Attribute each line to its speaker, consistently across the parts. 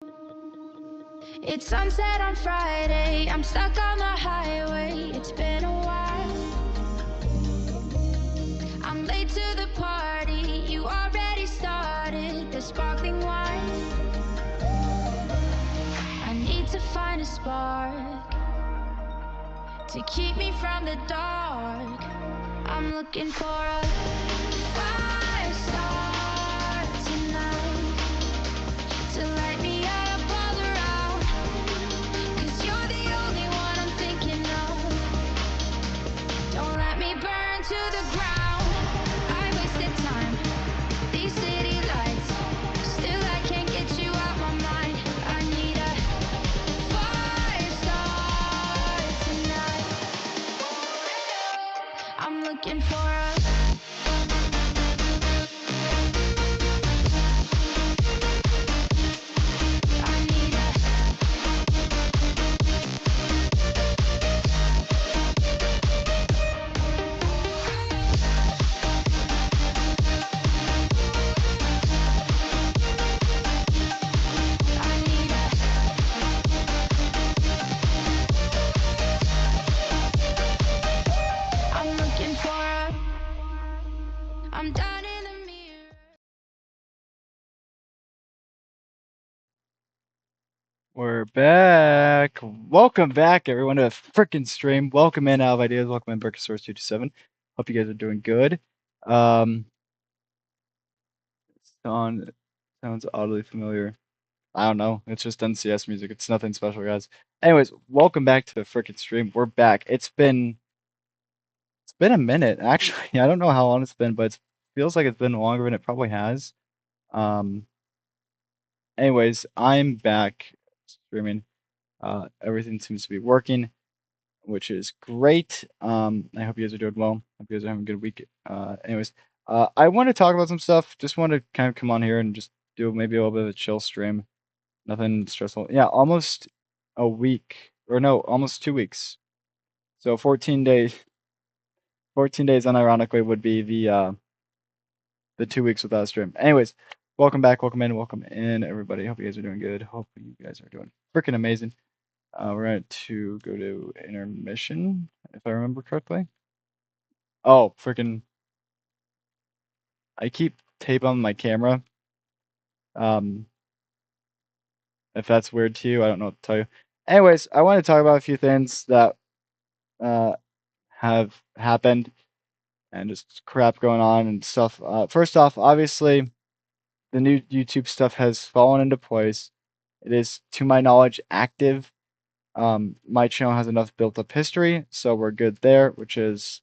Speaker 1: It's sunset on Friday, I'm stuck on the highway, it's been a while. I'm late to the party, you already started the sparkling wine. I need to find a spark to keep me from the dark. I'm looking for a fire start tonight to light me up all around. 'Cause you're the only one I'm thinking of. Don't let me burn to the ground. I wasted time, these city lights, still I can't get you out my mind. I need a fire start tonight. I'm looking for a I need a I need a I'm looking for a I'm down in the mirror.
Speaker 2: We're back. Welcome back, everyone, to a freaking stream. Welcome in, Out of Ideas. Welcome in, Burkosaurus 227. Hope you guys are doing good. Sounds oddly familiar. I don't know. It's just NCS music. It's nothing special, guys. Anyways, welcome back to the freaking stream. We're back. It's been a minute, actually. I don't know how long it's been, but it feels like it's been longer than it probably has. Um, anyways, I'm back streaming. Everything seems to be working, which is great. I hope you guys are doing well. Hope you guys are having a good week. I want to talk about some stuff. Just want to kind of come on here and just do maybe a little bit of a chill stream. Nothing stressful. Yeah, almost a week, or no, almost 2 weeks. So 14 days. 14 days, unironically, would be the 2 weeks without a stream. Anyways, welcome back, welcome in, everybody. Hope you guys are doing good. Hope you guys are doing freaking amazing. We're going to go to intermission, if I remember correctly. Oh, freaking! I keep tape on my camera. If that's weird to you, I don't know what to tell you. Anyways, I want to talk about a few things that uh, have happened and just crap going on and stuff. First off, obviously, the new YouTube stuff has fallen into place. It is, to my knowledge, active. My channel has enough built-up history, so we're good there, which is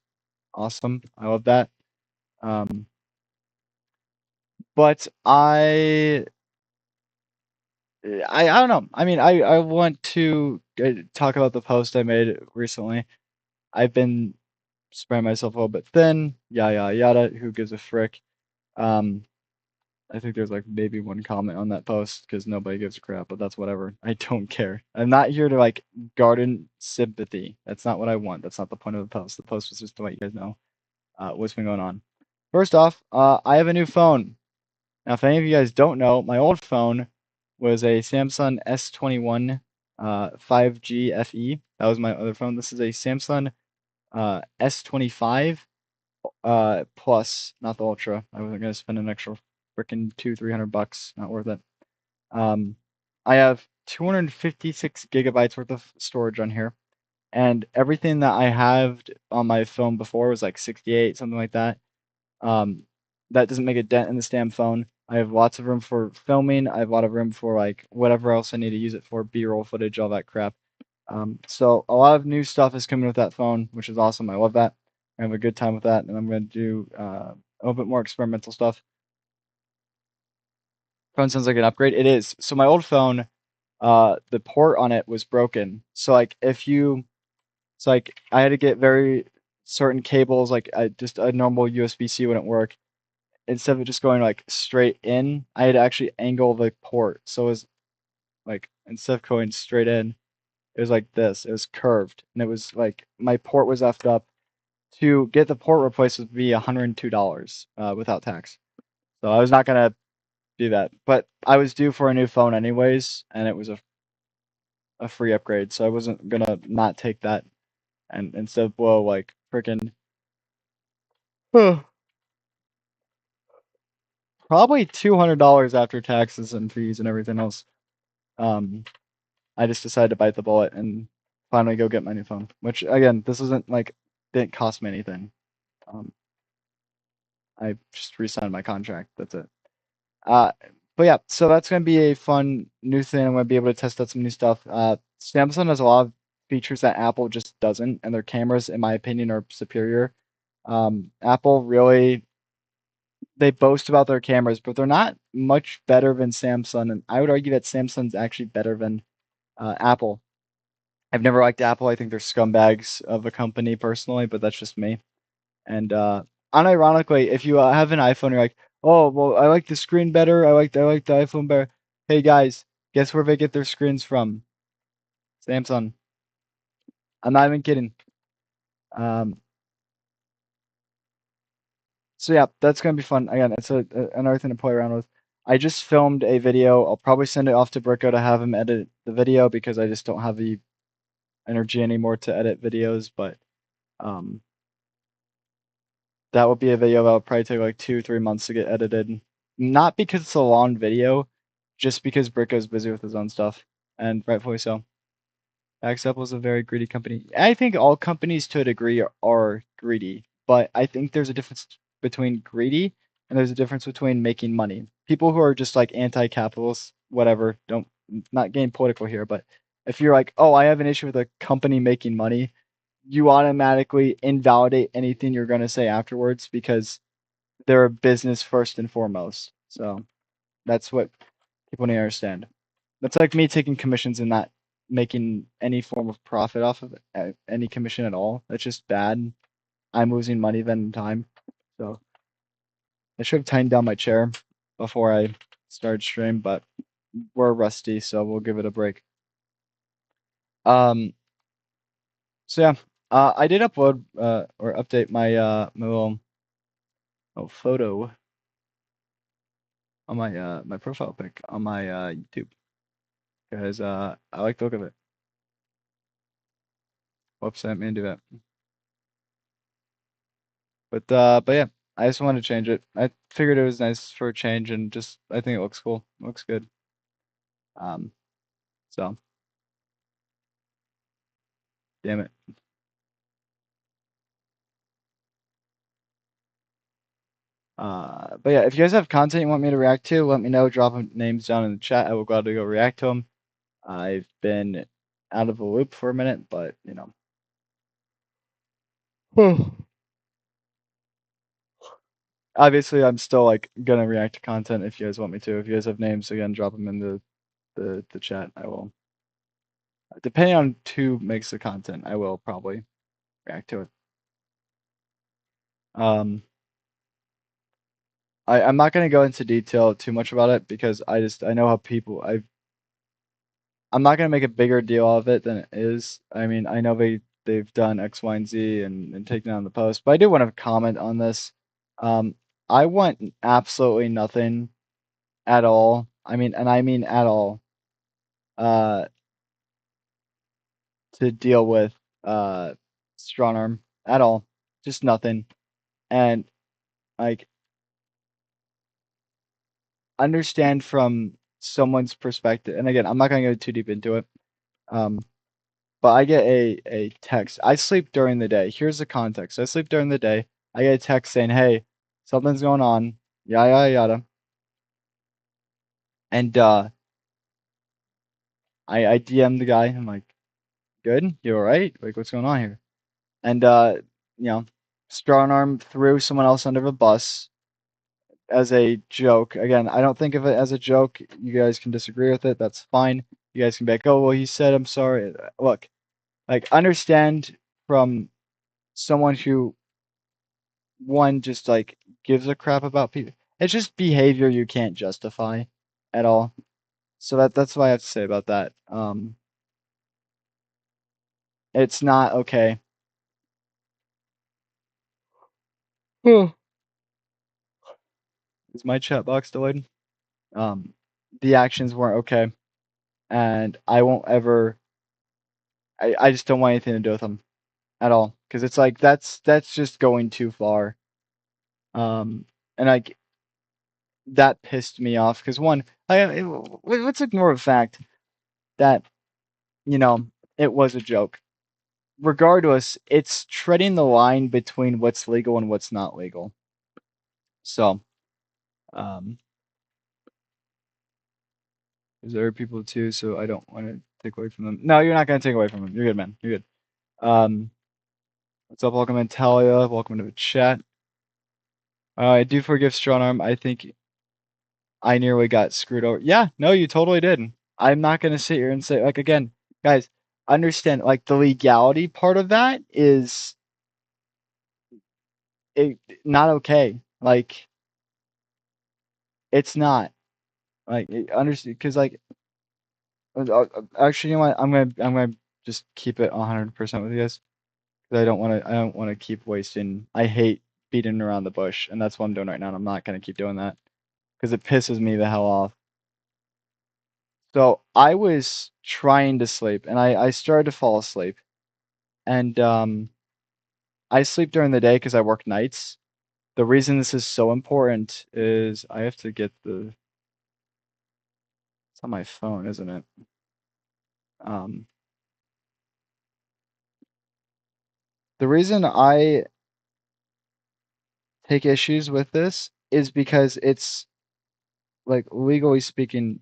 Speaker 2: awesome. I love that. But I don't know. I mean, I want to talk about the post I made recently. I've been spreading myself a little bit thin, yada yada. Who gives a frick? Um, I think there's like maybe one comment on that post because nobody gives a crap, but that's whatever. I don't care. I'm not here to like garden sympathy. That's not what I want. That's not the point of the post. The post was just to let you guys know what's been going on. First off, I have a new phone. Now, if any of you guys don't know, my old phone was a Samsung S21 5G FE. That was my other phone. This is a Samsung S25 Plus, not the Ultra. I wasn't gonna spend an extra freaking $200-300. Not worth it. I have 256 gigabytes worth of storage on here, and everything that I had on my phone before was like 68, something like that. That doesn't make a dent in this damn phone. I have lots of room for filming. I have a lot of room for like whatever else I need to use it for, B-roll footage, all that crap. So a lot of new stuff is coming with that phone, which is awesome. I love that. I have a good time with that, and I'm going to do a little bit more experimental stuff. Phone sounds like an upgrade. It is. So my old phone, the port on it was broken. So like I had to get very certain cables, like just a normal USB-C wouldn't work. Instead of it just going like straight in, I had to actually angle the port. So it was like instead of going straight in, it was like this. It was curved, and it was like my port was effed up. To get the port replaced would be $102 without tax. So I was not gonna do that. But I was due for a new phone anyways, and it was a free upgrade, so I wasn't gonna not take that and instead blow like freaking probably $200 after taxes and fees and everything else. Um, I just decided to bite the bullet and finally go get my new phone. Which again, this isn't like didn't cost me anything. Um, I just re-signed my contract. That's it. Uh, but yeah, so that's gonna be a fun new thing. I'm gonna be able to test out some new stuff. Samsung has a lot of features that Apple just doesn't, and their cameras, in my opinion, are superior. Apple really they boast about their cameras, but they're not much better than Samsung, and I would argue that Samsung's actually better than Apple. I've never liked Apple. I think they're scumbags of a company personally, but that's just me. And unironically, if you have an iPhone, you're like, oh, well, I like the screen better. I like the iPhone better. Hey guys, guess where they get their screens from? Samsung. I'm not even kidding. Um, so yeah, that's gonna be fun. Again, it's another thing to play around with. I just filmed a video. I'll probably send it off to Bricko to have him edit the video because I just don't have the energy anymore to edit videos. But um, that would be a video that would probably take like 2, 3 months to get edited. Not because it's a long video, just because Bricko's busy with his own stuff, and rightfully so. Accept was a very greedy company. I think all companies to a degree are greedy, but I think there's a difference between greedy and there's a difference between making money. People who are just like anti-capitalist, whatever, don't not getting political here, but if you're like, oh, I have an issue with a company making money, you automatically invalidate anything you're going to say afterwards because they're a business first and foremost. So that's what people need to understand. That's like me taking commissions and not making any form of profit off of it, any commission at all. That's just bad. I'm losing money then in time. So I should have tightened down my chair before I started stream, but we're rusty, so we'll give it a break. Um, so yeah, I did upload or update my little photo on my profile pic on my YouTube because I like the look of it. Whoops, I didn't mean to do that. But yeah, I just wanted to change it. I figured it was nice for a change and just I think it looks cool. It looks good. Um, so damn it. But yeah, if you guys have content you want me to react to, let me know. Drop names down in the chat. I will gladly go react to them. I've been out of the loop for a minute, but you know. Obviously, I'm still like gonna react to content if you guys want me to. If you guys have names, again, drop them in the chat. I will. Depending on who makes the content, I will probably react to it. I'm not gonna go into detail too much about it because I know how people I'm not gonna make a bigger deal of it than it is. I mean, I know they've done X, Y, and Z and taken down the post, but I do want to comment on this. Um, I want absolutely nothing at all. I mean, and I mean at all, uh, to deal with strong arm at all. Just nothing. And like understand from someone's perspective. And again, I'm not gonna go too deep into it. Um, but I get a text. I sleep during the day. Here's the context. I sleep during the day. I get a text saying, "Hey, something's going on." Yada yada yada. And I DM the guy. I'm like, "Good, you all right? Like, what's going on here?" And you know, strong arm threw someone else under the bus as a joke. Again, I don't think of it as a joke. You guys can disagree with it. That's fine. You guys can be like, "Oh, well, he said I'm sorry." Look, like understand from someone who one just like gives a crap about people. It's just behavior you can't justify at all. So that's what I have to say about that. It's not okay. Is my chat box delayed? The actions weren't okay, and I won't ever. I just don't want anything to do with them at all because it's like that's just going too far. And that pissed me off because one, let's ignore the fact that you know it was a joke. Regardless, it's treading the line between what's legal and what's not legal. So, um, because there are people too, so I don't want to take away from them. No, you're not gonna take away from them. You're good, man. You're good. What's up? Welcome, Natalia. Welcome to the chat. I do forgive Strong Arm. I think I nearly got screwed over. Yeah, no, you totally did. I'm not gonna sit here and say like again, guys, understand like the legality part of that is it not okay. Like it's not like understand because like actually you know what I'm gonna just keep it 100% with you guys because I don't want to keep wasting. I hate beating around the bush and that's what I'm doing right now. And I'm not gonna keep doing that because it pisses me the hell off. So I was trying to sleep and I started to fall asleep and I sleep during the day because I work nights. The reason this is so important is I have to get the it's on my phone, isn't it? Um, the reason I take issues with this is because it's like legally speaking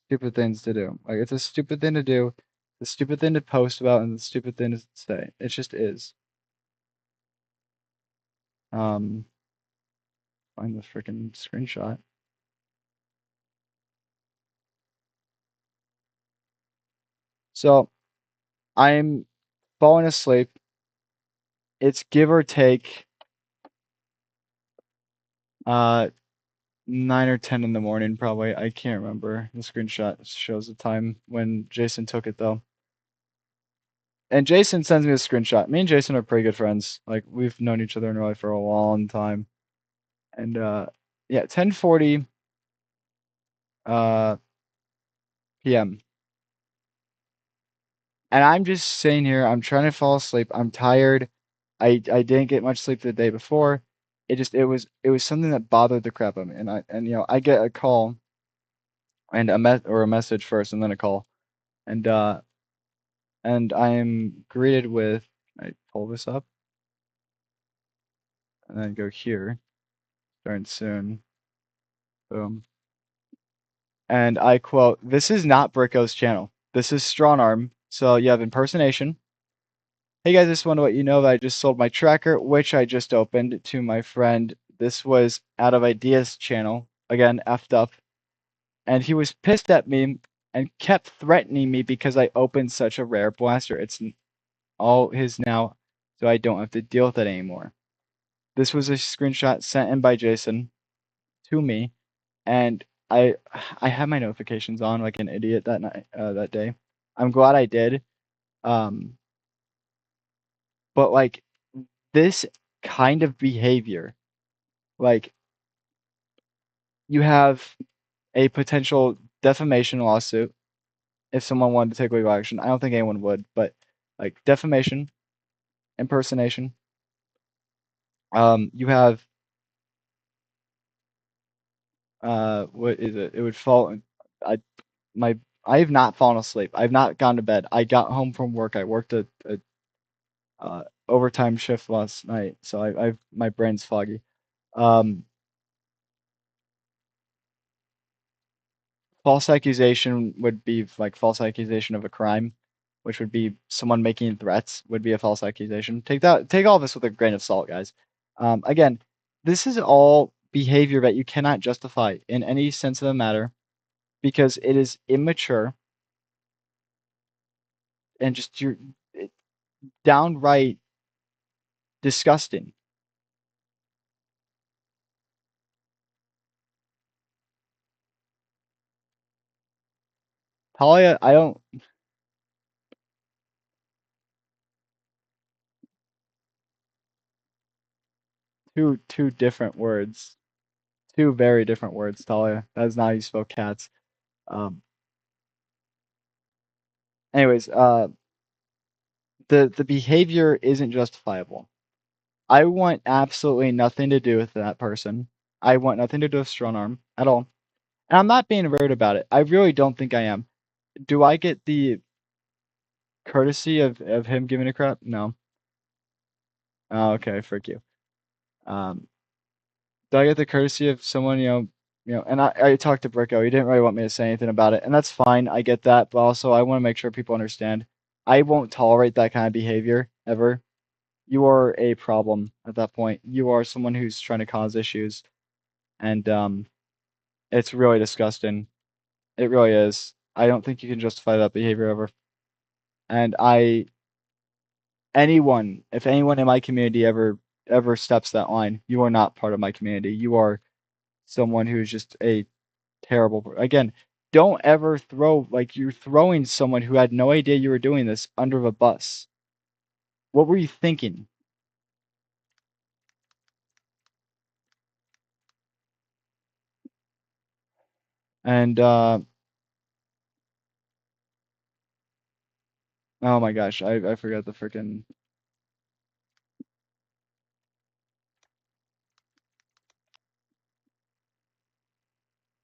Speaker 2: stupid things to do. Like it's a stupid thing to do, the stupid thing to post about, and the stupid thing to say. It just is. Um, find the freaking screenshot. So I'm falling asleep. It's give or take 9 or 10 in the morning, probably. I can't remember. The screenshot shows the time when Jason took it, though. And Jason sends me a screenshot. Me and Jason are pretty good friends. Like, we've known each other in real life for a long time. And, yeah, 10:40 uh, p.m. And I'm just sitting here. I'm trying to fall asleep. I'm tired. I didn't get much sleep the day before. It was something that bothered the crap out of me. I get a call and a message first and then a call. And I am greeted with I pull this up and then go here, starting soon. Boom. And I quote, "This is not Bricko's channel. This is Strongarm. So you have impersonation. Hey guys, just want to let you know that I just sold my tracker, which I just opened to my friend. This was Out of Ideas channel. Again, effed up. And he was pissed at me and kept threatening me because I opened such a rare blaster. It's all his now, so I don't have to deal with it anymore." This was a screenshot sent in by Jason to me, and I had my notifications on like an idiot that day. I'm glad I did. Um, but like this kind of behavior, like you have a potential defamation lawsuit if someone wanted to take legal action. I don't think anyone would, but like defamation, impersonation. You have what is it? It would fall. I my I have not fallen asleep. I've not gone to bed. I got home from work. I worked a overtime shift last night, so I've my brain's foggy. Um, False accusation would be like false accusation of a crime, which would be someone making threats would be a false accusation. Take all this with a grain of salt, guys. Again, this is all behavior that you cannot justify in any sense of the matter because it is immature and just you're downright disgusting. Talia, I don't two different words. two very different words, Talia. That is not how you spell cats. Um, anyways, the behavior isn't justifiable. I want absolutely nothing to do with that person. I want nothing to do with strong arm at all. And I'm not being rude about it. I really don't think I am. Do I get the courtesy of him giving a crap? No. Oh, okay, frick you. Um, do I get the courtesy of someone, and I talked to Bricko. He didn't really want me to say anything about it, and that's fine. I get that, but also I want to make sure people understand. I won't tolerate that kind of behavior ever. You are a problem at that point. You are someone who's trying to cause issues, and it's really disgusting. It really is. I don't think you can justify that behavior ever. And if anyone in my community ever steps that line, you are not part of my community. You are someone who's just a terrible. Again, don't ever throw like you're throwing someone who had no idea you were doing this under the bus. What were you thinking? And oh my gosh, I forgot the freaking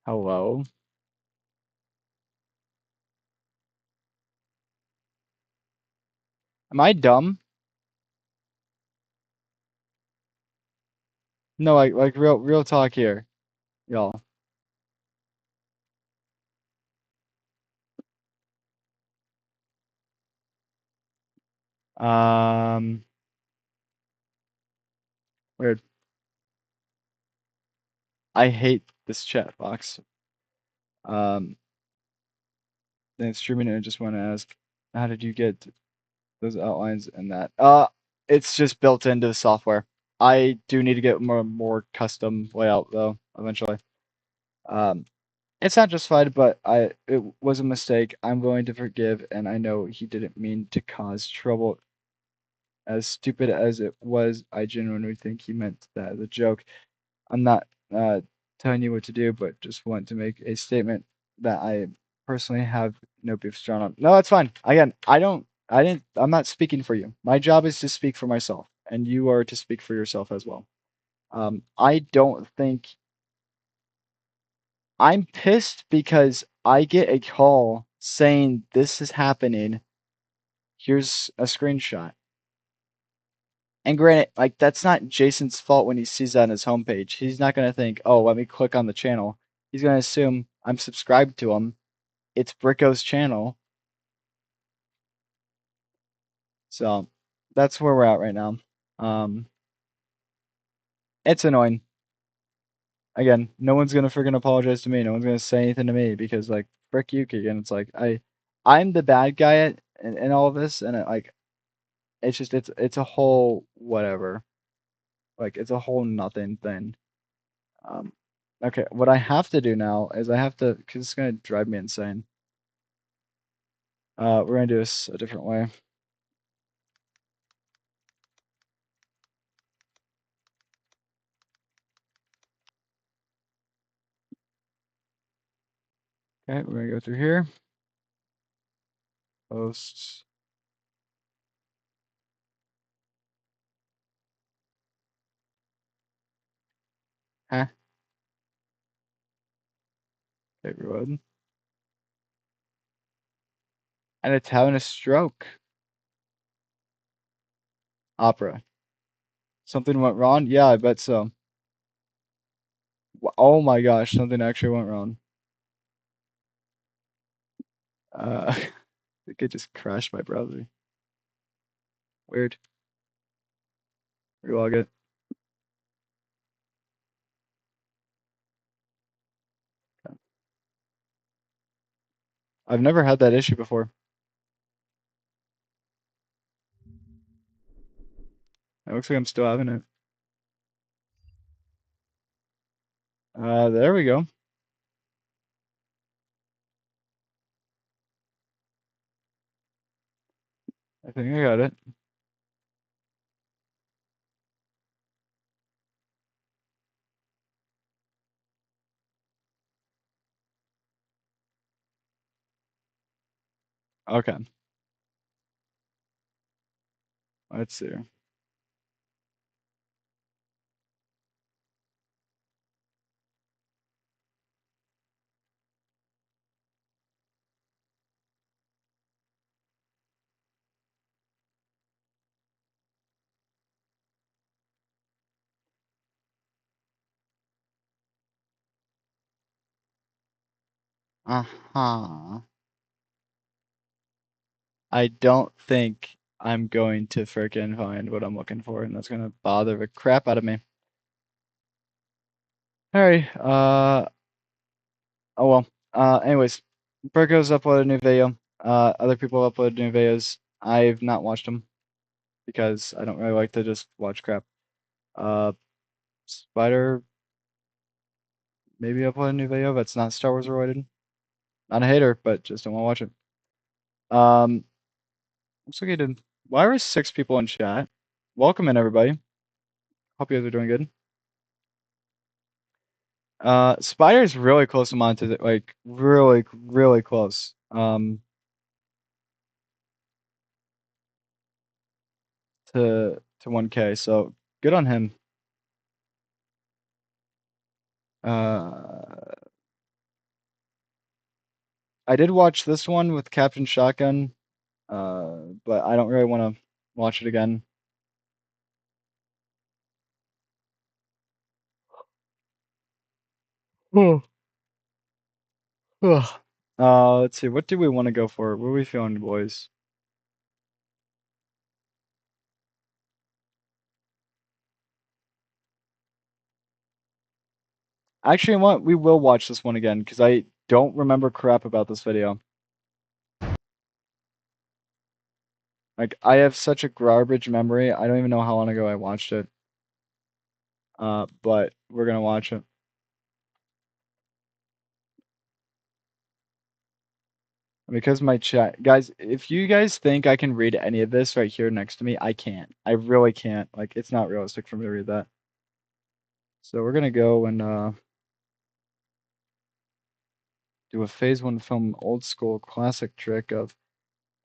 Speaker 2: hello. Am I dumb? No, like real talk here, y'all. Um, weird. I hate this chat box. Um, then streaming and I just want to ask, how did you get those outlines and that? It's just built into the software. I do need to get more custom layout though, eventually. Um, it's not justified, but it was a mistake. I'm willing to forgive, and I know he didn't mean to cause trouble. As stupid as it was, I genuinely think he meant that as a joke. I'm not telling you what to do, but just want to make a statement that I personally have no beef strong on. No, that's fine. Again, I'm not speaking for you. My job is to speak for myself, and you are to speak for yourself as well. I don't think I'm pissed because I get a call saying this is happening. Here's a screenshot. And granted, like that's not Jason's fault when he sees that on his homepage. He's not gonna think, "Oh, let me click on the channel." He's gonna assume I'm subscribed to him. It's Bricko's channel, so that's where we're at right now. Um, it's annoying. Again, no one's gonna freaking apologize to me. No one's gonna say anything to me because like frick you, Keegan. It's like I'm the bad guy in all of this, and it's just it's a whole whatever. Like it's a whole nothing thing. Um, okay, what I have to do now is I have to, because it's gonna drive me insane. We're gonna do this a different way. Okay, we're gonna go through here. Posts. Huh? Okay, reload. And it's having a stroke. Opera. Something went wrong? Yeah, I bet so. Oh my gosh, something actually went wrong. I think it just crashed my browser. Weird. Relog it. I've never had that issue before. It looks like I'm still having it. There we go. I think I got it. Okay, let's see. Uh-huh. I don't think I'm going to frickin' find what I'm looking for, and that's gonna bother the crap out of me. Alright, oh well. Anyways, Virgo's uploaded a new video. Other people uploaded new videos. I've not watched them because I don't really like to just watch crap. Uh, Spider maybe upload a new video that's not Star Wars related. Not a hater, but just don't want to watch it. Looks like he did. Why were 6 people in chat? Welcome in, everybody. Hope you guys are doing good. Spider's really close to monetization, like really, really close. To 1K. So good on him. Uh, I did watch this one with Captain Shotgun, but I don't really want to watch it again. Hmm. Ugh. Let's see. What do we want to go for? What are we feeling, boys? Actually, you know what? We will watch this one again because I don't remember crap about this video. Like, I have such a garbage memory. I don't even know how long ago I watched it. But we're gonna watch it. Because my chat, guys, if you guys think I can read any of this right here next to me, I can't. I really can't. Like, it's not realistic for me to read that. So we're gonna go and do a phase 1 film old school classic trick of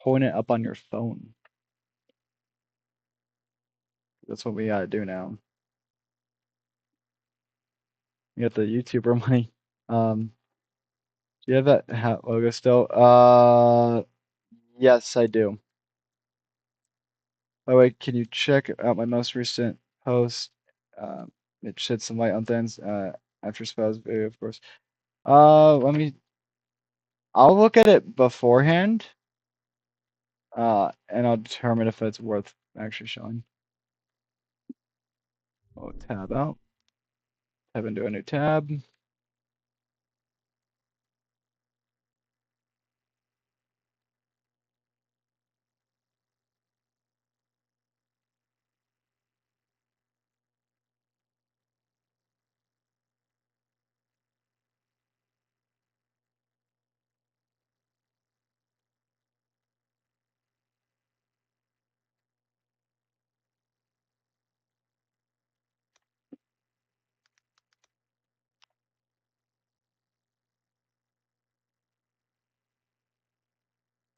Speaker 2: pulling it up on your phone. That's what we gotta do now. You got the YouTuber money. Do you have that hat logo still? Yes, I do. By the way, can you check out my most recent post? Uh, it shed some light on things. After Spell's video, of course. Let me. I'll look at it beforehand. And I'll determine if it's worth actually showing. Oh, tab out. Tab into a new tab.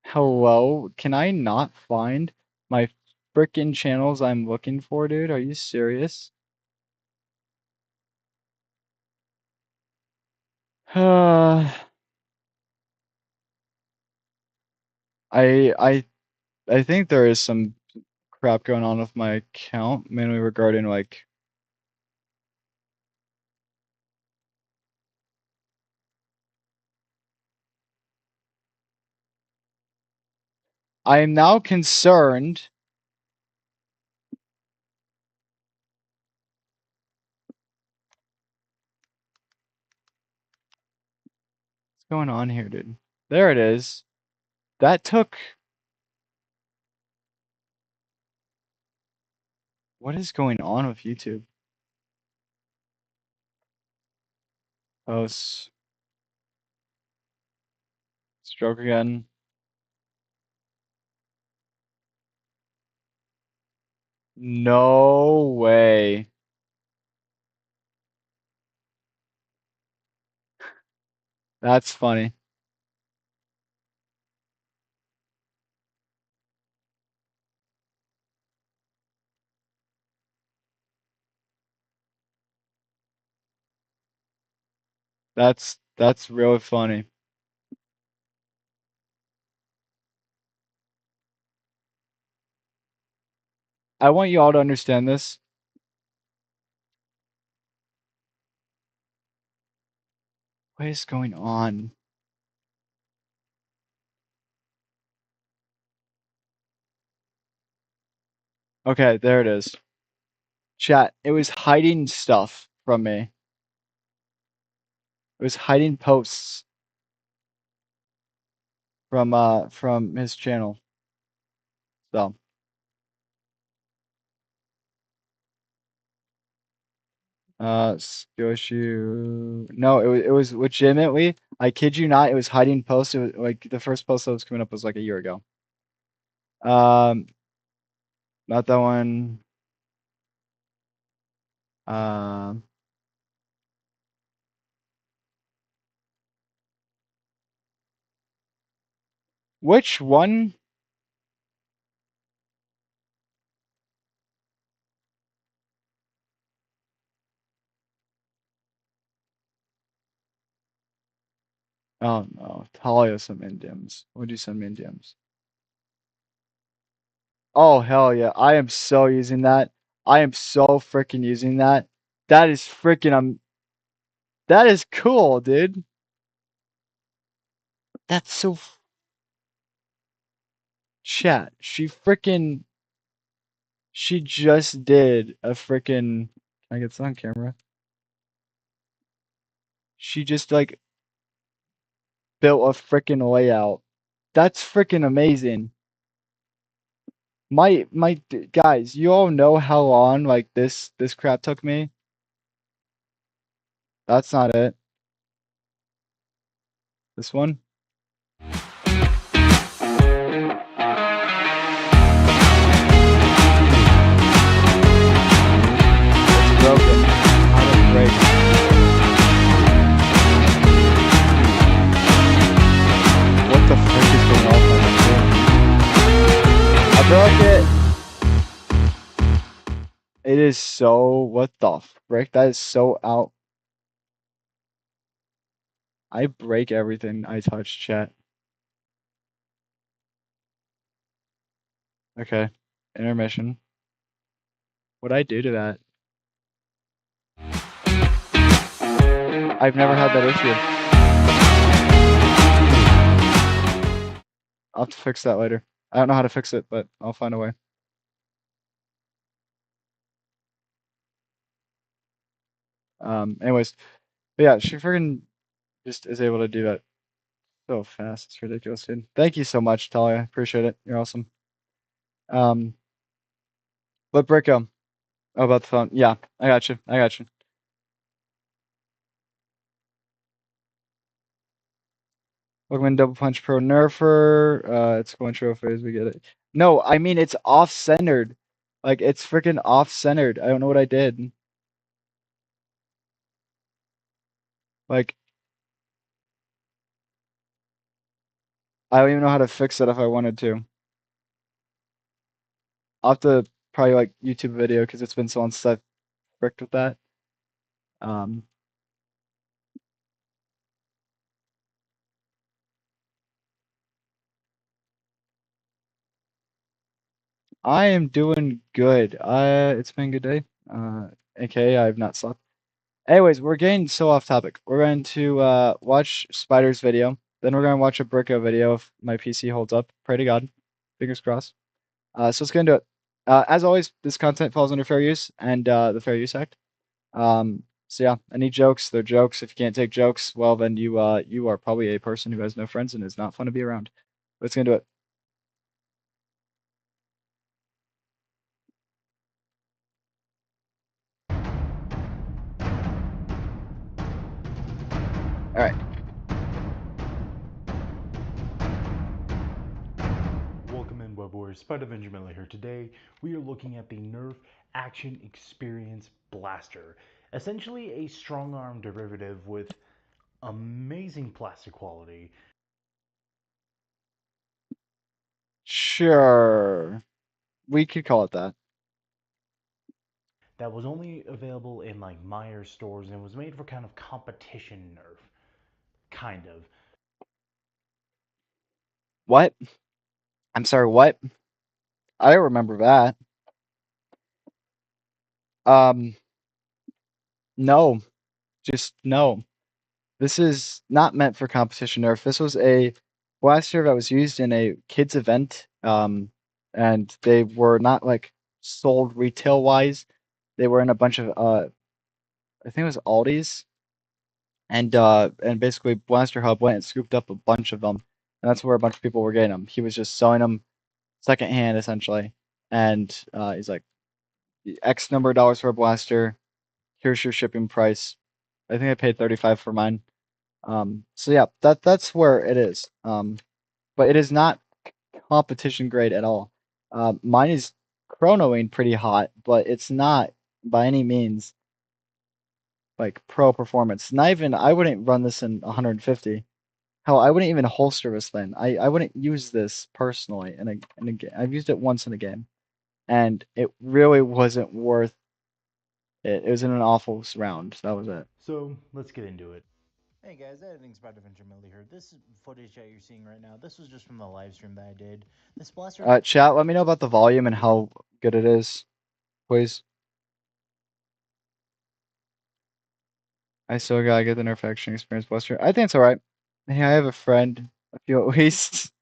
Speaker 2: Hello? Can I not find my frickin' channels I'm looking for, dude? Are you serious? I I I think there is some crap going on with my account, mainly regarding like I am now concerned. What's going on here, dude? There it is. That took. What is going on with YouTube? Oh, stroke again. No way. That's funny. That's really funny. I want you all to understand this. What is going on? Okay, there it is. Chat, it was hiding stuff from me. It was hiding posts from his channel. So, Skoshu. No, it was legitimately, I kid you not, it was hiding posts. It was like the first post that was coming up was like a year ago. Um, not that one. Um, which one? Oh no, Talia sent me in DMs. What'd you send me in DMs? Oh hell yeah, I am so using that. I am so freaking using that. That is freaking that is cool, dude. That's so chat. She just did a freaking. Can I get this on camera? She just like built a freaking layout. That's freaking amazing. Guys, you all know how long like this crap took me. That's not it. This one. It's broken. How to break. What the frick is going on with my phone? I broke it. It is so. What the frick? That is so out. I break everything I touch, chat. Okay. Intermission. What'd I do to that? I've never had that issue. I'll have to fix that later. I don't know how to fix it, but I'll find a way. Anyways, but yeah, she freaking just is able to do that so fast. It's ridiculous, dude. Thank you so much, Talia. Appreciate it. You're awesome. Um, but Bricko, oh, about the phone. Yeah, I got you. I got you. Pokemon Double Punch Pro Nerfer. It's going trophies. We get it. No, I mean it's off-centered. Like it's freaking off-centered. I don't know what I did. Like I don't even know how to fix it if I wanted to. I'll have to probably like YouTube video because it's been so long since I've fricked with that. Um, I am doing good. It's been a good day. AKA I've not slept. Anyways, we're getting so off topic. We're going to watch Spider's video. Then we're going to watch a Bricko video if my PC holds up. Pray to God. Fingers crossed. So let's get into it. As always, this content falls under fair use and the Fair Use Act. So yeah, any jokes, they're jokes. If you can't take jokes, well then you are probably a person who has no friends and is not fun to be around. Let's get into it. All right.
Speaker 3: Welcome in, Web Warriors. Spider Benjamin here. Today, we are looking at the Nerf Action Experience Blaster. Essentially a strong arm derivative with amazing plastic quality.
Speaker 2: Sure. We could call it that.
Speaker 3: that was only available in like Meijer stores and was made for kind of competition Nerf. Kind of.
Speaker 2: What? I'm sorry, what? I don't remember that. No. Just no. This is not meant for competition Nerf. This was a blaster that was used in a kids event, and they were not like sold retail wise. They were in a bunch of I think it was Aldi's, and basically Blaster Hub went and scooped up a bunch of them, and that's where a bunch of people were getting them. He was just selling them secondhand essentially, and he's like, X number of dollars for a blaster. Here's your shipping price. I think I paid 35 for mine. So yeah, that's where it is. But it is not competition grade at all. Mine is chronoing pretty hot, but it's not by any means like pro performance. Not even I wouldn't run this in 150. Hell, I wouldn't even holster this thing. I wouldn't use this personally in a game. I've used it once in a game, and it really wasn't worth it. It was in an awful round. That was it.
Speaker 3: So let's get into it.
Speaker 4: Hey guys, Editing Spider Venture Millie here. This footage that you're seeing right now, this was just from the live stream that I did. This blaster.
Speaker 2: Chat, let me know about the volume and how good it is, please. I still gotta get the Nerf action experience blaster. I think it's alright. Hey, I have a friend, a few at least.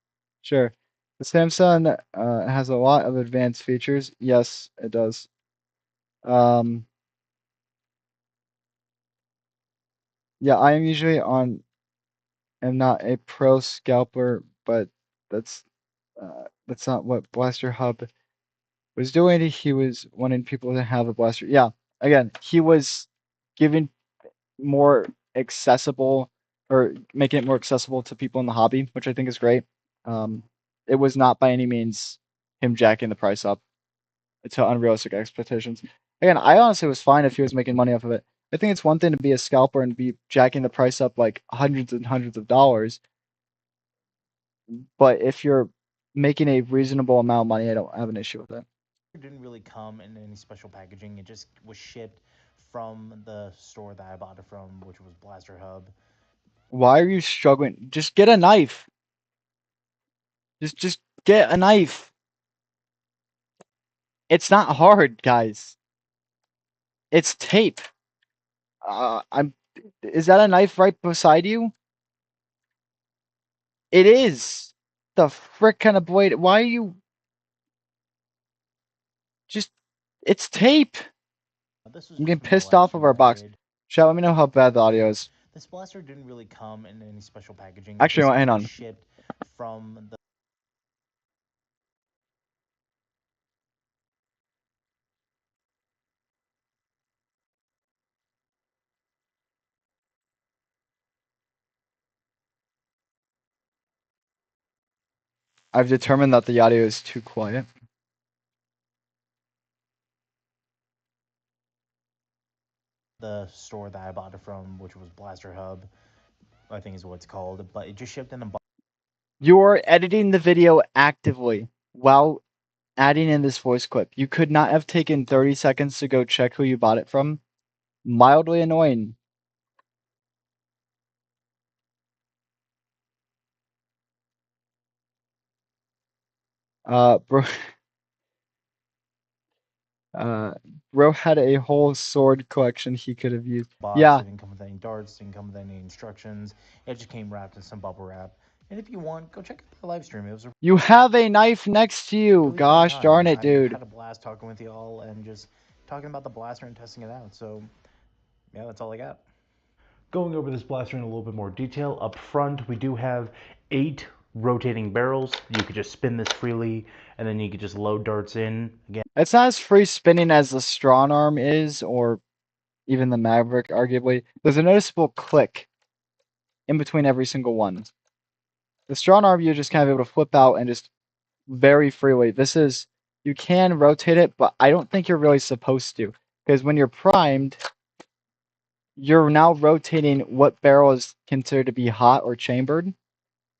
Speaker 2: Sure. The Samsung has a lot of advanced features. Yes, it does. Yeah, I am usually am not a pro scalper, but that's not what Blaster Hub was doing. He was wanting people to have a blaster. Yeah, again, he was giving more accessible or making it more accessible to people in the hobby, which I think is great. It was not by any means him jacking the price up to unrealistic expectations. Again, I honestly was fine if he was making money off of it. I think it's one thing to be a scalper and be jacking the price up like hundreds and hundreds of dollars, but if you're making a reasonable amount of money, I don't have an issue with it.
Speaker 4: It didn't really come in any special packaging. It just was shipped from the store that I bought it from, which was Blaster Hub.
Speaker 2: Why are you struggling? Just get a knife. Just get a knife. It's not hard, guys. It's tape. Is that a knife right beside you? It is. The frick kind of blade. Why are you? Just, it's tape. I'm getting pissed off of our box. Chat, let me know how bad the audio is.
Speaker 4: This blaster didn't really come in any special packaging.
Speaker 2: Actually, hang on.
Speaker 4: Shipped from the.
Speaker 2: I've determined that the audio is too quiet.
Speaker 4: The store that I bought it from, which was Blaster Hub, I think is what it's called, but it just shipped in a box.
Speaker 2: You are editing the video actively while adding in this voice clip. You could not have taken 30 seconds to go check who you bought it from. Mildly annoying. Bro. Bro had a whole sword collection he could have used. Yeah.
Speaker 4: It didn't come with any darts, didn't come with any instructions. It just came wrapped in some bubble wrap. And if you want, go check out the live stream. It was
Speaker 2: You have a knife next to you.
Speaker 4: really
Speaker 2: Gosh darn it, dude.
Speaker 4: I had a blast talking with y'all and just talking about the blaster and testing it out. So, yeah, that's all I got.
Speaker 3: Going over this blaster in a little bit more detail, up front we do have 8 rotating barrels. You could just spin this freely, and then you could just load darts in. Again,
Speaker 2: it's not as free spinning as the Strong Arm is, or even the Maverick, arguably. There's a noticeable click in between every single one. The Strong Arm, you're just kind of able to flip out and just very freely. This is, you can rotate it, but I don't think you're really supposed to. Because when you're primed, you're now rotating what barrel is considered to be hot or chambered.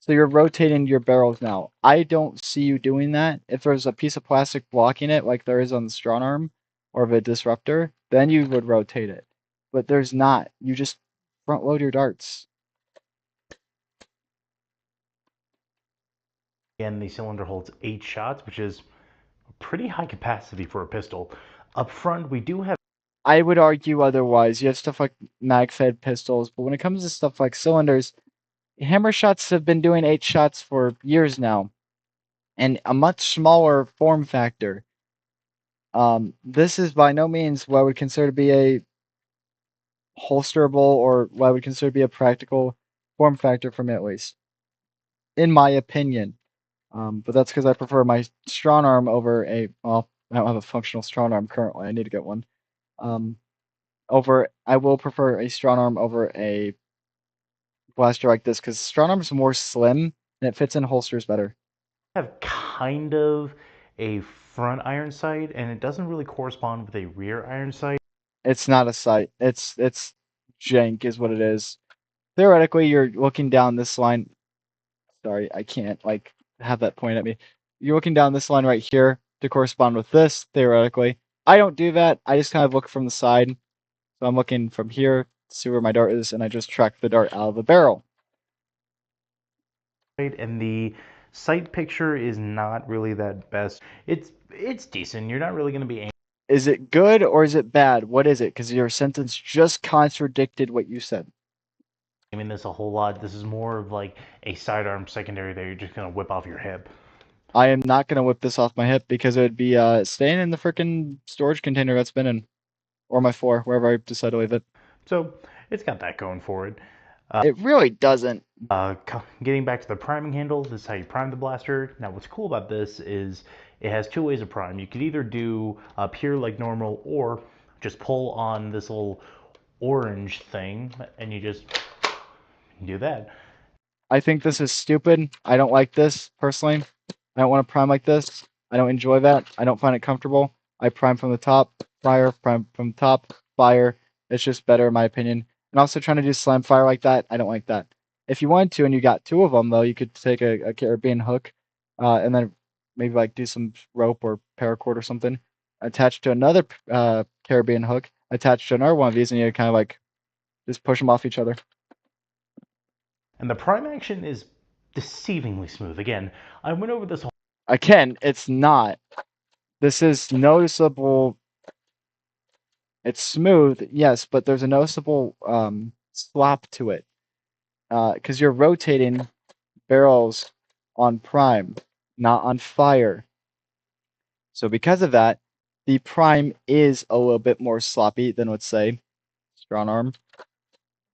Speaker 2: So you're rotating your barrels now. I don't see you doing that. If there's a piece of plastic blocking it, like there is on the Strong Arm, or of a disruptor, then you would rotate it. But there's not. You just front load your darts.
Speaker 3: Again, the cylinder holds 8 shots, which is a pretty high capacity for a pistol. Up front, we do have
Speaker 2: I would argue otherwise. You have stuff like mag-fed pistols, but when it comes to stuff like cylinders, hammer shots have been doing 8 shots for years now, and a much smaller form factor. This is by no means what I would consider to be a holsterable or what I would consider to be a practical form factor for me, at least, in my opinion. But that's because I prefer my strong arm over a. Well, I don't have a functional strong arm currently. I need to get one. I will prefer a strong arm over a blaster like this because strong arm is more slim and it fits in holsters better.
Speaker 3: kind of a front iron sight, and it doesn't really correspond with a rear iron sight.
Speaker 2: It's not a sight. It's jank is what it is. Theoretically, you're looking down this line. Sorry, I can't like have that point at me. You're looking down this line right here to correspond with this, theoretically. I don't do that. I just kind of look from the side. So I'm looking from here to see where my dart is, and I just track the dart out of the barrel.
Speaker 3: And the sight picture is not really that best. It's decent. You're not really going to be aiming.
Speaker 2: Is it good or is it bad? What is it? Because your sentence just contradicted what you said.
Speaker 3: This a whole lot. This is more of like a sidearm secondary that you're just going to whip off your hip.
Speaker 2: I am not going to whip this off my hip because it would be staying in the freaking storage container that's been in. Or my floor, wherever I decide to leave it.
Speaker 3: So it's got that going for it.
Speaker 2: It really doesn't.
Speaker 3: Getting back to the priming handle, this is how you prime the blaster. Now what's cool about this is it has 2 ways of prime. You could either do up here like normal or just pull on this little orange thing and you just do that.
Speaker 2: I think this is stupid. I don't like this, personally. I don't want to prime like this. I don't enjoy that. I don't find it comfortable. I prime from the top, fire, prime from the top, fire. It's just better in my opinion. And also trying to do slam fire like that, I don't like that. If you wanted to and you got 2 of them though, you could take a carabiner hook and then maybe like do some rope or paracord or something attached to another carabiner hook, attached to another one of these, and you kind of like just push them off each other.
Speaker 3: And the prime action is deceivingly smooth. Again, I went over this whole...
Speaker 2: Again, it's not. This is noticeable. It's smooth, yes, but there's a noticeable slop to it. Because you're rotating barrels on prime, not on fire. So because of that, the prime is a little bit more sloppy than, let's say, strong arm,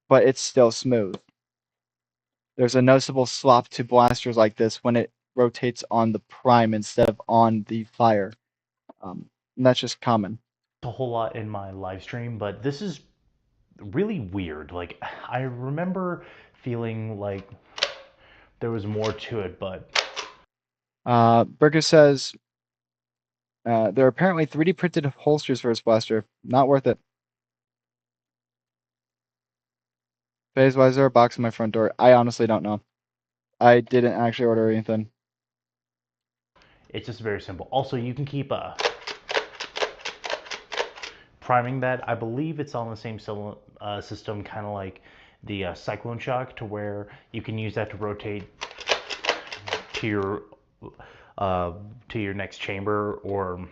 Speaker 2: but it's still smooth. There's a noticeable slop to blasters like this when it rotates on the prime instead of on the fire. And that's just common.
Speaker 3: A whole lot in my live stream, but this is really weird. Like, I remember feeling like there was more to it, but...
Speaker 2: Burger says, there are apparently 3D printed holsters for his blaster. Not worth it. Phase, why is there a box in my front door? I honestly don't know. I didn't actually order anything.
Speaker 3: It's just very simple. Also, you can keep priming that. I believe it's on the same system, kind of like the Cyclone Shock, to where you can use that to rotate to your next chamber, or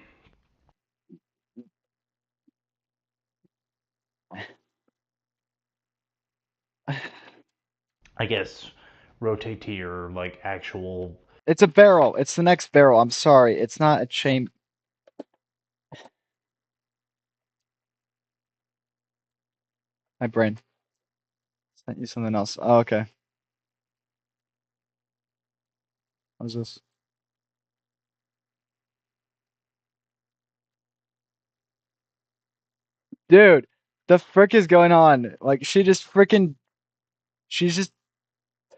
Speaker 3: I guess rotate to your like actual...
Speaker 2: It's a barrel. It's the next barrel. I'm sorry. It's not a chain. My brain. Sent you something else. Oh, okay. What's this? Dude, the frick is going on? Like, she's just...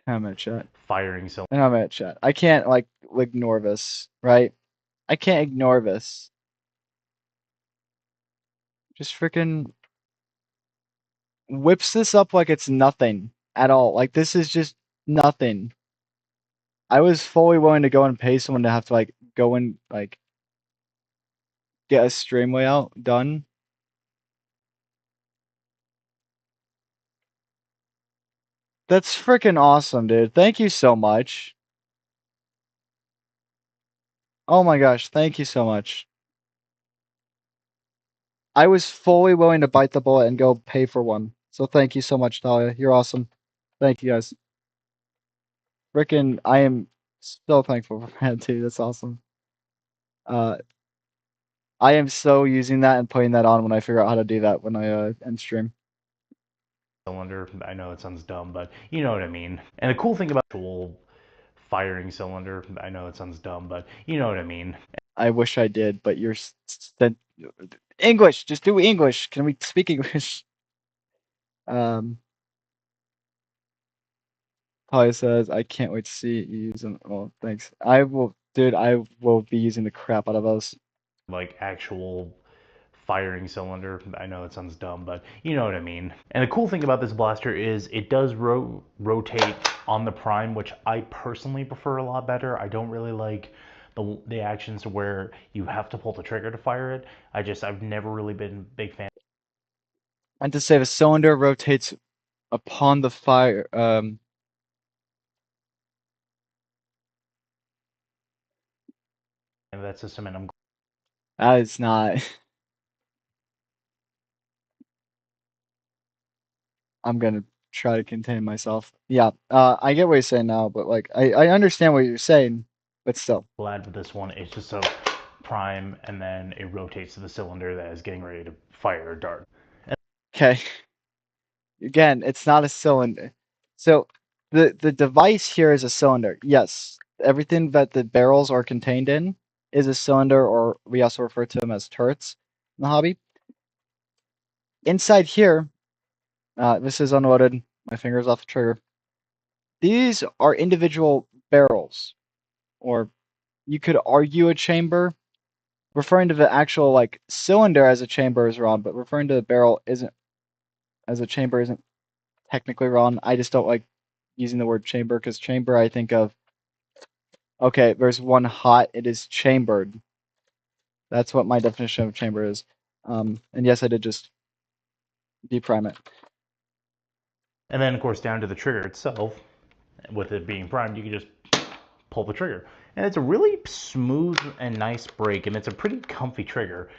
Speaker 2: I'm at chat.
Speaker 3: firing so...
Speaker 2: And I'm at chat. I can't, like, ignore this, right? I can't ignore this. Just freaking whips this up like it's nothing at all. Like, this is just nothing. I was fully willing to go and pay someone to have to, like, go and, like, get a stream layout done. That's freaking awesome, dude. Thank you so much. Oh my gosh, thank you so much. I was fully willing to bite the bullet and go pay for one. So thank you so much, Talia. You're awesome. Thank you guys. Freaking, I am so thankful for that too. That's awesome. I am so using that and putting that on when I figure out how to do that when I end stream.
Speaker 3: Cylinder. I know it sounds dumb, but you know what I mean. And the cool thing about actual firing cylinder, I know it sounds dumb, but you know what I mean.
Speaker 2: I wish I did, but you're English. Just do English. Can we speak English? Talia says, I can't wait to see you use them. Well, thanks. I will, dude. I will be using the crap out of those.
Speaker 3: Like actual firing cylinder. I know it sounds dumb, but you know what I mean. And the cool thing about this blaster is it does rotate on the prime, which I personally prefer a lot better. I don't really like the actions where you have to pull the trigger to fire it. I've never really been a big fan.
Speaker 2: And to say the cylinder rotates upon the fire.
Speaker 3: And that system, and
Speaker 2: That is not. I'm gonna try to contain myself. Yeah, I get what you're saying now, but like I understand what you're saying, but still.
Speaker 3: glad with this one. It's just a prime, and then it rotates to the cylinder that is getting ready to fire a dart.
Speaker 2: Okay. Again, it's not a cylinder. So the device here is a cylinder. Yes, everything that the barrels are contained in is a cylinder, or we also refer to them as turrets in the hobby. Inside here, this is unloaded. My finger's off the trigger. These are individual barrels, or you could argue a chamber. Referring to the actual like cylinder as a chamber is wrong, but referring to the barrel isn't as a chamber isn't technically wrong. I just don't like using the word chamber because chamber I think of okay, there's one hot, it is chambered. That's what my definition of chamber is. And yes, I did just deprime it.
Speaker 3: And then of course down to the trigger itself, with it being primed, you can just pull the trigger. And it's a really smooth and nice break, and it's a pretty comfy trigger.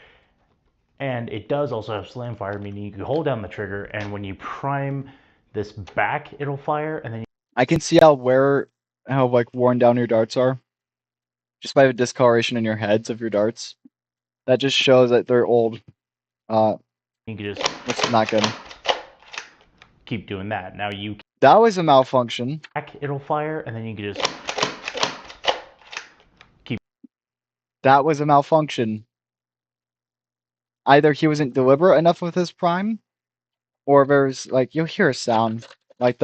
Speaker 3: And it does also have slam fire, meaning you can hold down the trigger, and when you prime this back, it'll fire, and then
Speaker 2: I can see how like worn down your darts are, just by the discoloration in your heads of your darts. That just shows that they're old.
Speaker 3: you can just
Speaker 2: It's not good.
Speaker 3: keep doing that. Now you
Speaker 2: That was a malfunction.
Speaker 3: back, it'll fire, and then you can just keep.
Speaker 2: That was a malfunction. Either he wasn't deliberate enough with his prime, or there's like you'll hear a sound like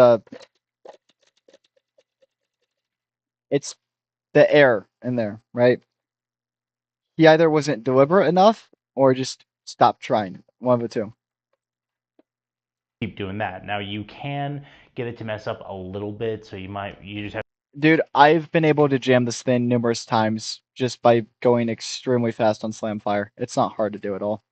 Speaker 2: it's the air in there, right? He either wasn't deliberate enough or just stopped trying. One of the two.
Speaker 3: Keep doing that. Now you can get it to mess up a little bit, so you just have
Speaker 2: Dude, I've been able to jam this thing numerous times just by going extremely fast on slam fire. It's not hard to do at all.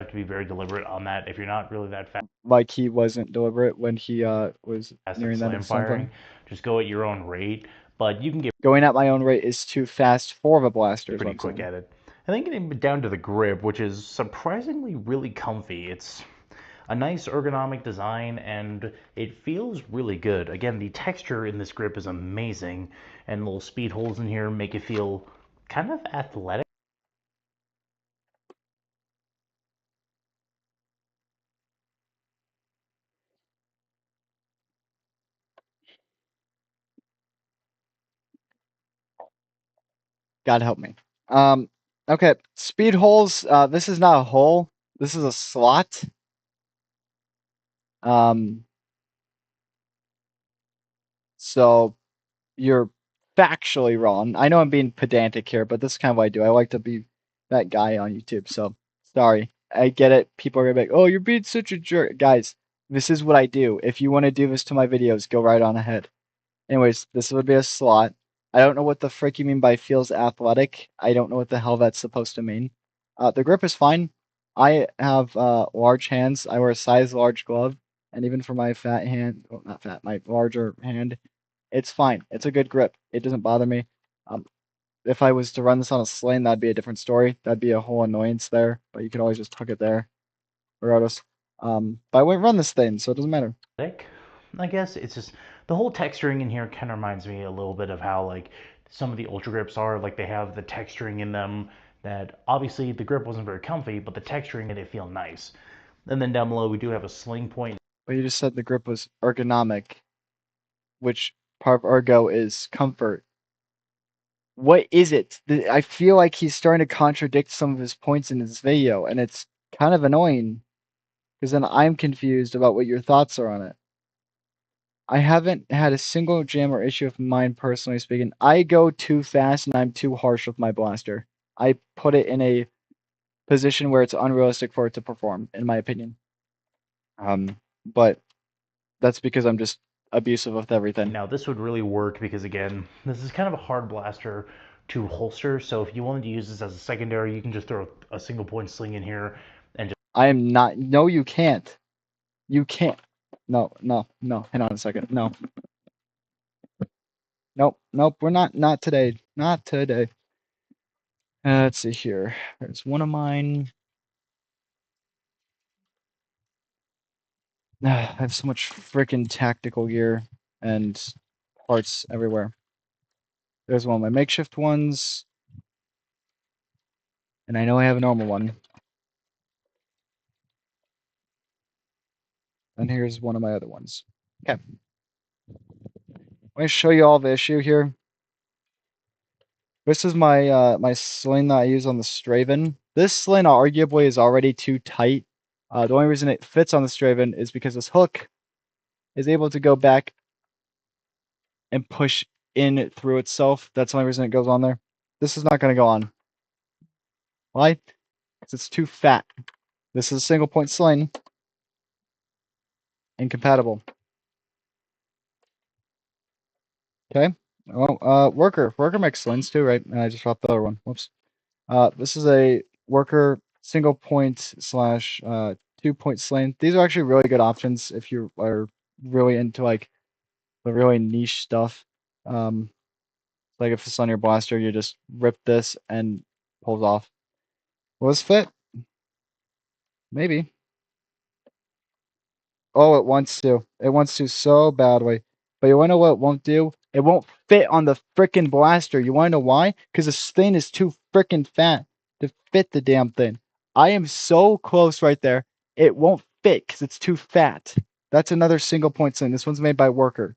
Speaker 3: to be very deliberate on that. If you're not really that fast
Speaker 2: Like he wasn't deliberate when he was
Speaker 3: at
Speaker 2: nearing that
Speaker 3: slam
Speaker 2: at some
Speaker 3: firing,
Speaker 2: point.
Speaker 3: just go at your own rate. But you can get
Speaker 2: Going at my own rate is too fast for the blaster.
Speaker 3: pretty quick at it. And then getting down to the grip, which is surprisingly really comfy. It's a nice ergonomic design, and it feels really good. Again, the texture in this grip is amazing, and little speed holes in here make it feel kind of athletic.
Speaker 2: God help me. Okay, speed holes. This is not a hole. This is a slot. So you're factually wrong. I know I'm being pedantic here, but this is kind of what I do. I like to be that guy on YouTube. So sorry. I get it. People are gonna be like, "Oh, you're being such a jerk." Guys, this is what I do. If you want to do this to my videos, go right on ahead. Anyways, this would be a slot. I don't know what the frick you mean by feels athletic. I don't know what the hell that's supposed to mean. The grip is fine. I have large hands. I wear a size large glove, and even for my fat hand, well, not fat, my larger hand, it's fine. It's a good grip. It doesn't bother me. Um, if I was to run this on a sling, that'd be a different story. That'd be a whole annoyance there, but you could always just hook it there, regardless. But I wouldn't run this thing, so it doesn't matter.
Speaker 3: I guess it's just the whole texturing in here kind of reminds me a little bit of how like some of the ultra grips are. Like they have the texturing in them that obviously the grip wasn't very comfy, but the texturing made it feel nice. And then down below we do have a sling point.
Speaker 2: But you just said the grip was ergonomic, which part of ergo is comfort. What is it? I feel like he's starting to contradict some of his points in this video, and it's kind of annoying because then I'm confused about what your thoughts are on it. I haven't had a single jam or issue with mine, personally speaking. I go too fast and I'm too harsh with my blaster. I put it in a position where it's unrealistic for it to perform, in my opinion. But that's because I'm just abusive with everything.
Speaker 3: Now this would really work because again, this is kind of a hard blaster to holster. So if you wanted to use this as a secondary, you can just throw a single point sling in here and just.
Speaker 2: I am not. No, you can't. You can't. No. Hang on a second. No. Nope. We're not today. Not today. Let's see here. There's one of mine. I have so much freaking tactical gear and parts everywhere. There's one of my makeshift ones. And I know I have a normal one. And here's one of my other ones. Okay. Let me show you all the issue here. This is my my sling that I use on the Straven. This sling arguably is already too tight. The only reason it fits on the Straven is because this hook is able to go back and push in through itself. That's the only reason it goes on there. This is not going to go on. Why? Because it's too fat. This is a single point sling. Incompatible. Okay. Oh, Worker. Worker makes slings too, right? And I just dropped the other one. Whoops. This is a Worker single point / 2-point sling. These are actually really good options if you are really into like the really niche stuff. Like if it's on your blaster, you just rip this and pulls off. Will this fit? Maybe. Oh, it wants to. It wants to so badly. But you wanna know what it won't do? It won't fit on the frickin' blaster. You wanna know why? Because this thing is too frickin' fat to fit the damn thing. I am so close right there. It won't fit because it's too fat. That's another single point sling. This one's made by Worker.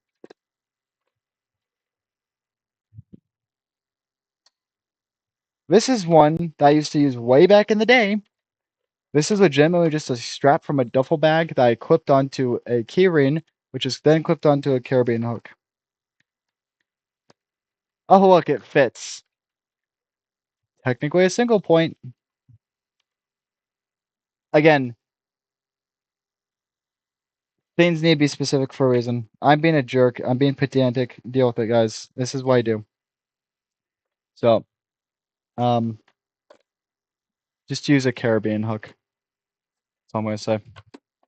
Speaker 2: This is one that I used to use way back in the day. This is legitimately just a strap from a duffel bag that I clipped onto a keyring, which is then clipped onto a carabiner hook. Oh, look, it fits. Technically a single point. Again, things need to be specific for a reason. I'm being a jerk. I'm being pedantic. Deal with it, guys. This is what I do. So, just use a carabiner hook. That's all I'm going to say.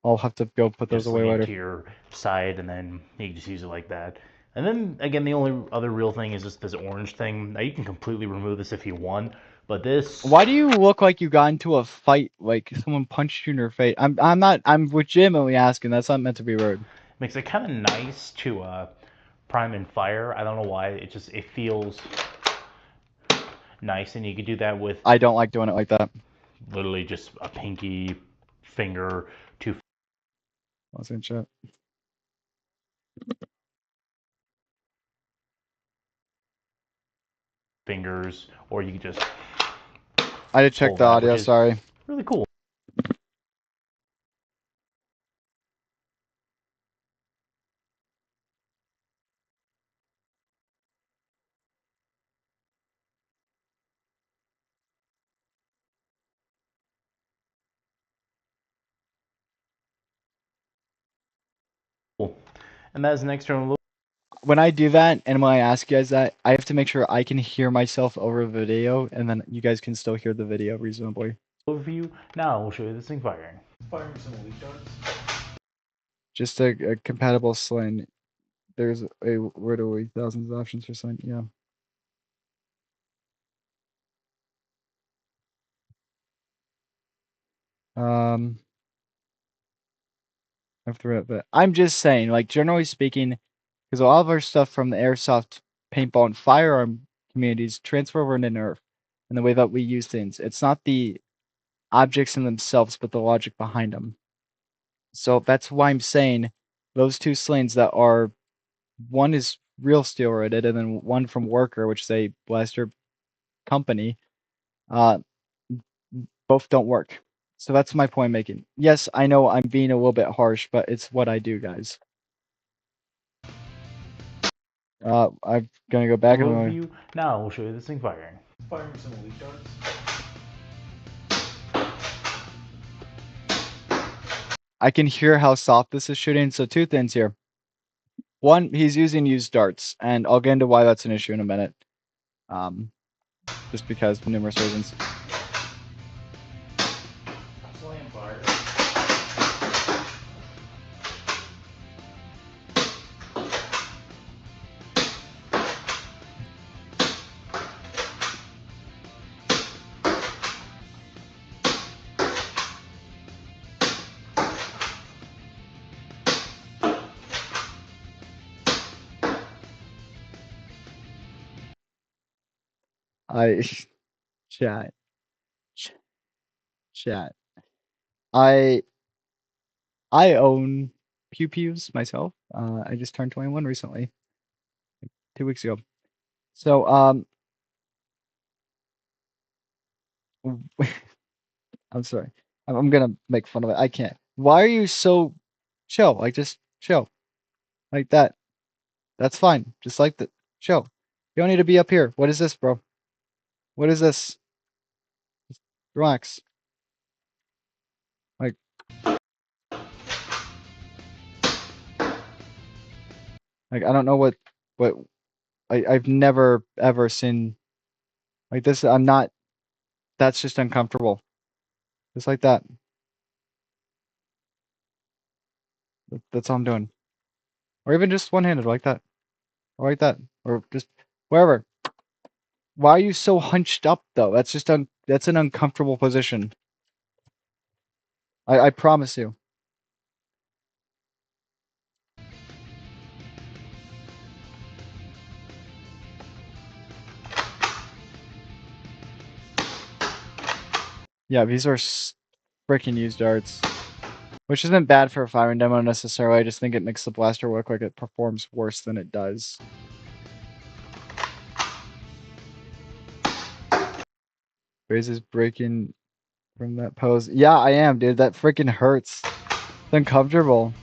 Speaker 2: I'll have to go put those away later.
Speaker 3: To your side, and then you can just use it like that. And then again, the only other real thing is just this orange thing. Now you can completely remove this if you want, but this.
Speaker 2: Why do you look like you got into a fight? Like someone punched you in your face? I'm not. I'm legitimately asking. That's not meant to be rude.
Speaker 3: Makes it kind of nice to prime and fire. I don't know why. It feels nice, and you could do that with.
Speaker 2: I don't like doing it like that.
Speaker 3: Literally just a pinky finger to.
Speaker 2: What's in chat?
Speaker 3: Fingers, or you could just.
Speaker 2: I had to check the audio. Sorry.
Speaker 3: Really cool. And that is an external.
Speaker 2: When I do that, and when I ask you guys that, I have to make sure I can hear myself over the video, and then you guys can still hear the video reasonably.
Speaker 3: overview. Now we'll show you this thing firing. Firing some elite darts.
Speaker 2: Just a compatible sling. There's a word away thousands of options for sling. Yeah. I've threw it, but I'm just saying, like generally speaking, because a lot of our stuff from the airsoft, paintball, and firearm communities transfer over into Nerf, and the way that we use things. It's not the objects in themselves, but the logic behind them. So that's why I'm saying those two slings that are, one is real steel rated, and then one from Worker, which is a blaster company, both don't work. So that's my point making. Yes, I know I'm being a little bit harsh, but it's what I do, guys. I'm gonna go back and
Speaker 3: Overview. Now we'll show you this thing firing. Firing some elite darts.
Speaker 2: I can hear how soft this is shooting. So two things here. One, he's using used darts, and I'll get into why that's an issue in a minute. Just because for numerous reasons.
Speaker 3: Slam fire.
Speaker 2: Chat. I own pew pews myself. I just turned 21 recently, 2 weeks ago. So I'm sorry. I'm gonna make fun of it. I can't. Why are you so chill? Like just chill, like that. That's fine. Just like that. Chill. You don't need to be up here. What is this, bro? What is this? Just relax. Like I don't know what I've never ever seen like this. I'm not. That's just uncomfortable. Just like that. That's all I'm doing. Or even just one-handed like that. Or like that. Or just wherever. Why are you so hunched up though? That's just that's an uncomfortable position. I promise you. Yeah, these are freaking used darts. Which isn't bad for a firing demo necessarily. I just think it makes the blaster look like it performs worse than it does. Raze is breaking from that pose. Yeah, I am, dude. That freaking hurts. It's uncomfortable.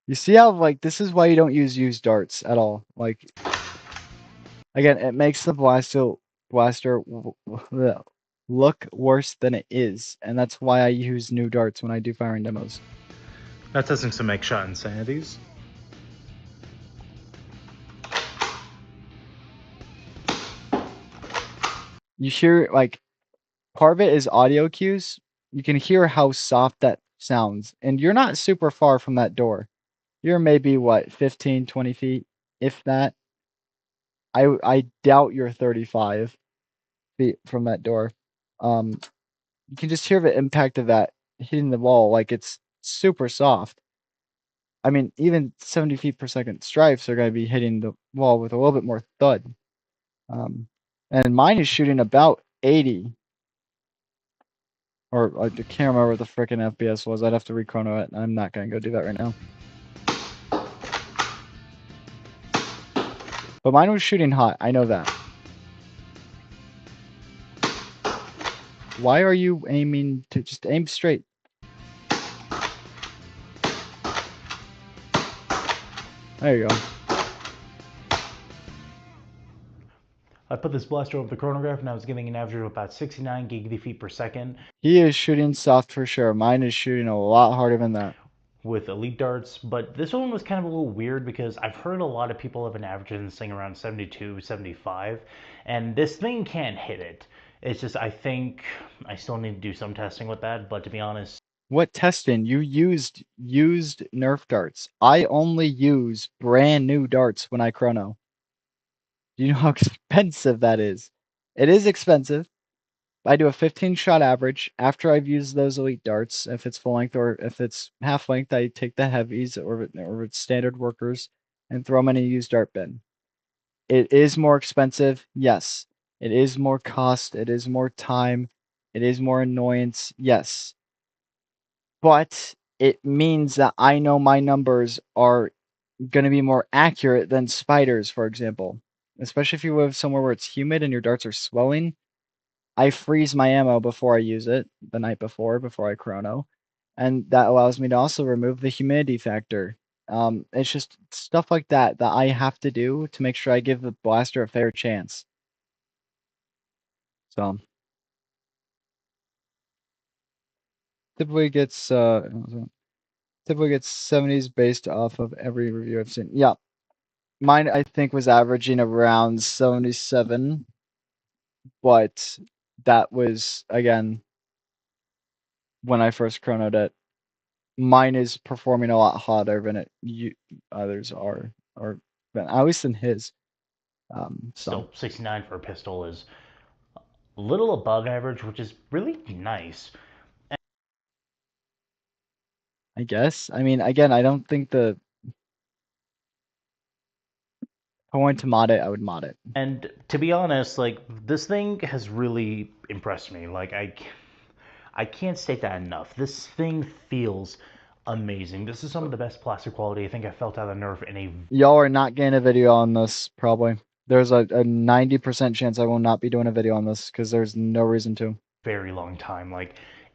Speaker 2: You see how, like, this is why you don't use used darts at all. Like, again, it makes the blaster look worse than it is. And that's why I use new darts when I do firing demos.
Speaker 3: Now testing some X Shot Insanities.
Speaker 2: You hear, like, part of it is audio cues. You can hear how soft that sounds. And you're not super far from that door. You're maybe, what, 15, 20 feet, if that. I doubt you're 35 feet from that door. You can just hear the impact of that hitting the wall. Like, it's super soft. I mean, even 70 feet per second stripes are going to be hitting the wall with a little bit more thud. And mine is shooting about 80. Or I can't remember what the frickin' FPS was. I'd have to re-chrono it. I'm not going to go do that right now. But mine was shooting hot. I know that. Why are you aiming to just aim straight? There you go.
Speaker 3: I put this blaster over the chronograph and I was getting an average of about 69 gigafeet per second.
Speaker 2: He is shooting soft for sure. Mine is shooting a lot harder than that.
Speaker 3: with elite darts, but this one was kind of a little weird because I've heard a lot of people have been averaging this thing around 72, 75, and this thing can't hit it. It's just, I think I still need to do some testing with that, but to be honest,
Speaker 2: What testing? You used Nerf darts. I only use brand new darts when I chrono. Do you know how expensive that is? It is expensive. I do a 15 shot average after I've used those elite darts. If it's full length or if it's half length, I take the heavies or if it's standard workers and throw them in a used dart bin. It is more expensive, yes. It is more cost. It is more time. It is more annoyance, yes. But it means that I know my numbers are going to be more accurate than spiders, for example. Especially if you live somewhere where it's humid and your darts are swelling. I freeze my ammo before I use it the night before I chrono, and that allows me to also remove the humidity factor. It's just stuff like that that I have to do to make sure I give the blaster a fair chance. So typically gets 70s based off of every review I've seen. Yeah, mine I think was averaging around 77, but that was again when I first chronoed it. Mine is performing a lot hotter than others are, or at least than his.
Speaker 3: still 69 for a pistol is a little above average, which is really nice.
Speaker 2: I guess. I mean, again, I don't think if I wanted to mod it, I would mod it.
Speaker 3: And to be honest, like, this thing has really impressed me. Like, I can't state that enough. This thing feels amazing. This is some of the best plastic quality I think I felt out of Nerf in a
Speaker 2: Y'all are not getting a video on this, probably. There's a 90% chance I will not be doing a video on this because there's no reason to.
Speaker 3: very long time. Like,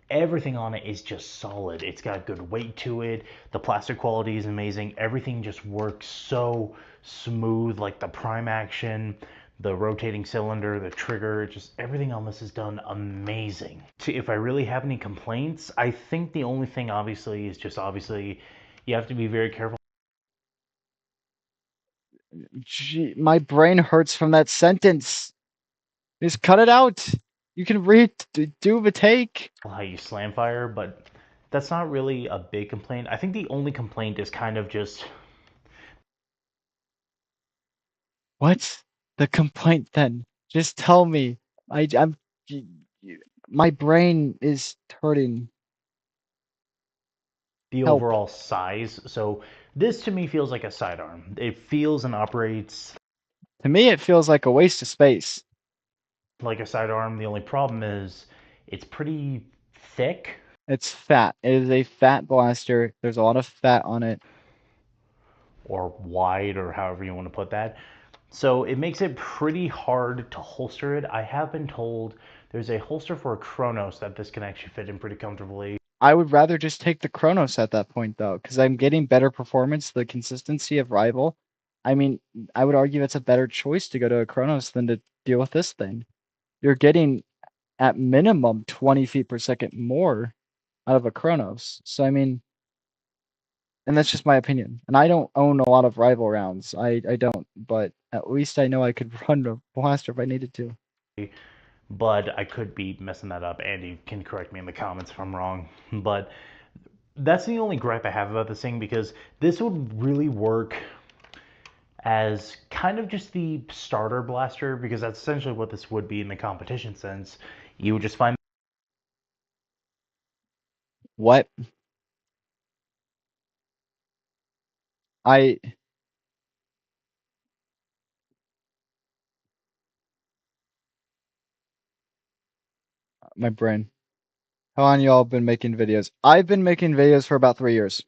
Speaker 3: everything on it is just solid. It's got good weight to it. The plastic quality is amazing. Everything just works so smooth. Like the prime action, the rotating cylinder, the trigger, just everything on this is done amazing. If I really have any complaints, I think the only thing obviously is just you have to be very careful.
Speaker 2: Gee, my brain hurts from that sentence. Just cut it out. You can do the take.
Speaker 3: How you slam fire, but that's not really a big complaint. I think the only complaint is kind of just
Speaker 2: What's the complaint then? Just tell me. My brain is hurting.
Speaker 3: the
Speaker 2: Help.
Speaker 3: overall size. So this to me feels like a sidearm. It feels and operates
Speaker 2: To me, it feels like a waste of space.
Speaker 3: like a sidearm. The only problem is it's pretty thick.
Speaker 2: It's fat. It is a fat blaster. There's a lot of fat on it.
Speaker 3: Or wide, or however you want to put that. So it makes it pretty hard to holster it. I have been told there's a holster for a Chronos that this can actually fit in pretty comfortably.
Speaker 2: I would rather just take the Chronos at that point, though, because I'm getting better performance, the consistency of Rival. I mean, I would argue it's a better choice to go to a Chronos than to deal with this thing. You're getting, at minimum, 20 feet per second more out of a Chronos. So, I mean, and that's just my opinion. And I don't own a lot of Rival rounds. I don't, but at least I know I could run a blaster if I needed to.
Speaker 3: But I could be messing that up. Andy can correct me in the comments if I'm wrong. But that's the only gripe I have about this thing, because this would really work as kind of just the starter blaster, because that's essentially what this would be in the competition sense. You would just find
Speaker 2: What? My brain. How long y'all been making videos? I've been making videos for about 3 years.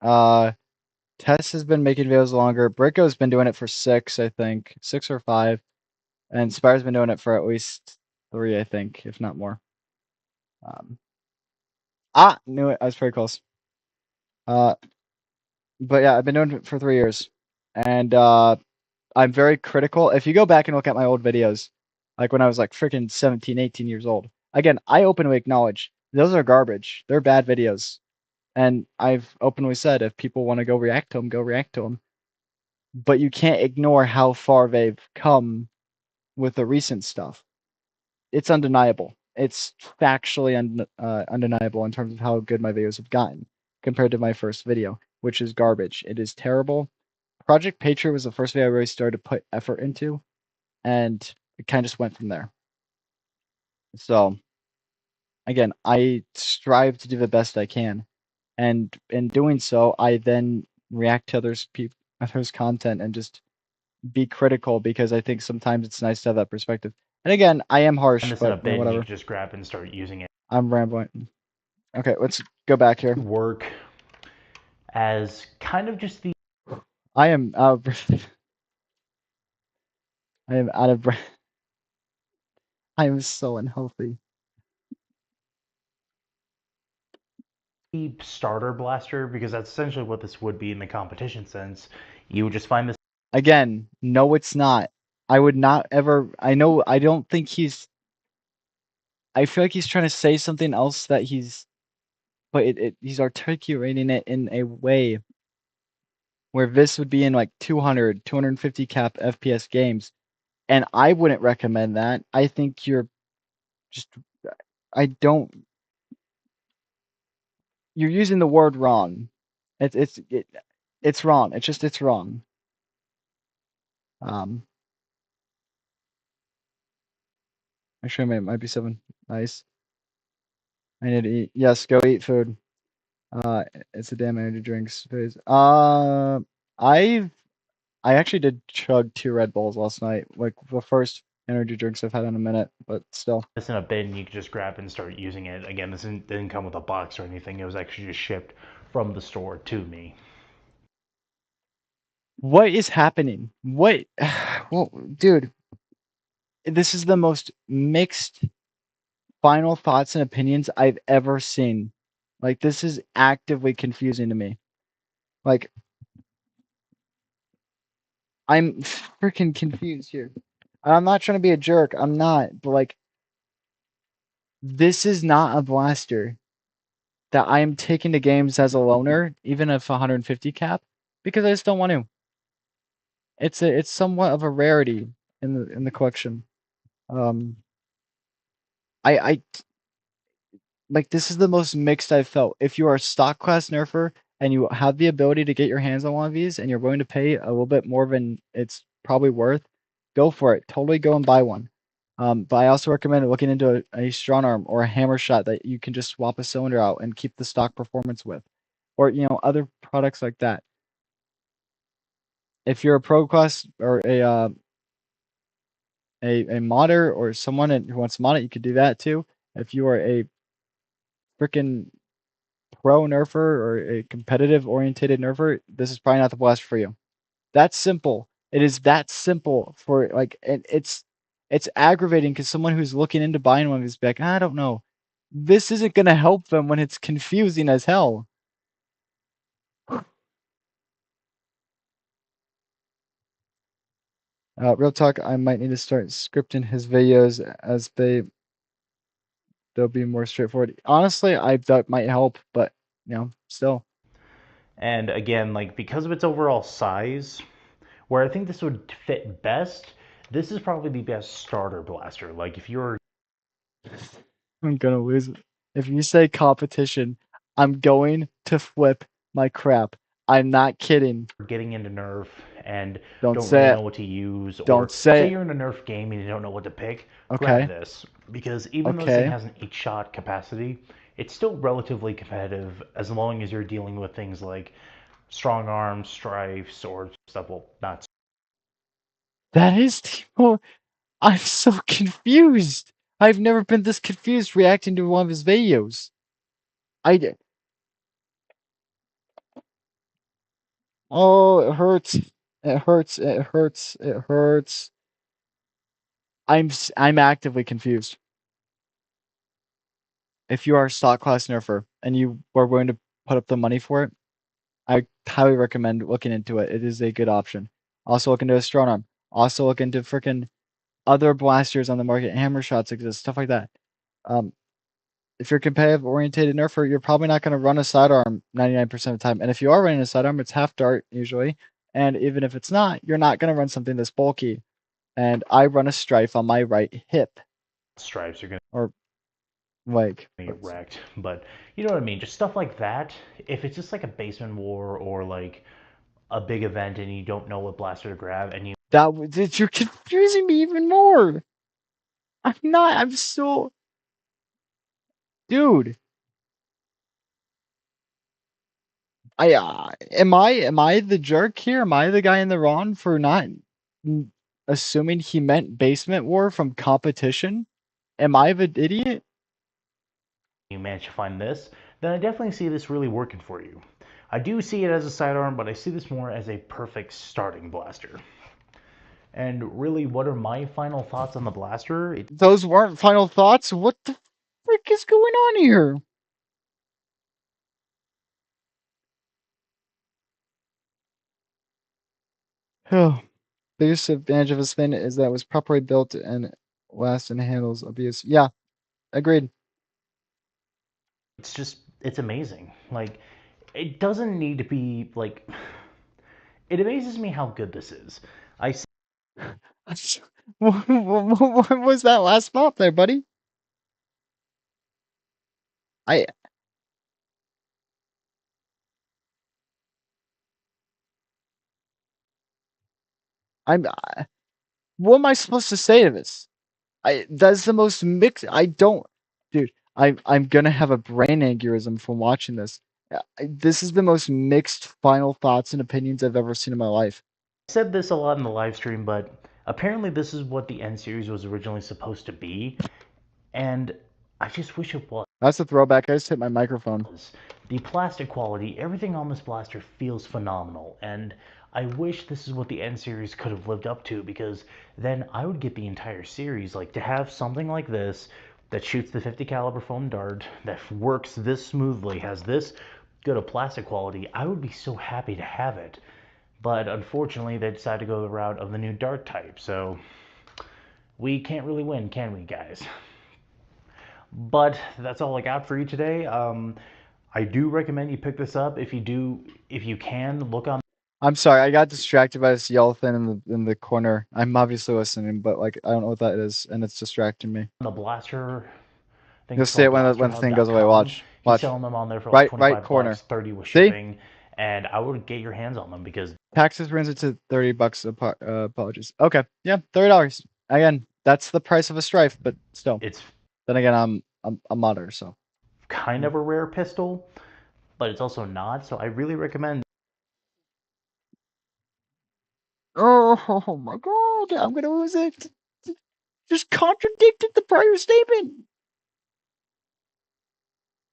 Speaker 2: Tess has been making videos longer. Bricko's been doing it for 6, I think. 6 or 5. And Spire's been doing it for at least 3, I think, if not more. Knew it. I was pretty close. But yeah, I've been doing it for 3 years. And I'm very critical. If you go back and look at my old videos, like when I was like freaking 17, 18 years old. Again, I openly acknowledge those are garbage. They're bad videos. And I've openly said, if people want to go react to them, go react to them. But you can't ignore how far they've come with the recent stuff. It's undeniable. It's factually undeniable in terms of how good my videos have gotten compared to my first video, which is garbage. It is terrible. Project Patriot was the first video I really started to put effort into, and it kind of just went from there. So, again, I strive to do the best I can, and in doing so, I then react to others' content and just be critical, because I think sometimes it's nice to have that perspective. And again, I am harsh,
Speaker 3: Find this in a
Speaker 2: but you know,
Speaker 3: bin, you
Speaker 2: whatever.
Speaker 3: can just grab and start using it.
Speaker 2: I'm rambling. Okay, let's go back here.
Speaker 3: Work as kind of just the
Speaker 2: I am out of breath. I am out of breath. I am so unhealthy.
Speaker 3: starter blaster, because that's essentially what this would be in the competition sense. You would just find this
Speaker 2: Again, no, it's not. I would not ever. I don't think he's. I feel like he's trying to say something else that he's. But he's articulating it in a way where this would be in like 200, 250 cap FPS games. And I wouldn't recommend that. I think you're just. I don't. You're using the word wrong. It's wrong. It's wrong. Actually, it might be 7. Nice. I need to eat. Yes, go eat food. It's a damn energy drinks phase. I actually did chug 2 Red Bulls last night, like the first energy drinks I've had in a minute, but still.
Speaker 3: this in a bin, you can just grab and start using it. Again, this didn't come with a box or anything. It was actually just shipped from the store to me.
Speaker 2: What is happening? What? Well, dude, this is the most mixed final thoughts and opinions I've ever seen. Like, this is actively confusing to me. Like, I'm freaking confused here. I'm not trying to be a jerk. I'm not. But, like, this is not a blaster that I am taking to games as a loner, even if 150 cap, because I just don't want to. It's somewhat of a rarity in the collection. I like, this is the most mixed I've felt. If you are a stock class nerfer and you have the ability to get your hands on one of these and you're willing to pay a little bit more than it's probably worth, go for it. Totally go and buy one. But I also recommend looking into a strong arm or a hammer shot that you can just swap a cylinder out and keep the stock performance with, or other products like that. If you're a pro class or a modder or someone who wants to mod it, you could do that too. If you are a freaking pro nerfer or a competitive orientated nerfer, this is probably not the blast for you. That's simple. It is that simple for, like, and it's aggravating because someone who's looking into buying one is like, I don't know. This isn't gonna help them when it's confusing as hell. Real talk, I might need to start scripting his videos as they'll be more straightforward. Honestly, that might help, but still.
Speaker 3: And again, like, because of its overall size, where I think this would fit best, this is probably the best starter blaster. Like, if you're
Speaker 2: I'm gonna lose it. If you say competition, I'm going to flip my crap. I'm not kidding.
Speaker 3: getting into Nerf and
Speaker 2: Don't
Speaker 3: don't
Speaker 2: say
Speaker 3: really
Speaker 2: it.
Speaker 3: know what to use, or
Speaker 2: Don't say it.
Speaker 3: you're in a Nerf game and you don't know what to pick,
Speaker 2: Okay.
Speaker 3: grab this. Because even though this
Speaker 2: Okay.
Speaker 3: thing has an 8-shot capacity, it's still relatively competitive as long as you're dealing with things like strong arms, strifes, or stuff. Well, not
Speaker 2: That is I'm so confused. I've never been this confused reacting to one of his videos. Oh, it hurts. It hurts. It hurts. It hurts. I'm actively confused. If you are a stock class nerfer and you are willing to put up the money for it, I highly recommend looking into it. It is a good option. Also look into a strong arm. Also look into freaking other blasters on the market. Hammer shots exist, stuff like that. if you're competitive oriented nerfer, you're probably not going to run a sidearm 99% of the time. And if you are running a sidearm, it's half dart usually. And even if it's not, you're not going to run something this bulky. And I run a strife on my right hip.
Speaker 3: Stripes, you're gonna
Speaker 2: Or like
Speaker 3: get wrecked. But you know what I mean? Just stuff like that. If it's just like a basement war or like a big event and you don't know what blaster to grab and you
Speaker 2: you're confusing me even more. I'm not. I'm so, dude. Am I the jerk here? Am I the guy in the wrong for not assuming he meant basement war from competition? Am I the idiot?
Speaker 3: manage to find this, then I definitely see this really working for you. I do see it as a sidearm, but I see this more as a perfect starting blaster. And really, what are my final thoughts on the blaster?
Speaker 2: Those weren't final thoughts. What the frick is going on here? Oh, biggest advantage of his fin is that it was properly built and lasts and handles abuse. Yeah, agreed.
Speaker 3: It's amazing. Like, it doesn't need to be like. It amazes me how good this is. I see
Speaker 2: What was that last spot there, buddy? I I'm what am I supposed to say to this? That's the most mixed. I don't, dude. I'm gonna have a brain aneurysm from watching this. This is the most mixed final thoughts and opinions I've ever seen in my life.
Speaker 3: said this a lot in the live stream, but apparently this is what the N series was originally supposed to be, and I just wish it was.
Speaker 2: That's a throwback. I just hit my microphone.
Speaker 3: The plastic quality, everything on this blaster feels phenomenal, and I wish this is what the N series could have lived up to, because then I would get the entire series. Like, to have something like this that shoots the 50 caliber foam dart, that works this smoothly, has this good a plastic quality, I would be so happy to have it. But unfortunately, they decided to go the route of the new dart type, so we can't really win, can we, guys? But that's all I got for you today. I do recommend you pick this up if you can look on.
Speaker 2: I'm sorry, I got distracted by this yellow thing in the corner. I'm obviously listening, but like I don't know what that is, and it's distracting me.
Speaker 3: The blaster.
Speaker 2: You'll see it when the thing goes away. Watch.
Speaker 3: He's selling them on there for like 25
Speaker 2: right corner.
Speaker 3: bucks, 30 with
Speaker 2: See?
Speaker 3: shipping, and I would get your hands on them because
Speaker 2: Taxes brings it to $30. Apologies. Okay, yeah, $30. Again, that's the price of a strife, but still.
Speaker 3: it's
Speaker 2: Then again, I'm a modder, so.
Speaker 3: kind of a rare pistol, but it's also not. So I really recommend.
Speaker 2: Oh my god, I'm gonna lose it. Just contradicted the prior statement.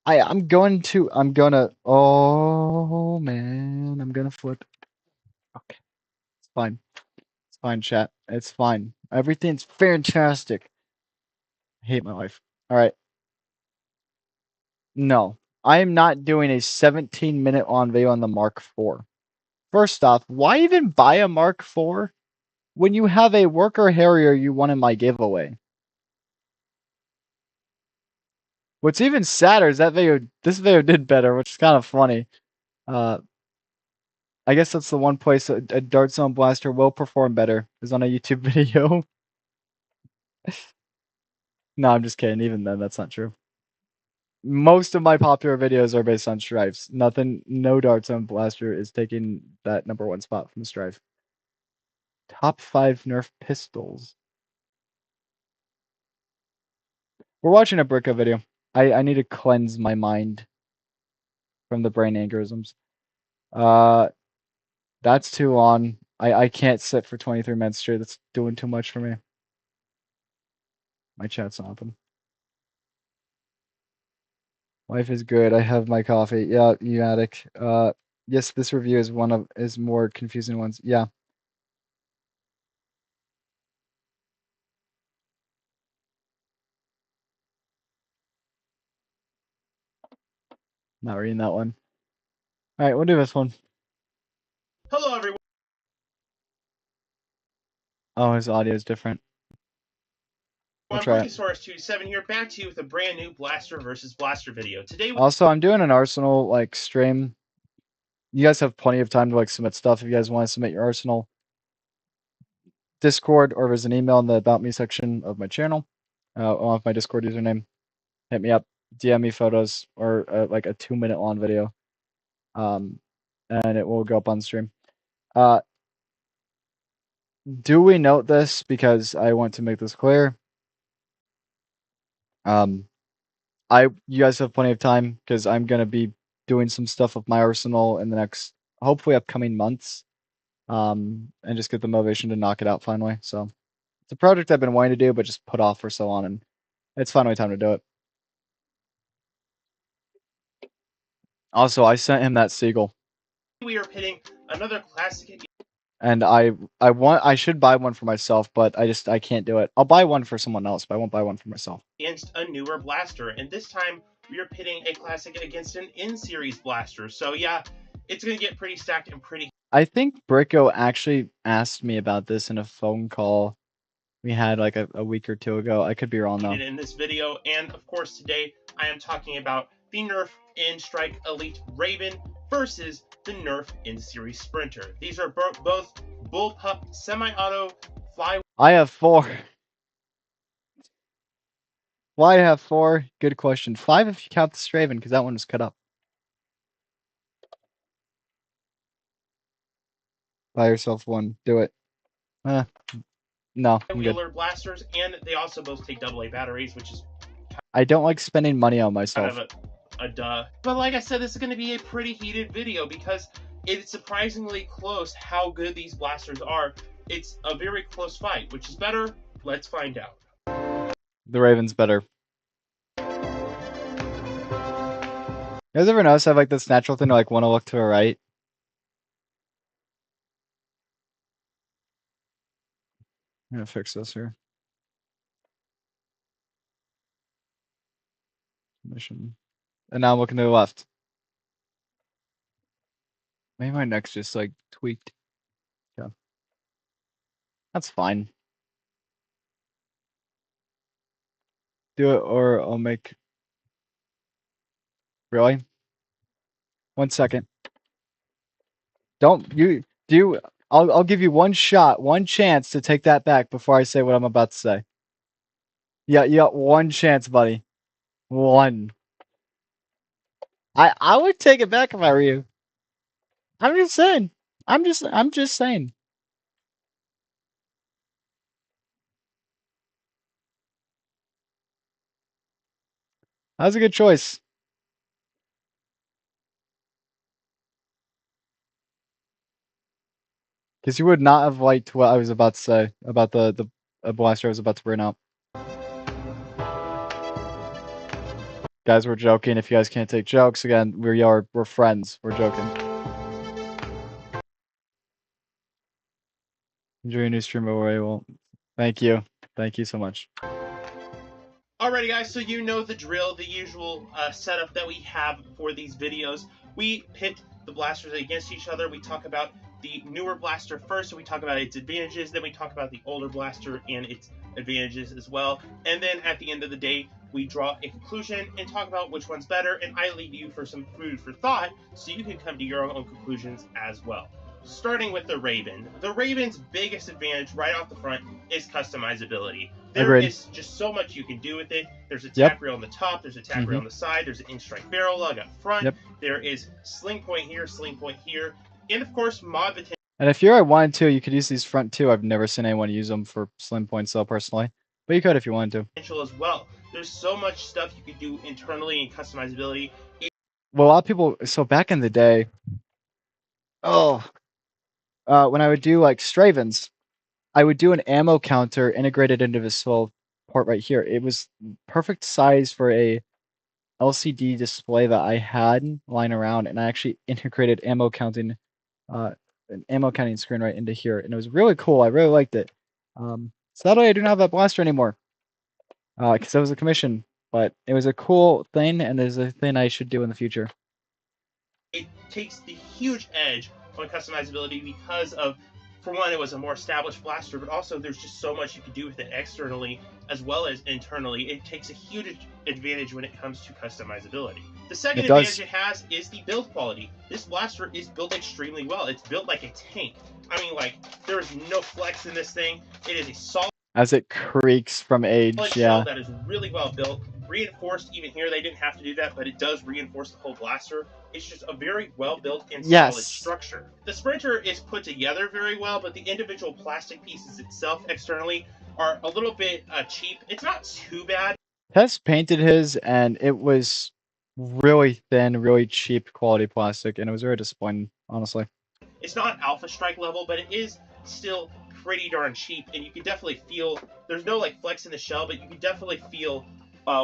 Speaker 2: I'm gonna, oh man, I'm gonna flip. Okay, it's fine. It's fine, chat. It's fine. Everything's fantastic. I hate my life. Alright. No, I am not doing a 17-minute long video on the Mark IV. First off, why even buy a Mark IV when you have a Worker Harrier you won in my giveaway? What's even sadder is this video did better, which is kind of funny. I guess that's the one place a Dart Zone Blaster will perform better, is on a YouTube video. No, I'm just kidding. Even then, that's not true. Most of my popular videos are based on strifes. No Dart Zone Blaster is taking that #1 spot from the strife. Top 5 Nerf pistols. We're watching a Bricka video. I need to cleanse my mind from the brain aneurysms. That's too long. I can't sit for 23 minutes straight. That's doing too much for me. My chat's not open. Life is good. I have my coffee. Yeah, you addict. Yes, this review is more confusing ones. Yeah. Not reading that one. All right, we'll do this one.
Speaker 5: Hello, everyone.
Speaker 2: Oh, his audio is different. I'll try it.
Speaker 5: Brachiosaurus27 here, back to you with a brand new Blaster versus Blaster video. Today,
Speaker 2: Also, I'm doing an Arsenal like stream. You guys have plenty of time to like submit stuff if you guys want to submit your Arsenal. Discord, or there's an email in the About Me section of my channel. Along with my Discord username. Hit me up, DM me photos, or like a 2-minute long video. And it will go up on stream. Do we note this? Because I want to make this clear. You guys have plenty of time because I'm gonna be doing some stuff with my Arsenal in the next, hopefully, upcoming months. And just get the motivation to knock it out finally. So it's a project I've been wanting to do, but just put off for so long, and it's finally time to do it. Also, I sent him that seagull,
Speaker 5: we are pitting another classic
Speaker 2: and I should buy one for myself, but I can't do it. I'll buy one for someone else, but I won't buy one for myself.
Speaker 5: against a newer blaster, and this time we are pitting a classic against an in-series blaster. So yeah, it's gonna get pretty stacked and pretty.
Speaker 2: I think Bricko actually asked me about this in a phone call we had like a week or two ago. I could be wrong though.
Speaker 5: In this video, and of course today I am talking about the Nerf N-Strike Elite Raven versus the Nerf N-Series Sprinter. These are both bullpup semi-auto fly.
Speaker 2: I have 4. Why I have 4? Good question. 5 if you count the Straven, because that one was cut up. Buy yourself one. Do it. No, I'm good.
Speaker 5: Wheeler blasters, and they also both take AA batteries, which is
Speaker 2: I don't like spending money on
Speaker 5: kind
Speaker 2: myself.
Speaker 5: of a duh. But like I said, this is going to be a pretty heated video because it's surprisingly close how good these blasters are. It's a very close fight. Which is better? Let's find out.
Speaker 2: The Raven's better. You guys ever notice I have like this natural thing to like want to look to the right? I'm gonna fix this here. Mission. And now I'm looking to the left. Maybe my neck's just like tweaked. Yeah. That's fine. Do it or I'll make. Really? 1 second. Don't you do I'll give you one shot, one chance to take that back before I say what I'm about to say. Yeah, you got one chance, buddy. One. I would take it back if I were you. I'm just saying. I'm just saying. That was a good choice. Because you would not have liked what I was about to say about the blaster I was about to bring out. Guys, we're joking. If you guys can't take jokes, again, we're friends. We're joking. Enjoy your new stream, away. Well, thank you. Thank you so much.
Speaker 5: Alrighty guys, so you know the drill, the usual setup that we have for these videos. We pit the blasters against each other. We talk about the newer blaster first, so we talk about its advantages, then we talk about the older blaster and its advantages as well. And then at the end of the day, we draw a conclusion and talk about which one's better, and I leave you for some food for thought so you can come to your own conclusions as well. Starting with the Raven. The Raven's biggest advantage right off the front is customizability. There is just so much you can do with it. There's a tack rail on the top, there's a tack rail on the side, there's an in-strike barrel lug up front, there is sling point here, and of course mod potential.
Speaker 2: And if you wanted to, you could use these front too. I've never seen anyone use them for sling points though, personally. But you could if you wanted to.
Speaker 5: As well. There's so much stuff you could do internally in customizability.
Speaker 2: Well, a lot of people, so back in the day, when I would do like Stravens, I would do an ammo counter integrated into this little port right here. It was perfect size for a LCD display that I had lying around, and I actually integrated an ammo counting screen right into here, and it was really cool. I really liked it. Sadly, I do not have that blaster anymore because it was a commission, but it was a cool thing, and it's a thing I should do in the future.
Speaker 5: It takes the huge edge on customizability because of for one, it was a more established blaster, but also there's just so much you can do with it externally as well as internally. It takes a huge advantage when it comes to customizability. The second advantage it has is the build quality. This blaster is built extremely well. It's built like a tank. I mean, like, there is no flex in this thing. It is a solid
Speaker 2: as it creaks from age,
Speaker 5: shell that is really well built. Reinforced even here, they didn't have to do that, but it does reinforce the whole blaster. It's just a very well built and solid structure. The Sprinter is put together very well, but the individual plastic pieces itself externally are a little bit cheap. It's not too bad.
Speaker 2: Tess painted his, and it was really thin, really cheap quality plastic, and it was very disappointing, honestly.
Speaker 5: It's not Alpha Strike level, but it is still pretty darn cheap, and you can definitely feel, there's no like flex in the shell, but you can definitely feel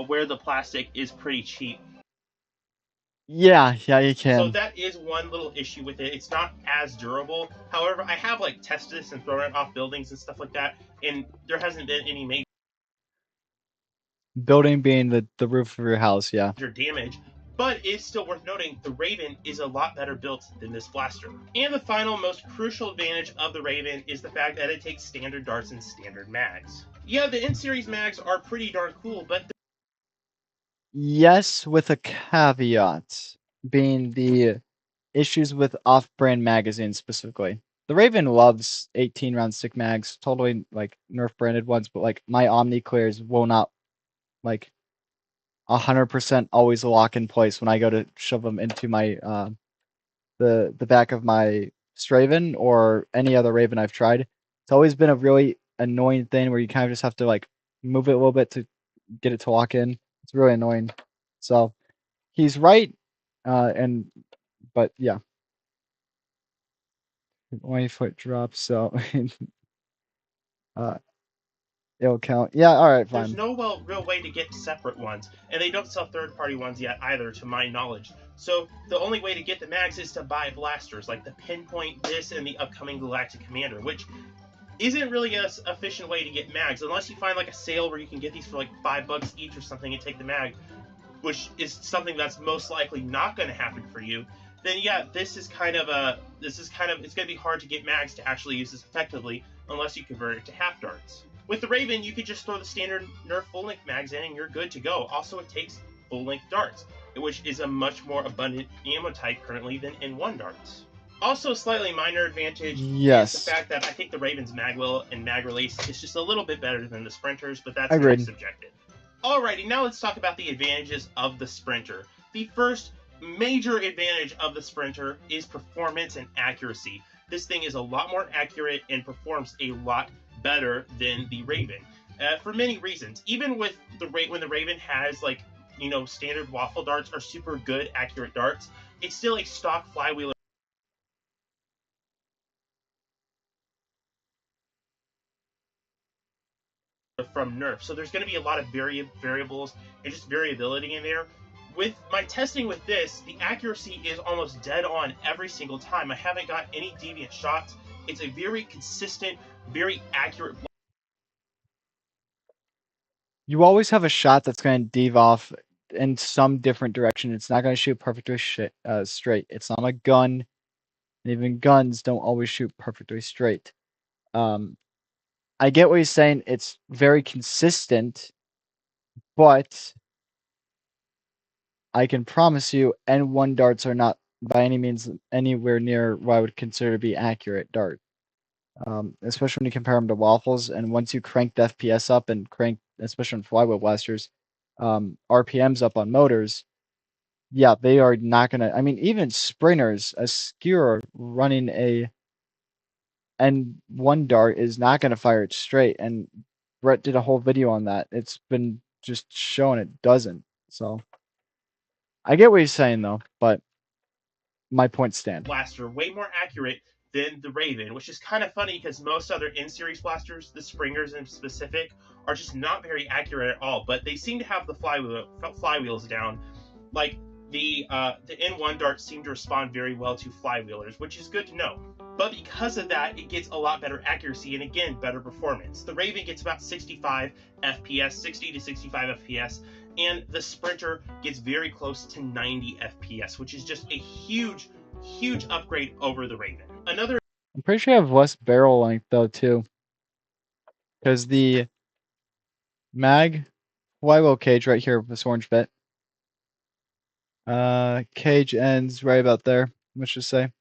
Speaker 5: where the plastic is pretty cheap.
Speaker 2: Yeah, you can.
Speaker 5: So that is one little issue with it. It's not as durable. However, I have like tested this and thrown it off buildings and stuff like that, and there hasn't been any major
Speaker 2: building being the roof of your house, yeah.
Speaker 5: damage. But it's still worth noting, the Raven is a lot better built than this blaster. And the final, most crucial advantage of the Raven is the fact that it takes standard darts and standard mags. Yeah, the N-Series mags are pretty darn cool, but
Speaker 2: yes, with a caveat, being the issues with off-brand magazines specifically. The Raven loves 18-round stick mags, totally like Nerf-branded ones, but like my Omni Clears will not like 100% always lock in place when I go to shove them into my the back of my Straven or any other Raven I've tried. It's always been a really annoying thing where you kind of just have to like move it a little bit to get it to lock in. It's really annoying. So he's right, but yeah, 20-foot drop. So it'll count. Yeah, all right, fine.
Speaker 5: There's no real way to get separate ones, and they don't sell third-party ones yet either, to my knowledge. So the only way to get the mags is to buy blasters, like the Pinpoint, this, and the upcoming Galactic Commander, which isn't really an efficient way to get mags, unless you find like a sale where you can get these for like $5 each or something and take the mag, which is something that's most likely not going to happen for you. Then yeah, it's going to be hard to get mags to actually use this effectively unless you convert it to half darts. With the Raven, you could just throw the standard Nerf full-length mags in and you're good to go. Also, it takes full-length darts, which is a much more abundant ammo type currently than N1 darts. Also, a slightly minor advantage is the fact that I think the Raven's mag wheel and mag release is just a little bit better than the Sprinters, but that's very subjective. Alrighty, now let's talk about the advantages of the Sprinter. The first major advantage of the Sprinter is performance and accuracy. This thing is a lot more accurate and performs a lot better than the Raven for many reasons. Even with when the Raven has like, you know, standard waffle darts or super good accurate darts, it's still a stock flywheel from Nerf. So there's going to be a lot of variables and just variability in there. With my testing with this, the accuracy is almost dead on every single time. I haven't got any deviant shots. It's a very consistent, very accurate.
Speaker 2: You always have a shot that's going to deviate off in some different direction. It's not going to shoot perfectly straight. It's not a gun, and even guns don't always shoot perfectly straight. I get what he's saying. It's very consistent, but I can promise you N1 darts are not by any means anywhere near what I would consider to be accurate dart. Especially when you compare them to waffles, and once you crank the FPS up and crank, especially on flywheel blasters, RPMs up on motors, yeah, they are not gonna. I mean, even sprinters, a skewer running a N1 dart is not gonna fire it straight. And Brett did a whole video on that. It's been just shown it doesn't. So I get what he's saying though, but my point stands.
Speaker 5: Blaster way more accurate than the Raven, which is kind of funny because most other N-Series blasters, the Springers in specific, are just not very accurate at all, but they seem to have the flywheels down. Like, the N1 darts seem to respond very well to flywheelers, which is good to know. But because of that, it gets a lot better accuracy and, again, better performance. The Raven gets about 65 FPS, 60 to 65 FPS, and the Sprinter gets very close to 90 FPS, which is just a huge, huge upgrade over the Raven.
Speaker 2: I'm pretty sure I have less barrel length though too, because the mag flywheel cage right here with this orange bit. Cage ends right about there. Let's just say.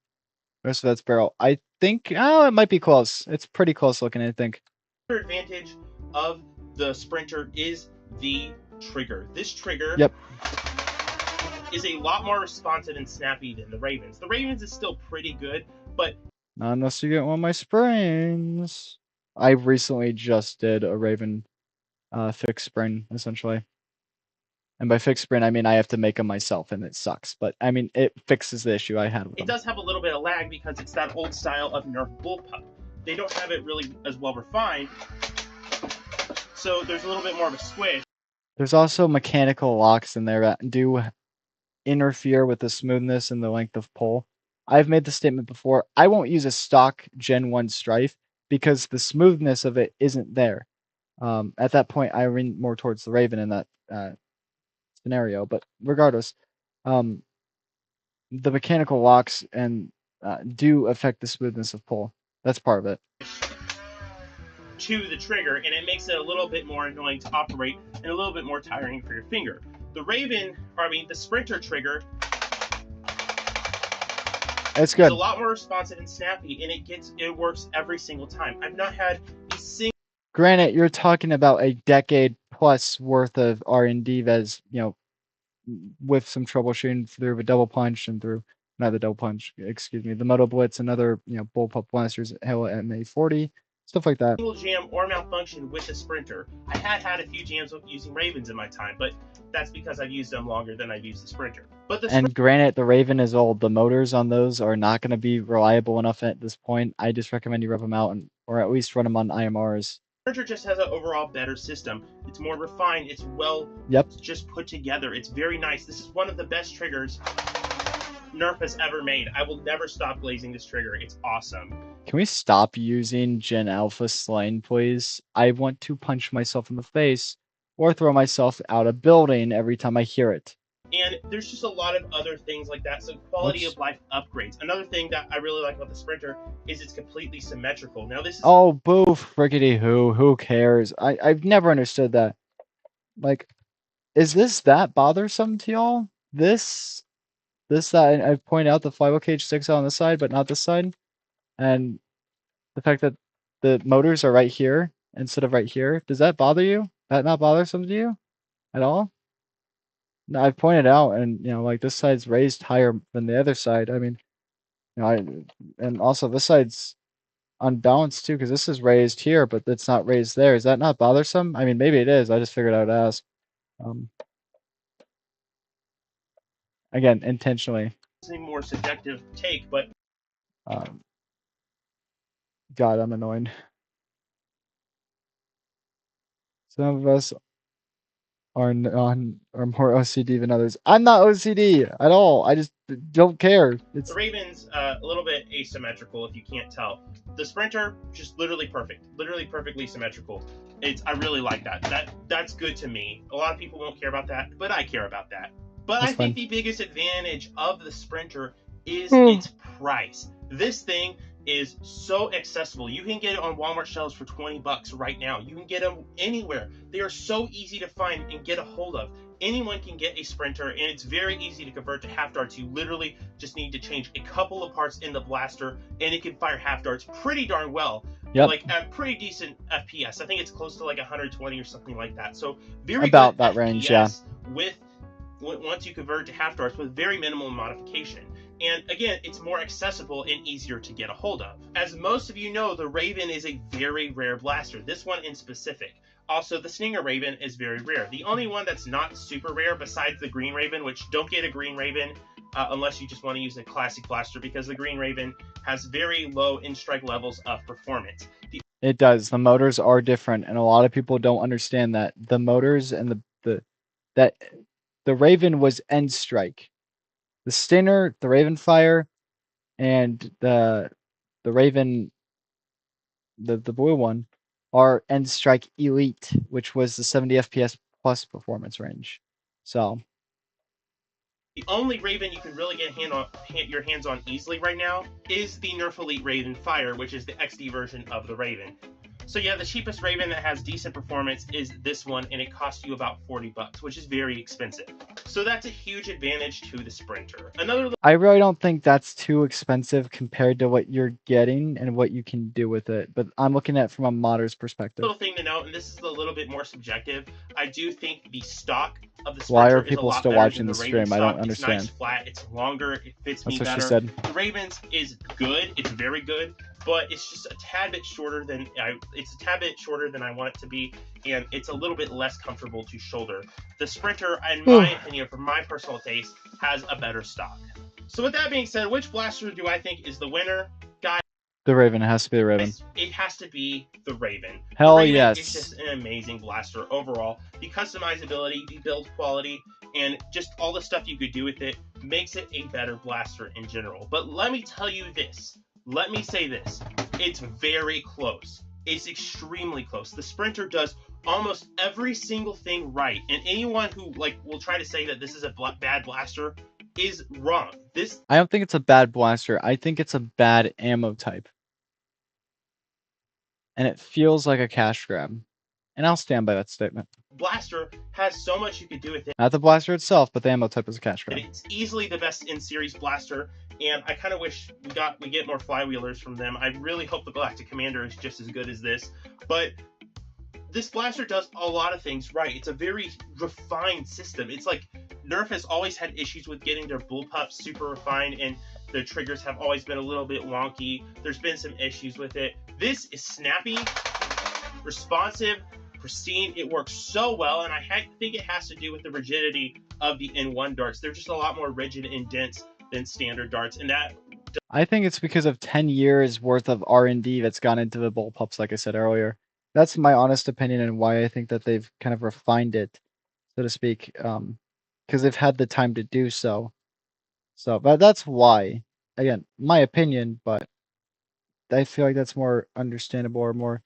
Speaker 2: Rest of that's barrel. I think, oh, it might be close. It's pretty close looking, I think.
Speaker 5: The advantage of the Sprinter is the trigger. This trigger
Speaker 2: Yep.
Speaker 5: is a lot more responsive and snappy than the Ravens. The Ravens is still pretty good, but
Speaker 2: Not unless you get one of my springs. I recently just did a Raven fixed spring, essentially. And by fixed spring, I mean I have to make them myself, and it sucks. But, I mean, it fixes the issue I had with
Speaker 5: it
Speaker 2: them.
Speaker 5: does have a little bit of lag because it's that old style of Nerf bullpup. They don't have it really as well refined, so there's a little bit more of a squish.
Speaker 2: There's also mechanical locks in there that do interfere with the smoothness and the length of pull. I've made the statement before, I won't use a stock Gen 1 Strife because the smoothness of it isn't there. At that point, I lean more towards the Raven in that scenario, but regardless, the mechanical locks and do affect the smoothness of pull. That's part of it.
Speaker 5: To the trigger, and it makes it a little bit more annoying to operate and a little bit more tiring for your finger. The Sprinter trigger
Speaker 2: It's
Speaker 5: is
Speaker 2: good.
Speaker 5: a lot more responsive and snappy, and it works every single time. I've not had a single.
Speaker 2: Granted, you're talking about a decade plus worth of R&D that's, with some troubleshooting through the double punch and through, not the double punch, excuse me, the Moto Blitz and other, bullpup blasters, Halo MA40, stuff like that.
Speaker 5: Jam or malfunction with the Sprinter. I had a few jams using Ravens in my time, but that's because I've used them longer than I've used the Sprinter. But
Speaker 2: And granted, the Raven is old. The motors on those are not going to be reliable enough at this point. I just recommend you rub them out or at least run them on IMRs.
Speaker 5: Sprinter just has an overall better system. It's more refined. It's just put together. It's very nice. This is one of the best triggers Nerf has ever made. I will never stop glazing this trigger. It's awesome.
Speaker 2: Can we stop using Gen Alpha slang, please? I want to punch myself in the face or throw myself out a building every time I hear it.
Speaker 5: And there's just a lot of other things like that. So quality of life upgrades. Another thing that I really like about the Sprinter is it's completely symmetrical. Now this is
Speaker 2: Oh, boo, frickety who cares? I've never understood that. Like, is this that bothersome to y'all? This that I point out the flywheel cage sticks out on this side, but not this side? And the fact that the motors are right here instead of right here, does that bother you? That not bothersome to you at all? No, I've pointed out, and like this side's raised higher than the other side. I mean, and also this side's unbalanced too, because this is raised here, but it's not raised there. Is that not bothersome? I mean, maybe it is. I just figured I would ask. Again, intentionally.
Speaker 5: a more subjective take, but
Speaker 2: God, I'm annoyed. Some of us are more OCD than others. I'm not OCD at all. I just don't care.
Speaker 5: the Raven's a little bit asymmetrical if you can't tell. The Sprinter, just literally perfect. Literally perfectly symmetrical. I really like that. That's good to me. A lot of people won't care about that, but I care about that. But I think the biggest advantage of the Sprinter is its price. This thing is so accessible. You can get it on Walmart shelves for $20 right now. You can get them anywhere. They are so easy to find and get a hold of. Anyone can get a Sprinter, and it's very easy to convert to half darts. You literally just need to change a couple of parts in the blaster, and it can fire half darts pretty darn well.
Speaker 2: Yep.
Speaker 5: Like at pretty decent FPS. I think it's close to like 120 or something like that. So very
Speaker 2: about
Speaker 5: good
Speaker 2: that
Speaker 5: FPS
Speaker 2: range, yeah.
Speaker 5: Once you convert to half darts with very minimal modification. And again, it's more accessible and easier to get a hold of. As most of you know, the Raven is a very rare blaster, this one in specific. Also, the Stinger Raven is very rare. The only one that's not super rare besides the Green Raven, which don't get a Green Raven unless you just want to use a classic blaster, because the Green Raven has very low in-strike levels of performance.
Speaker 2: It does. The motors are different, and a lot of people don't understand that. The motors and the Raven was end strike. The Stinger, the Raven Fire, and the Raven, the blue one, are end strike elite, which was the 70 FPS plus performance range. So
Speaker 5: The only Raven you can really get your hands on easily right now is the Nerf Elite Raven Fire, which is the XD version of the Raven. So yeah, the cheapest Raven that has decent performance is this one, and it costs you about $40, which is very expensive. So that's a huge advantage to the Sprinter. Another
Speaker 2: I really don't think that's too expensive compared to what you're getting and what you can do with it. But I'm looking at it from a modder's perspective.
Speaker 5: little thing to note, and this is a little bit more subjective, I do think the stock of the Sprinter
Speaker 2: Why are
Speaker 5: is a
Speaker 2: people
Speaker 5: lot
Speaker 2: still
Speaker 5: better
Speaker 2: watching
Speaker 5: than
Speaker 2: the
Speaker 5: Raven
Speaker 2: stream? I don't
Speaker 5: stock. It's
Speaker 2: understand.
Speaker 5: nice, flat, it's longer, it fits
Speaker 2: That's
Speaker 5: me
Speaker 2: what
Speaker 5: better.
Speaker 2: she said.
Speaker 5: The Ravens is good, it's very good, but it's just a tad bit shorter than I want it to be, and it's a little bit less comfortable to shoulder. The Sprinter, in my opinion, for my personal taste, has a better stock. So with that being said, which blaster do I think is the winner? Guys,
Speaker 2: The Raven. It has to be the Raven.
Speaker 5: it has to be the Raven.
Speaker 2: Hell
Speaker 5: the Raven
Speaker 2: yes.
Speaker 5: is just an amazing blaster overall. The customizability, the build quality, and just all the stuff you could do with it makes it a better blaster in general. But let me tell you this. Let me say this. It's very close. It's extremely close. The Sprinter does almost every single thing right, and anyone who will try to say that this is a bad blaster is wrong.
Speaker 2: I don't think it's a bad blaster. I think it's a bad ammo type. And it feels like a cash grab. And I'll stand by that statement.
Speaker 5: Blaster has so much you could do with it.
Speaker 2: Not the blaster itself, but the ammo type is a cash grab.
Speaker 5: It's easily the best in-series blaster, and I kind of wish we get more flywheelers from them. I really hope the Galactic Commander is just as good as this, but this blaster does a lot of things right. It's a very refined system. It's like Nerf has always had issues with getting their bullpups super refined, and the triggers have always been a little bit wonky. There's been some issues with it. This is snappy, responsive, pristine. It works so well, and I think it has to do with the rigidity of the N1 darts. They're just a lot more rigid and dense than standard darts, and that
Speaker 2: I think it's because of 10 years worth of R&D that's gone into the bullpups, like I said earlier. That's my honest opinion and why I think that they've kind of refined it, so to speak, because they've had the time to do so. But that's why. Again, my opinion, but I feel like that's more understandable or more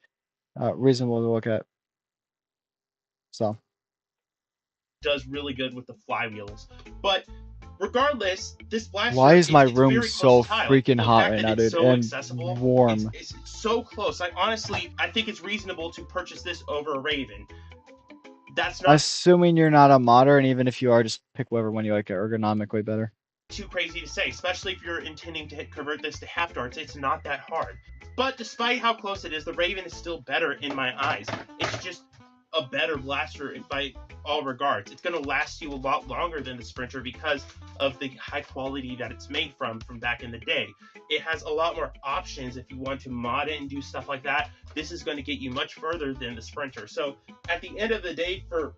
Speaker 2: reasonable to look at. So.
Speaker 5: Does really good with the flywheels. But regardless, this blaster.
Speaker 2: Why is my room
Speaker 5: very
Speaker 2: so
Speaker 5: close to tile.
Speaker 2: freaking
Speaker 5: The
Speaker 2: hot
Speaker 5: fact
Speaker 2: right
Speaker 5: that
Speaker 2: now,
Speaker 5: it's
Speaker 2: dude?
Speaker 5: so
Speaker 2: And
Speaker 5: accessible,
Speaker 2: warm.
Speaker 5: It's so close. I think it's reasonable to purchase this over a Raven. That's not
Speaker 2: Assuming you're not a modder, and even if you are, just pick whatever one you like ergonomically better.
Speaker 5: too crazy to say, especially if you're intending to convert this to half darts. It's not that hard. But despite how close it is, the Raven is still better in my eyes. It's just a better blaster by all regards. It's going to last you a lot longer than the Sprinter because of the high quality that it's made from back in the day. It has a lot more options if you want to mod it and do stuff like that. This is going to get you much further than the Sprinter. So at the end of the day, for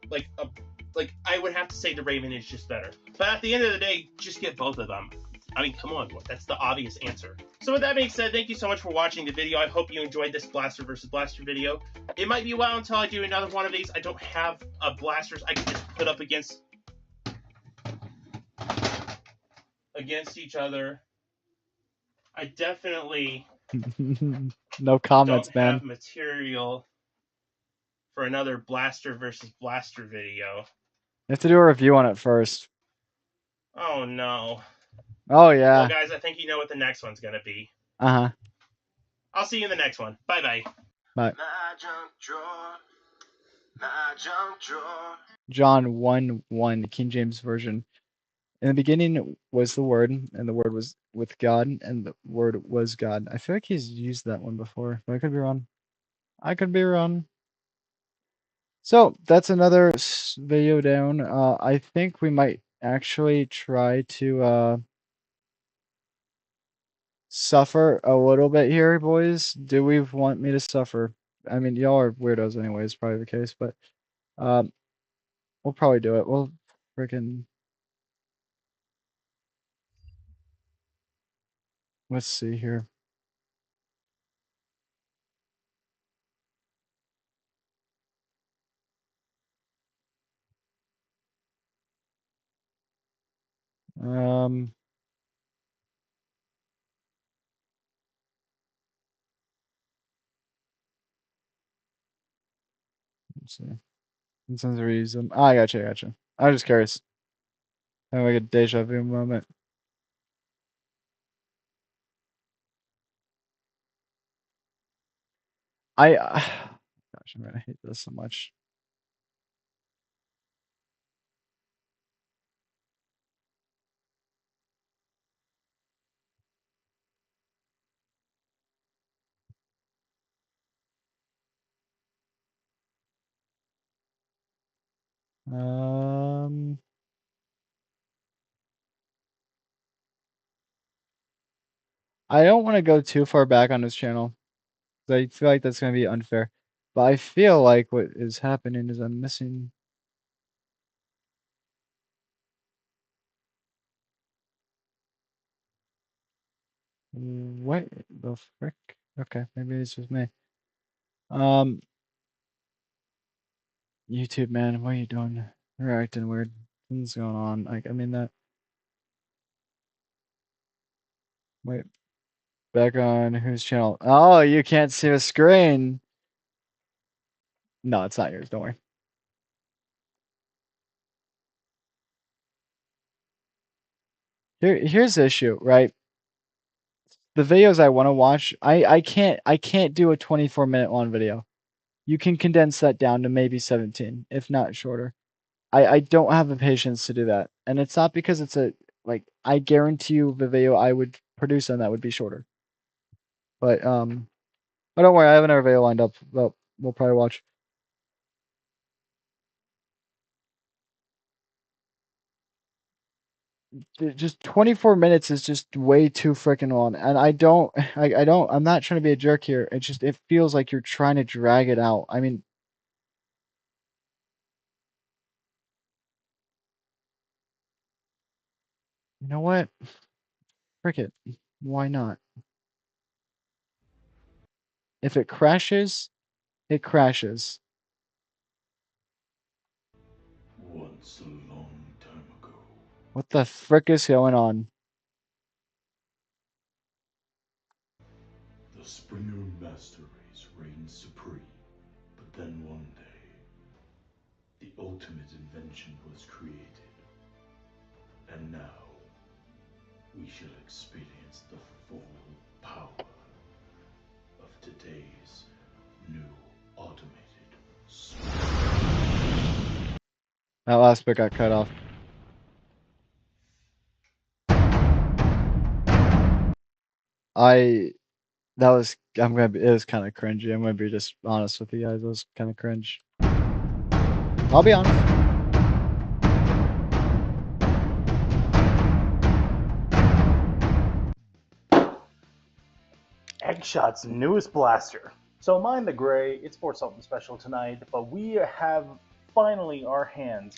Speaker 5: I would have to say the Raven is just better. But at the end of the day, just get both of them. I mean, come on, that's the obvious answer. So with that being said, thank you so much for watching the video. I hope you enjoyed this blaster versus blaster video. It might be a while until I do another one of these. I don't have blasters I can just put up against each other. I definitely
Speaker 2: No comments,
Speaker 5: don't
Speaker 2: man.
Speaker 5: have material for another blaster versus blaster video.
Speaker 2: You have to do a review on it first.
Speaker 5: Oh no.
Speaker 2: Oh yeah.
Speaker 5: Well, guys, I think you know what the next one's gonna be.
Speaker 2: Uh-huh.
Speaker 5: I'll see you in the next one. Bye-bye.
Speaker 2: Bye.
Speaker 6: My junk drawer. My junk drawer.
Speaker 2: John 1:1, King James Version. In the beginning was the Word, and the Word was with God, and the Word was God. I feel like he's used that one before, but I could be wrong. I could be wrong. So that's another video down. I think we might actually try to suffer a little bit here, boys. Do we want me to suffer? I mean, y'all are weirdos anyways, probably the case, but we'll probably do it. We'll freaking... Let's see here. Let's see. Since we use them. Oh, I gotcha. I was just curious. Having like a deja vu moment. Gosh, I'm gonna hate this so much. I don't want to go too far back on his channel. I feel like that's gonna be unfair. But I feel like what is happening is I'm missing. What the frick? Okay, maybe it's just me. YouTube, man, what are you doing? You're acting weird. Something's going on. Like, I mean that. Wait, back on whose channel? Oh, you can't see the screen. No, it's not yours. Don't worry. Here's the issue, right? The videos I want to watch, I can't do a 24-minute long video. You can condense that down to maybe 17, if not shorter. I don't have the patience to do that. And it's not because it's like I guarantee you the video I would produce on that would be shorter. But don't worry, I have another video lined up that we'll probably watch. Just 24 minutes is just way too freaking long. And I'm not trying to be a jerk here. It feels like you're trying to drag it out. I mean, you know what? Frick it. Why not? If it crashes, it crashes.
Speaker 6: Once a long time ago,
Speaker 2: What the frick is going on?
Speaker 6: the Springer Master Race reigned supreme. But then one day, the ultimate invention was created. And now, we shall experience the full power of today's new automated
Speaker 2: That last bit got cut off. It was kind of cringy. I'm gonna be just honest with you guys. It was kind of cringe. I'll be honest.
Speaker 4: Eggshot's newest blaster. So mind the gray, it's for something special tonight, but we have finally our hands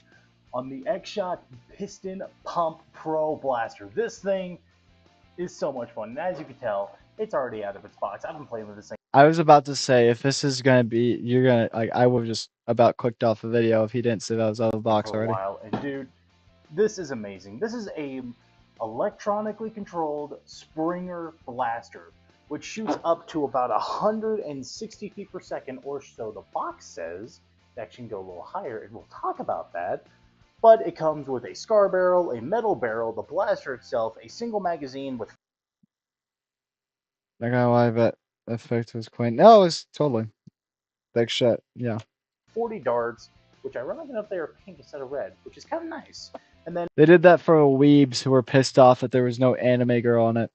Speaker 4: on the Eggshot Piston Pump Pro Blaster. This thing is so much fun, and as you can tell, it's already out of its box. I've been playing with this thing
Speaker 2: I was about to say, if this is gonna be, you're gonna like, I would have just about clicked off the video if he didn't say that was out of the box
Speaker 4: for a
Speaker 2: already.
Speaker 4: while, and dude, this is amazing. This is a electronically controlled Springer blaster, which shoots up to about 160 feet per second or so the box says. It actually can go a little higher, and we'll talk about that. But it comes with a scar barrel, a metal barrel, the blaster itself, a single magazine with
Speaker 2: Not gonna lie, that effect was quaint. No, it was totally. Big shit. Yeah.
Speaker 4: 40 darts, which ironically enough they are pink instead of red, which is kind of nice. And then
Speaker 2: They did that for weebs who were pissed off that there was no anime girl on it.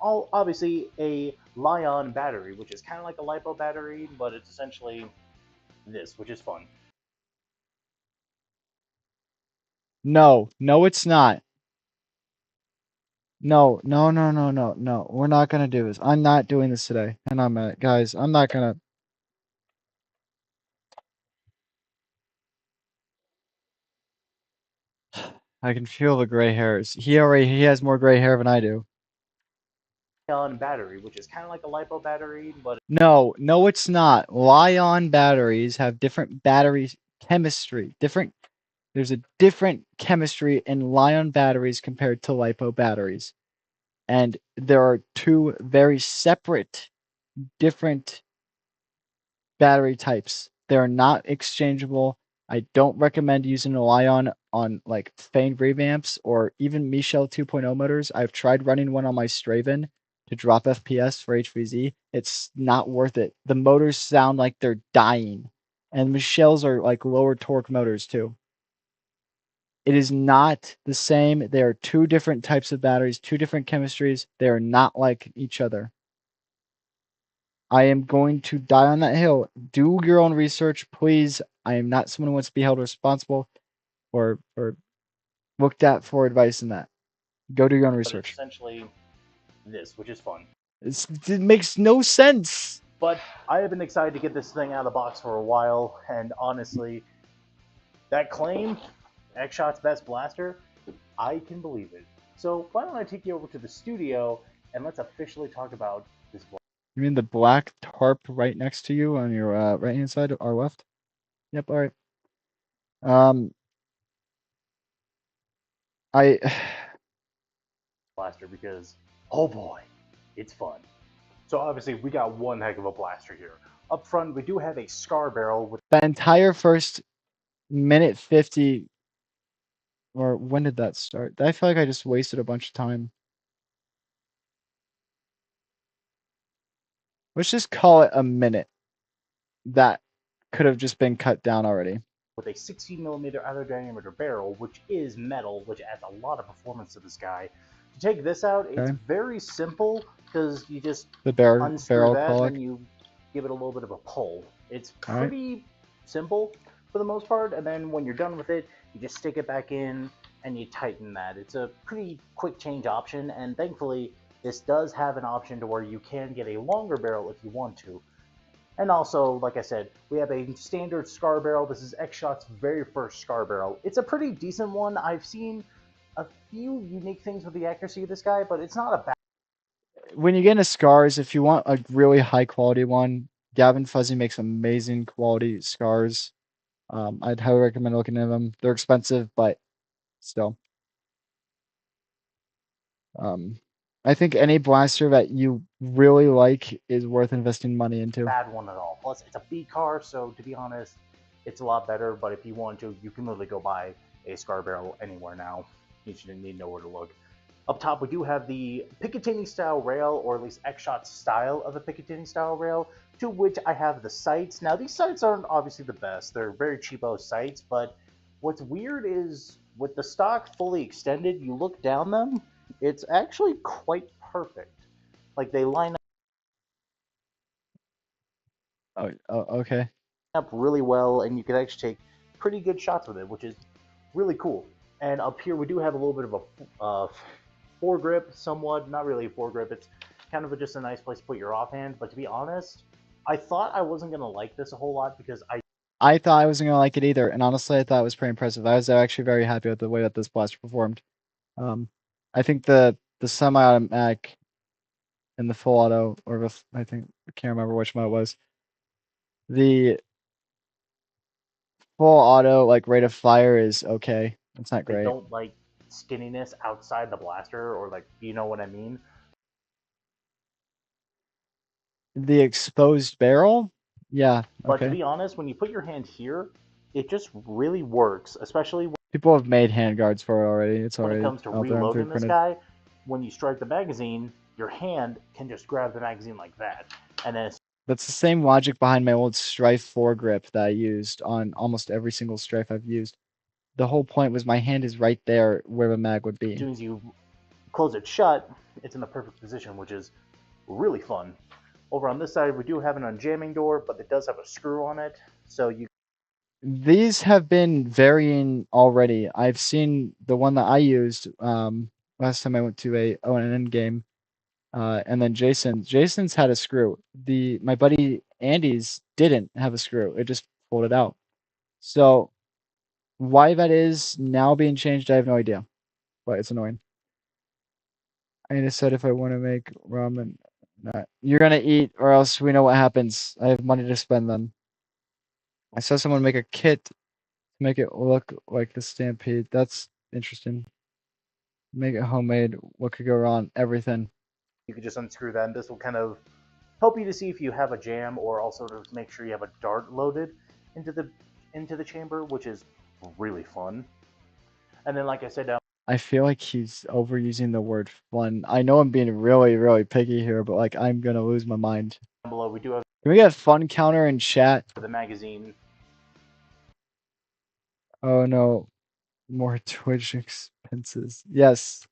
Speaker 4: obviously a Li-ion battery, which is kind of like a LiPo battery, but it's essentially this, which is fun.
Speaker 2: No, it's not. No. We're not gonna do this. I'm not doing this today. And guys, I'm not gonna. I can feel the gray hairs. He has more gray hair than I do.
Speaker 4: Li-ion battery, which is kind of like a LiPo battery, but
Speaker 2: No, it's not. Li-ion batteries have different battery chemistry. There's a different chemistry in Li-ion batteries compared to LiPo batteries. And there are two very separate, different battery types. They're not exchangeable I don't recommend using a Lion on like Fane revamps or even Michelle 2.0 motors. I've tried running one on my Straven to drop FPS for HVZ. It's not worth it. The motors sound like they're dying, and Michelle's are like lower torque motors too. It is not the same. They are two different types of batteries, two different chemistries. They are not like each other. I am going to die on that hill. Do your own research, please. I am not someone who wants to be held responsible or looked at for advice in that. Go do your own
Speaker 4: But it's
Speaker 2: research.
Speaker 4: essentially this, which is fun.
Speaker 2: It makes no sense.
Speaker 4: But I have been excited to get this thing out of the box for a while, and honestly, that claim, X-Shot's best blaster, I can believe it. So why don't I take you over to the studio and let's officially talk about this blaster.
Speaker 2: You mean the black tarp right next to you on your right hand side or left? Yep. All right. I
Speaker 4: Blaster because, oh boy, it's fun. So obviously we got one heck of a blaster here. Up front, we do have a Scar barrel with
Speaker 2: the entire first minute 50, or when did that start? I feel like I just wasted a bunch of time. Let's just call it a minute. That could have just been cut down already.
Speaker 4: with a 16mm outer diameter barrel, which is metal, which adds a lot of performance to this guy. To take this out, it's
Speaker 2: Okay.
Speaker 4: very simple because you just
Speaker 2: The barrel
Speaker 4: unscrew that
Speaker 2: colic.
Speaker 4: and you give it a little bit of a pull. It's
Speaker 2: All right.
Speaker 4: pretty simple for the most part, and then when you're done with it, you just stick it back in and you tighten that. It's a pretty quick change option, and thankfully this does have an option to where you can get a longer barrel if you want to. And also, like I said, we have a standard Scar barrel. This is X-Shot's very first Scar barrel. It's a pretty decent one. I've seen a few unique things with the accuracy of this guy, but it's not a bad.
Speaker 2: When you get into scars, if you want a really high quality one, Gavin Fuzzy makes amazing quality scars. I'd highly recommend looking at them. They're expensive, but still. I think any blaster that you really like is worth investing money into.
Speaker 4: Bad one at all. Plus, it's a B car, so to be honest, it's a lot better. But if you want to, you can literally go buy a Scar barrel anywhere now. You shouldn't need nowhere to look. Up top, we do have the Picatinny style rail, or at least X-Shot's style of a Picatinny style rail, to which I have the sights. Now, these sights aren't obviously the best. They're very cheapo sights, but what's weird is with the stock fully extended, you look down them, it's actually quite perfect. Like they line
Speaker 2: Oh, okay.
Speaker 4: up really well, and you can actually take pretty good shots with it, which is really cool. And up here, we do have a little bit of a foregrip, somewhat. Not really a foregrip. It's kind of just a nice place to put your offhand. But to be honest, I thought I wasn't going to like this a whole lot because
Speaker 2: I thought I wasn't gonna like it either, and honestly, I thought it was pretty impressive. I was actually very happy with the way that this blaster performed. I think the semi-automatic and the full auto, or I can't remember which one it was. The full auto like rate of fire is okay. It's not
Speaker 4: they
Speaker 2: great.
Speaker 4: don't like skinniness outside the blaster, or like, you know what I mean?
Speaker 2: The exposed barrel, yeah,
Speaker 4: But to
Speaker 2: okay.
Speaker 4: be honest, when you put your hand here, it just really works, especially
Speaker 2: People have made handguards for it already. It's
Speaker 4: when
Speaker 2: already
Speaker 4: it comes to
Speaker 2: out there and
Speaker 4: reloading this
Speaker 2: 3D printed.
Speaker 4: guy. When you strike the magazine, your hand can just grab the magazine like that, and then
Speaker 2: That's the same logic behind my old Strife foregrip that I used on almost every single Strife I've used. The whole point was my hand is right there where the mag would
Speaker 4: as
Speaker 2: be.
Speaker 4: soon as you close it shut, it's in the perfect position, which is really fun. Over on this side, we do have an unjamming door, but it does have a screw on it, so you
Speaker 2: These have been varying already. I've seen the one that I used last time I went to a ONN game, and then Jason's had a screw. My buddy Andy's didn't have a screw. It just folded out. So why that is now being changed, I have no idea. But it's annoying. I need to decide if I want to make ramen. Not. You're gonna eat, or else we know what happens. I have money to spend then. I saw someone make a kit to make it look like the Stampede. That's interesting. Make it homemade. What could go wrong? Everything.
Speaker 4: could just unscrew that, and this will kind of help you to see if you have a jam, or also to make sure you have a dart loaded into the into the chamber, which is really fun. And then, like I said, down
Speaker 2: I feel like he's overusing the word fun. I know I'm being really, really picky here, but like I'm gonna lose my mind.
Speaker 4: below, we do have
Speaker 2: Can we get a fun counter in chat?
Speaker 4: the magazine.
Speaker 2: Oh no, more Twitch expenses. Yes.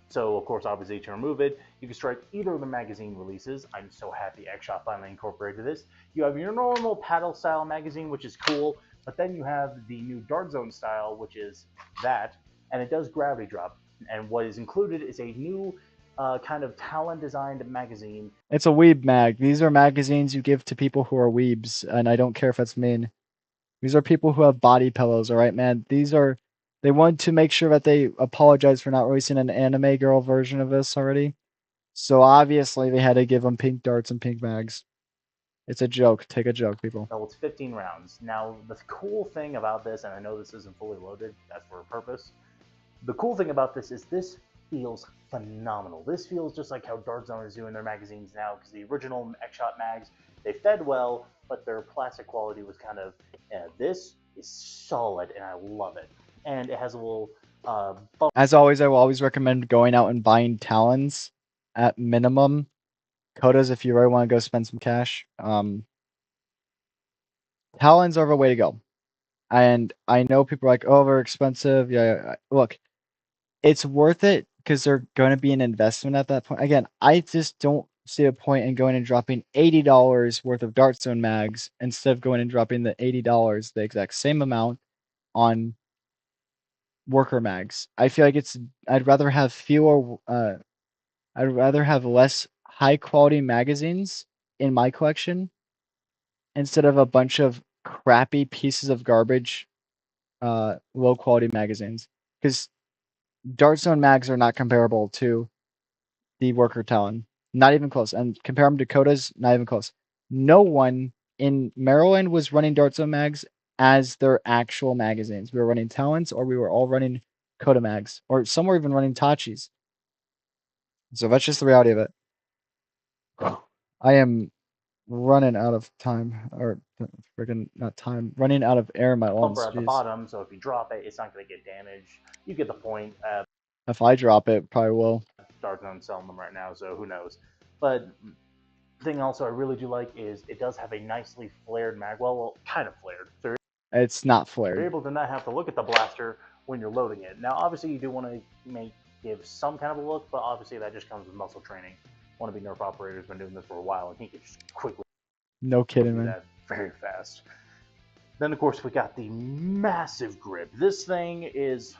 Speaker 4: So, of course, obviously, to remove it, you can strike either of the magazine releases. I'm so happy X-Shot finally incorporated this. You have your normal paddle style magazine, which is cool, but then you have the new Dart Zone style, which is that, and it does gravity drop. And what is included is a new kind of Talon designed magazine.
Speaker 2: It's a weeb mag. These are magazines you give to people who are weebs, and I don't care if that's mean. These are people who have body pillows, alright, man? They want to make sure that they apologize for not releasing an anime girl version of this already. So obviously they had to give them pink darts and pink mags. It's a joke. Take a joke, people.
Speaker 4: Well, it's 15 rounds. Now, the cool thing about this, and I know this isn't fully loaded, that's for a purpose. The cool thing about this is this feels phenomenal. This feels just like how Dart Zone is doing their magazines now, because the original X-Shot mags, they fed well, but their plastic quality was kind of, this is solid, and I love it. And it has a little bump.
Speaker 2: As always, I will always recommend going out and buying Talons at minimum. Kodas, if you really want to go spend some cash. Talons are the way to go. And I know people are like, oh, they're expensive. Yeah, look, it's worth it because they're going to be an investment at that point. Again, I just don't see a point in going and dropping $80 worth of Dart Zone mags instead of going and dropping the $80, the exact same amount, on worker mags. I feel like I'd rather have less high quality magazines in my collection instead of a bunch of crappy pieces of garbage, low quality magazines. Because Dart Zone mags are not comparable to the worker Talon. Not even close. And compare them to Kodas, not even close. No one in Maryland was running Dart Zone mags as their actual magazines. We were running Talons, or we were all running Koda mags, or some were even running Tachis. So that's just the reality of it. I am running out of time, or freaking not time, running out of air in my lungs.
Speaker 4: Bumper at the bottom, so if you drop it, it's not going to get damaged. You get the point.
Speaker 2: If I drop it, probably will.
Speaker 4: Dart Zone selling them right now, so who knows. But the thing also I really do like is it does have a nicely flared mag. Well, kind of flared. So
Speaker 2: It's not
Speaker 4: you're
Speaker 2: flared.
Speaker 4: able to not have to look at the blaster when you're loading it. Now, obviously, you do want to give some kind of a look, but obviously that just comes with muscle training. One of the Nerf operators been doing this for a while, and he can just quickly
Speaker 2: No kidding,
Speaker 4: do
Speaker 2: man.
Speaker 4: that very fast. Then, of course, we got the massive grip. This thing is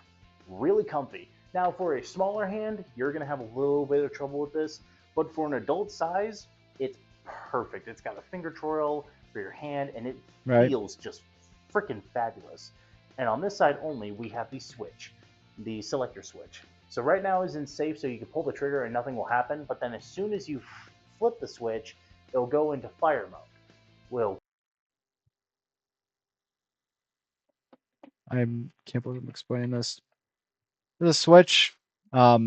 Speaker 4: really comfy. Now, for a smaller hand, you're going to have a little bit of trouble with this, but for an adult size, it's perfect. It's got a finger twirl for your hand, and it
Speaker 2: Right.
Speaker 4: feels just freaking fabulous. And on this side only, we have the switch, the selector switch. So right now is in safe, so you can pull the trigger and nothing will happen, but then as soon as you flip the switch, it'll go into fire mode.
Speaker 2: I can't believe I'm explaining this. The switch, I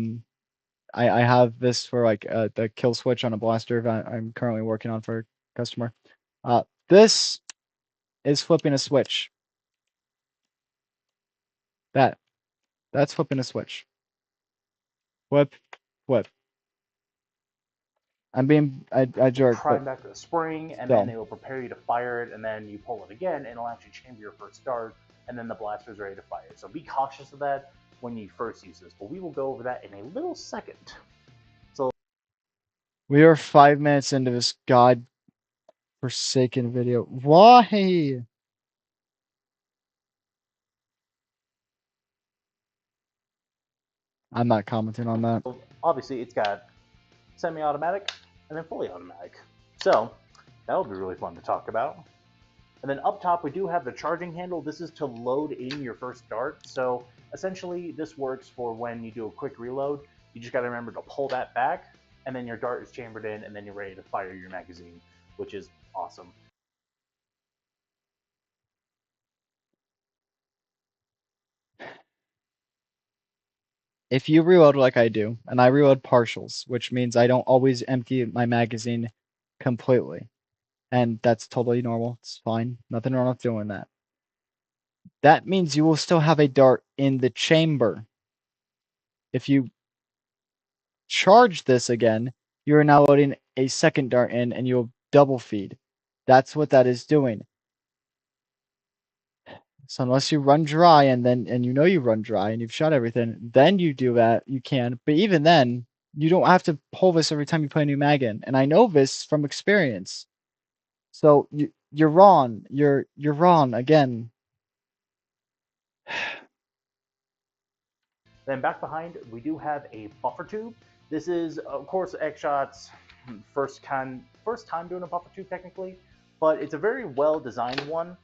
Speaker 2: have this for like the kill switch on a blaster that I'm currently working on for a customer. This is flipping a switch. That's flipping a switch. Flip, flip. I jerk.
Speaker 4: Prime
Speaker 2: But
Speaker 4: back to the spring, and
Speaker 2: Still.
Speaker 4: then it will prepare you to fire it, and then you pull it again, and it'll actually chamber your first dart, and then the blaster's ready to fire. So be cautious of that when you first use this, but we will go over that in a little second.
Speaker 2: we are 5 minutes into this god-forsaken video. Why? I'm not commenting on that.
Speaker 4: Obviously, it's got semi-automatic and then fully automatic. So that'll be really fun to talk about. And then up top, we do have the charging handle. This is to load in your first dart. So essentially, this works for when you do a quick reload. You just got to remember to pull that back, and then your dart is chambered in, and then you're ready to fire your magazine, which is awesome.
Speaker 2: If you reload like I do, and I reload partials, which means I don't always empty my magazine completely, and that's totally normal. It's fine. Nothing wrong with doing that. that means you will still have a dart in the chamber. If you charge this again, you are now loading a second dart in and you'll double feed. That's what that is doing. So unless you run dry and you know you run dry and you've shot everything, then you do that, you can. But even then, you don't have to pull this every time you put a new mag in. And I know this from experience. So you're wrong. You're wrong again.
Speaker 4: Then back behind, we do have a buffer tube. This is, of course, X-Shot's first time doing a buffer tube technically, but it's a very well designed one.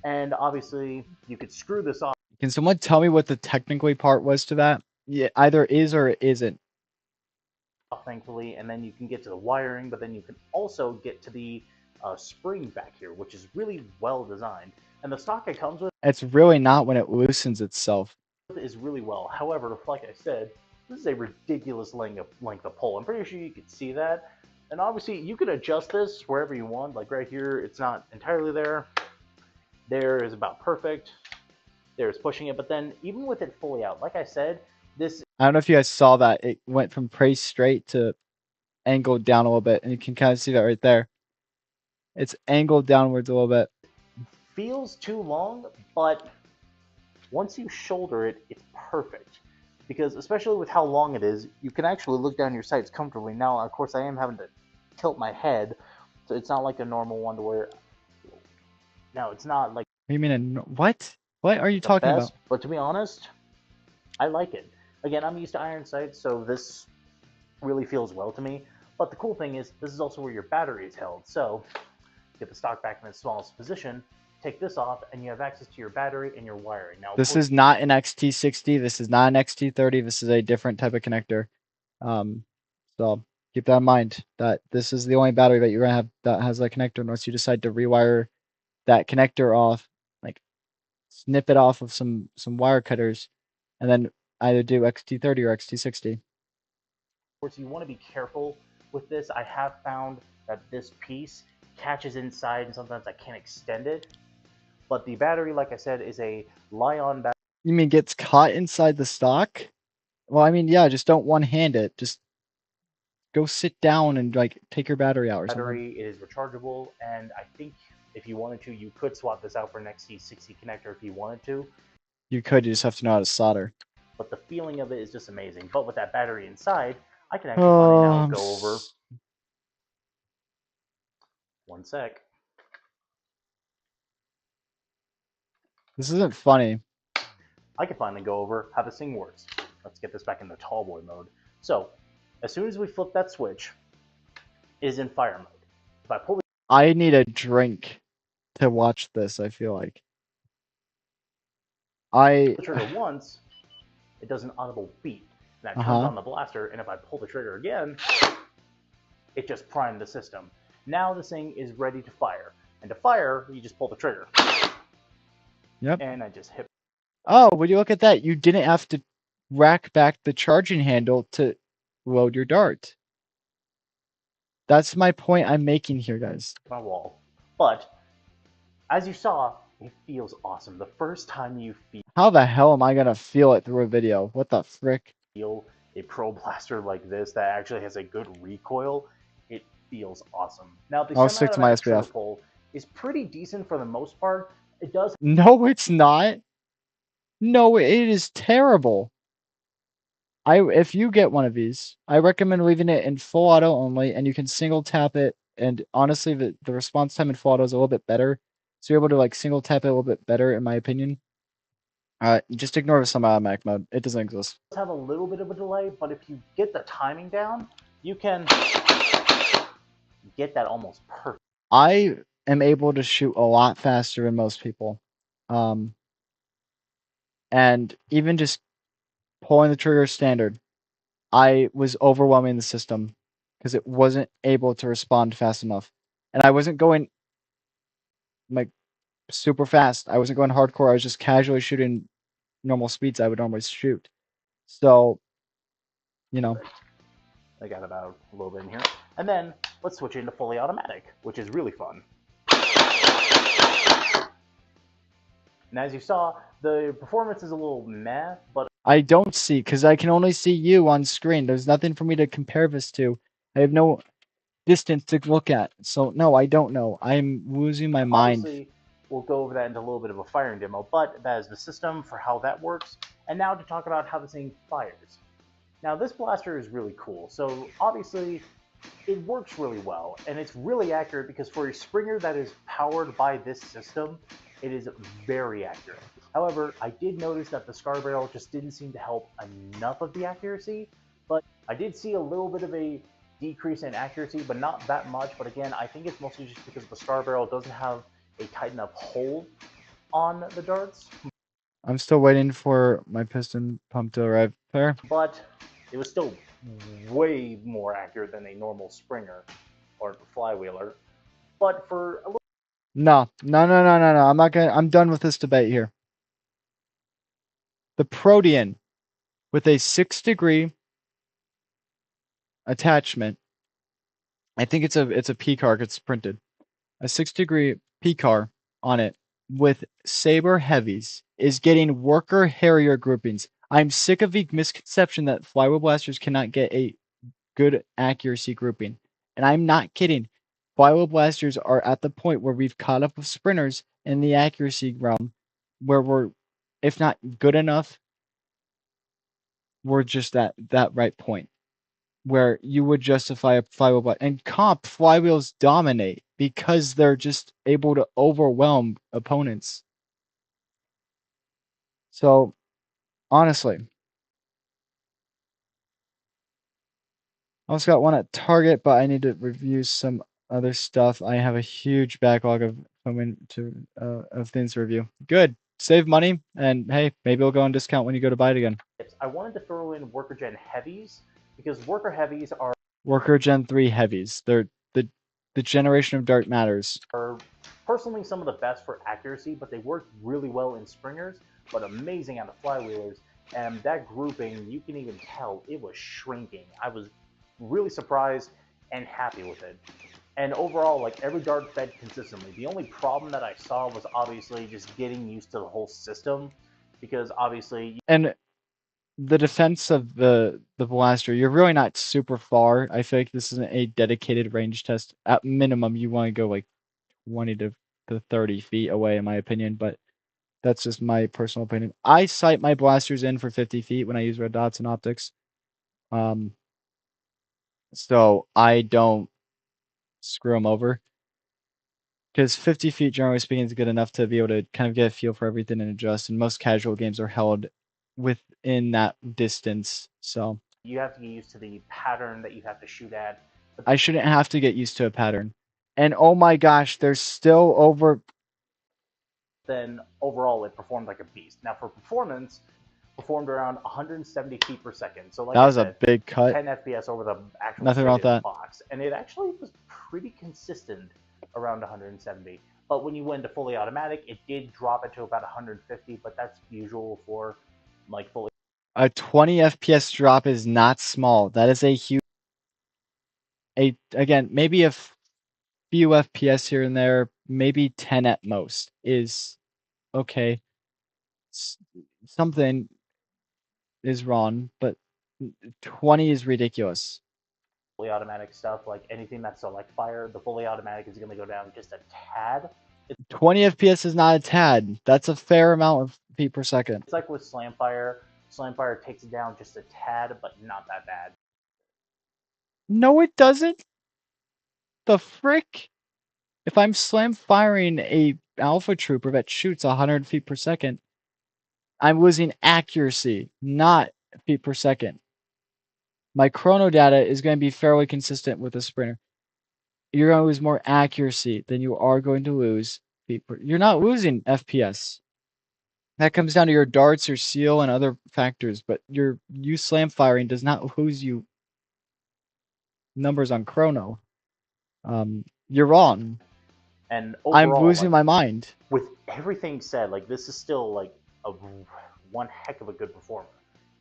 Speaker 4: And obviously, you could screw this off.
Speaker 2: Can someone tell me what the technically part was to that? Yeah, either is or it isn't.
Speaker 4: Thankfully, and then you can get to the wiring, but then you can also get to the spring back here, which is really well designed. And the stock it comes with
Speaker 2: It's really not when it loosens itself.
Speaker 4: is really well. However, like I said, this is a ridiculous length of pull. I'm pretty sure you could see that. And obviously, you could adjust this wherever you want. Like right here, it's not entirely there. There is about perfect. There's pushing it, but then even with it fully out, like I said, this.
Speaker 2: I don't know if you guys saw that. It went from pretty straight to angled down a little bit, and you can kind of see that right there. It's angled downwards a little bit.
Speaker 4: Feels too long, but once you shoulder it, it's perfect. Because especially with how long it is, you can actually look down your sights comfortably. Now, of course, I am having to tilt my head, so it's not like a normal one to where. No, it's not like.
Speaker 2: What do you mean? What? What are you talking about?
Speaker 4: But to be honest, I like it. Again, I'm used to iron sights, so this really feels well to me. But the cool thing is, this is also where your battery is held. So, get the stock back in its smallest position, take this off, and you have access to your battery and your wiring. Now,
Speaker 2: this is not an XT60. This is not an XT30. This is a different type of connector. So keep that in mind. That this is the only battery that you're gonna have that has that connector, unless you decide to rewire that connector off, like snip it off of some wire cutters, and then either do XT30 or XT60.
Speaker 4: Of course, you want to be careful with this. I have found that this piece catches inside, and sometimes I can't extend it. But the battery, like I said, is a Li-ion battery.
Speaker 2: You mean gets caught inside the stock? Well, I mean, yeah, just don't one-hand it. Just go sit down and like take your battery out or something.
Speaker 4: Battery, it is rechargeable, and I think if you wanted to, you could swap this out for an XT60 connector if you wanted to.
Speaker 2: You could, you just have to know how to solder.
Speaker 4: But the feeling of it is just amazing. But with that battery inside, I can actually finally now go over. One sec.
Speaker 2: This isn't funny.
Speaker 4: I can finally go over how this thing works. Let's get this back in the tall boy mode. So, as soon as we flip that switch, it is in fire mode. If I pull the
Speaker 2: I need a drink to watch this, I feel like.
Speaker 4: trigger once, it does an audible beep. And that turns on the blaster, and if I pull the trigger again, it just primed the system. Now this thing is ready to fire. And to fire, you just pull the trigger.
Speaker 2: Yep.
Speaker 4: And I just hit.
Speaker 2: Oh, would you look at that? You didn't have to rack back the charging handle to load your dart. That's my point I'm making here, guys.
Speaker 4: My wall. But, as you saw, it feels awesome. The first time you
Speaker 2: How the hell am I gonna feel it through a video? What the frick?
Speaker 4: feel a Pro Blaster like this that actually has a good recoil, it feels awesome. Now, the
Speaker 2: I'll stick to my
Speaker 4: semi-automatic
Speaker 2: SPF.
Speaker 4: trigger pull is pretty decent for the most part. It does
Speaker 2: No, it's not. No, it is terrible. If you get one of these, I recommend leaving it in full auto only, and you can single tap it. And honestly, the response time in full auto is a little bit better, so you're able to like single tap it a little bit better, in my opinion. Just ignore the semi-automatic mode. It doesn't exist.
Speaker 4: have a little bit of a delay, but if you get the timing down, you can get that almost perfect.
Speaker 2: I am able to shoot a lot faster than most people. And even just pulling the trigger standard, I was overwhelming the system because it wasn't able to respond fast enough. And I wasn't going like super fast. I wasn't going hardcore. I was just casually shooting normal speeds I would normally shoot. So, you know.
Speaker 4: I got about a little bit in here. And then let's switch into fully automatic, which is really fun. And as you saw, the performance is a little meh, but
Speaker 2: I don't see, because I can only see you on screen. There's nothing for me to compare this to. I have no distance to look at. So, no, I don't know. I'm losing my mind.
Speaker 4: obviously we'll go over that into a little bit of a firing demo, but that is the system for how that works. And now to talk about how this thing fires. Now this blaster is really cool. So obviously it works really well, and it's really accurate because for a Springer that is powered by this system, it is very accurate. However, I did notice that the Scar Barrel just didn't seem to help enough of the accuracy, but I did see a little bit of a decrease in accuracy, but not that much. But again, I think it's mostly just because the Scar Barrel doesn't have a tight enough hold on the darts,
Speaker 2: I'm still waiting for my piston pump to arrive there.
Speaker 4: but it was still way more accurate than a normal Springer or flywheeler. But for a little
Speaker 2: No. I'm not gonna. I'm done with this debate here. The Protean with a 6-degree attachment. I think it's a P-car. It's printed. A 6-degree P-car on it with Saber heavies is getting worker Harrier groupings. I'm sick of the misconception that flywheel blasters cannot get a good accuracy grouping. And I'm not kidding. Flywheel blasters are at the point where we've caught up with sprinters in the accuracy realm, where we're, if not good enough, we're just at that right point where you would justify a flywheel blaster. And comp flywheels dominate because they're just able to overwhelm opponents. So, honestly, I also got one at Target, but I need to review some other stuff. I have a huge backlog of of things to review. Good. Save money, and hey, maybe it'll go on discount when you go to buy it again.
Speaker 4: I wanted to throw in Worker Gen Heavies because Worker Heavies are
Speaker 2: Worker Gen 3 heavies. They're the generation of Dart matters.
Speaker 4: personally some of the best for accuracy, but they work really well in Springers, but amazing out of flywheelers. And that grouping, you can even tell it was shrinking. I was really surprised and happy with it. And overall, like every dart fed consistently. The only problem that I saw was obviously just getting used to the whole system, because obviously
Speaker 2: And the defense of the blaster, you're really not super far. I feel like this isn't a dedicated range test. At minimum, you want to go like 20 to 30 feet away, in my opinion, but that's just my personal opinion. I sight my blasters in for 50 feet when I use red dots and optics. So I don't screw them over. Because 50 feet, generally speaking, is good enough to be able to kind of get a feel for everything and adjust. And most casual games are held within that distance. So
Speaker 4: you have to get used to the pattern that you have to shoot at.
Speaker 2: I shouldn't have to get used to a pattern. And oh my gosh, there's still over.
Speaker 4: Then overall, it performed like a beast. Now for performance, performed around 170 feet per second. So like
Speaker 2: That was
Speaker 4: I
Speaker 2: a
Speaker 4: said,
Speaker 2: big cut.
Speaker 4: 10 FPS over the actual
Speaker 2: Nothing wrong with that.
Speaker 4: box, and it actually was pretty consistent around 170. But when you went to fully automatic, it did drop it to about 150. But that's usual for like fully.
Speaker 2: A 20 FPS drop is not small. That is a huge. Again, maybe a few FPS here and there, maybe 10 at most is okay. Something is wrong, but 20 is ridiculous.
Speaker 4: Fully automatic stuff, like anything that's select fire, the fully automatic is going to go down just a tad.
Speaker 2: 20 FPS is not a tad. That's a fair amount of feet per second.
Speaker 4: It's like with Slamfire. Slamfire takes it down just a tad, but not that bad.
Speaker 2: No, it doesn't. The frick? If I'm slam firing a Alpha Trooper that shoots 100 feet per second, I'm losing accuracy, not feet per second. My chrono data is going to be fairly consistent with a sprinter. You're going to lose more accuracy than you are going to lose feet per. You're not losing FPS. That comes down to your darts, your seal, and other factors. But you slam firing does not lose you numbers on chrono. You're wrong.
Speaker 4: And overall,
Speaker 2: I'm losing my mind.
Speaker 4: With everything said, like this is still like one heck of a good performer.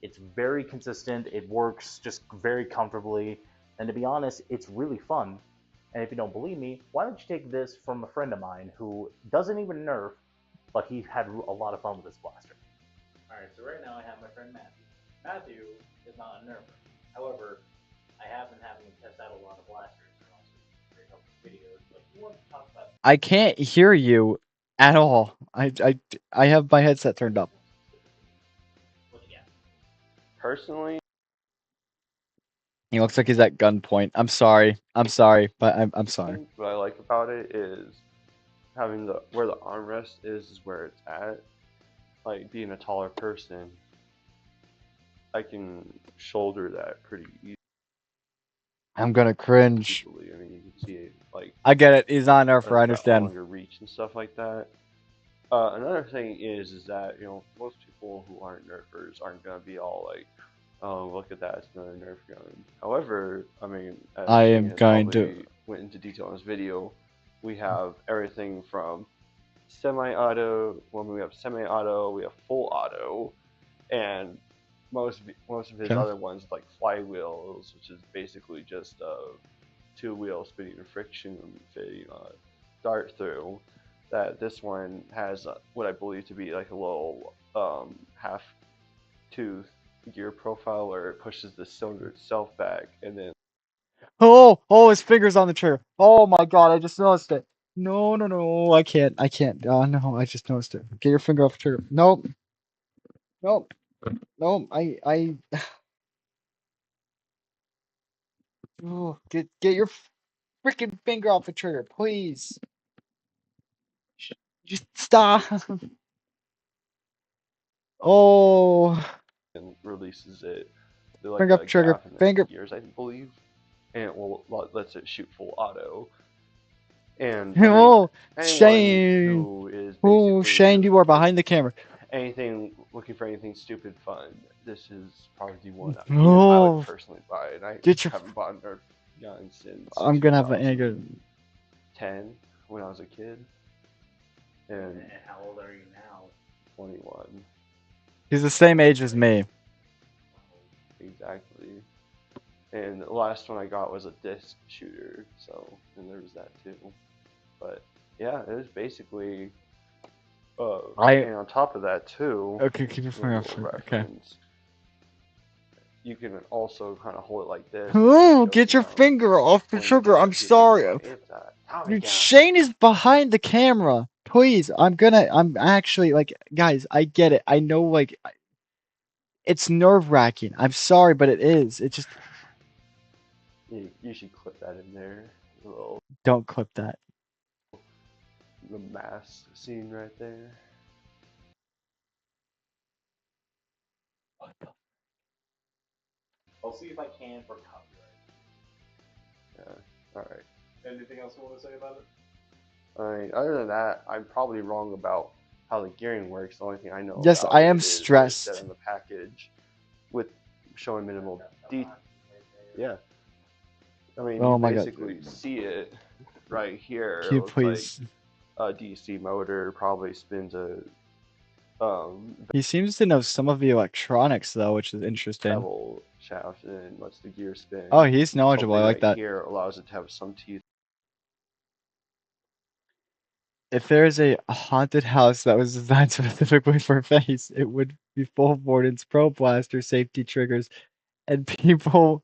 Speaker 4: It's very consistent. It works just very comfortably, and to be honest, it's really fun. And if you don't believe me, why don't you take this from a friend of mine who doesn't even nerf, but he had a lot of fun with this blaster. Alright, so right now I have my friend Matthew. Matthew is not a nerfer. However, I have been having him test out a lot of blasters and also very helpful videos, but he wants to talk about
Speaker 2: I can't hear you at all. I have my headset turned up.
Speaker 4: what you got.
Speaker 7: Personally,
Speaker 2: He looks like he's at gunpoint. I'm sorry, but I'm sorry.
Speaker 7: what I like about it is having where the armrest is where it's at. Like being a taller person, I can shoulder that pretty
Speaker 2: I'm gonna cringe.
Speaker 7: easily. I mean, you can see it like
Speaker 2: I get it. He's not nerfer. I
Speaker 7: got
Speaker 2: understand.
Speaker 7: longer reach and stuff like that. Another thing is that most people who aren't nerfers aren't gonna be all like, "Oh, look at that, it's another nerf gun." However, I mean, as
Speaker 2: I
Speaker 7: Shane
Speaker 2: am
Speaker 7: has
Speaker 2: going to.
Speaker 7: already went into detail in this video. We have everything from semi-auto. When we have semi-auto, we have full auto, and most of his
Speaker 2: Okay.
Speaker 7: other ones like flywheels, which is basically just a two-wheel spinning friction fitting dart through. That this one has what I believe to be like a little half tooth gear profile where it pushes the cylinder itself back and then
Speaker 2: Oh, his finger's on the trigger. Oh my god, I just noticed it. No, I can't. Oh no, I just noticed it. Get your finger off the trigger. Nope. I. Oh, get your freaking finger off the trigger, please. Just stop. Oh,
Speaker 7: releases it. They're like
Speaker 2: finger up
Speaker 7: a
Speaker 2: trigger.
Speaker 7: gap in the
Speaker 2: Finger.
Speaker 7: gears, I believe, and it will lets it shoot full auto. And
Speaker 2: Oh,
Speaker 7: anyone
Speaker 2: Shane.
Speaker 7: who is
Speaker 2: Oh,
Speaker 7: basically
Speaker 2: Shane, you are behind the camera.
Speaker 7: anything looking for anything stupid fun, this is probably the one that I
Speaker 2: Oh,
Speaker 7: would personally buy. And I
Speaker 2: get your.
Speaker 7: haven't bought a Nerf gun since
Speaker 2: I'm gonna have an anger.
Speaker 7: 2010 when I was a kid. And
Speaker 4: how old are you now?
Speaker 7: 21.
Speaker 2: He's the same age as me.
Speaker 7: Exactly. And the last one I got was a disc shooter, and there was that too. But yeah, it was basically. And on top of that too.
Speaker 2: Okay, keep your finger off. Okay.
Speaker 7: You can also kind of hold it like this.
Speaker 2: Oh, get your finger off the trigger. I'm sorry. Dude, Shane is behind the camera. Please, I'm actually, like, guys, I get it. I know, like, it's nerve-wracking. I'm sorry, but it is. It just...
Speaker 7: You should clip that in there.
Speaker 2: Don't clip that.
Speaker 7: The mask scene right there.
Speaker 2: What the...
Speaker 4: I'll see if I can for copyright.
Speaker 7: Yeah, alright.
Speaker 4: Anything else you want to say about it?
Speaker 7: I mean, other than that, I'm probably wrong about how the gearing works. The only thing I know
Speaker 2: Yes,
Speaker 7: about
Speaker 2: I am
Speaker 7: it is
Speaker 2: stressed.
Speaker 7: what it said in the package with showing minimal detail. Yeah. I mean,
Speaker 2: Oh
Speaker 7: you
Speaker 2: my God.
Speaker 7: basically see it right here.
Speaker 2: Can you
Speaker 7: It looks
Speaker 2: please...
Speaker 7: like a DC motor probably spins a
Speaker 2: He seems to know some of the electronics, though, which is interesting.
Speaker 7: bevel shaft and lets the gear spin.
Speaker 2: Oh, he's knowledgeable. I
Speaker 7: Something
Speaker 2: like
Speaker 7: right
Speaker 2: that.
Speaker 7: Here allows it to have some teeth.
Speaker 2: If there is a haunted house that was designed specifically for face, it would be full of Vorten's Pro Blaster safety triggers and people's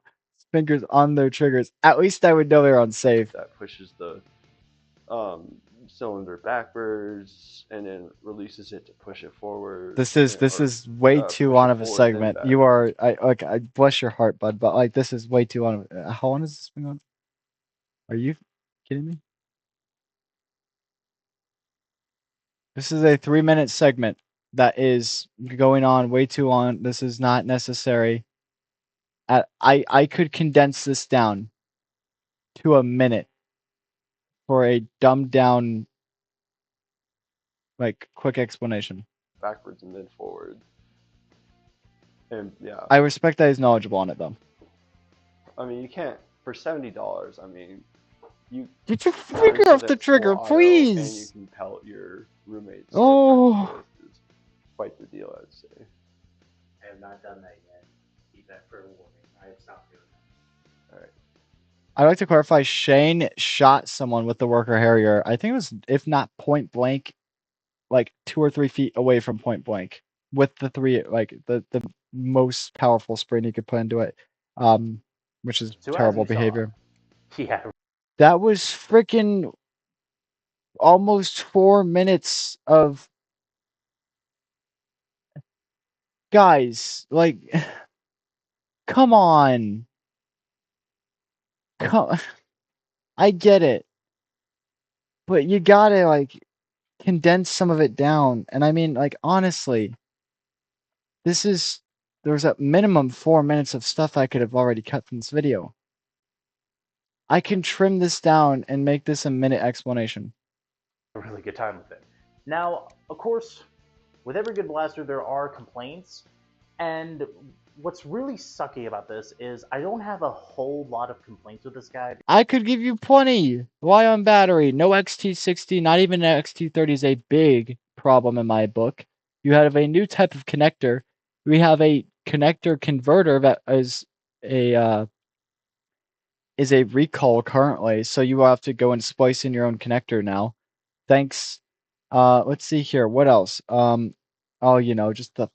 Speaker 2: fingers on their triggers. At least I would know they're unsafe.
Speaker 7: That pushes the cylinder backwards and then releases it to push it forward.
Speaker 2: This is way too on of a segment. You are I bless your heart, bud, but like this is way too on. How long is this been on? Are you kidding me? This is a 3-minute segment that is going on way too long. This is not necessary. I could condense this down to a minute for a dumbed down, like, quick explanation.
Speaker 7: Backwards and then forward. And yeah.
Speaker 2: I respect that he's knowledgeable on it, though.
Speaker 7: I mean, you can't for $70. I mean, you
Speaker 2: get your finger off the trigger, please.
Speaker 7: And you can pelt your roommates.
Speaker 2: Oh,
Speaker 7: it's quite the deal, I'd say.
Speaker 4: I have not done that yet. Keep that for a warning. I have stopped doing that.
Speaker 7: All right.
Speaker 2: I'd like to clarify. Shane shot someone with the Worker Harrier. I think it was, if not point blank, like 2 or 3 feet away from point blank with the the most powerful spring you could put into it, which is
Speaker 4: So as
Speaker 2: terrible
Speaker 4: you saw,
Speaker 2: behavior.
Speaker 4: yeah,
Speaker 2: That was freaking almost 4 minutes of guys, like, come on. Come, I get it, but you gotta like condense some of it down. And I mean, like, honestly, there's a minimum 4 minutes of stuff I could have already cut from this video. I can trim this down and make this a minute explanation.
Speaker 4: a really good time with it. Now, of course, with every good blaster, there are complaints, and what's really sucky about this is I don't have a whole lot of complaints with this guy.
Speaker 2: I could give you plenty. Li-ion battery, no XT60, not even an XT30 is a big problem in my book. You have a new type of connector. We have a connector converter that is a recall currently, so you will have to go and splice in your own connector now. Thanks. Let's see here. What else? Oh, just the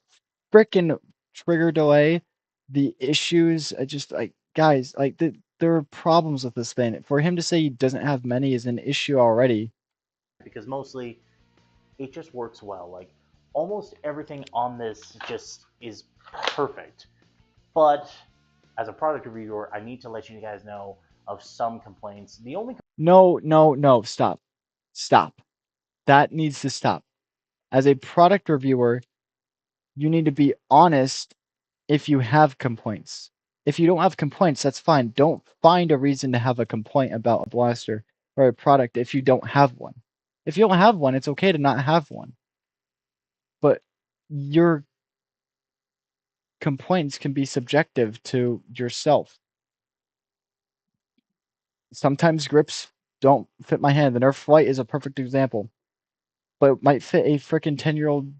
Speaker 2: frickin' trigger delay, the issues. Just like guys, like there are problems with this thing. For him to say he doesn't have many is an issue already.
Speaker 4: Because mostly it just works well. Like almost everything on this just is perfect. But as a product reviewer, I need to let you guys know of some complaints. The only
Speaker 2: No, stop. Stop. That needs to stop. As a product reviewer, you need to be honest if you have complaints. If you don't have complaints, that's fine. Don't find a reason to have a complaint about a blaster or a product if you don't have one. If you don't have one, it's okay to not have one. But your complaints can be subjective to yourself. Sometimes grips don't fit my hand. The Nerf Flight is a perfect example. But it might fit a freaking 10-year-old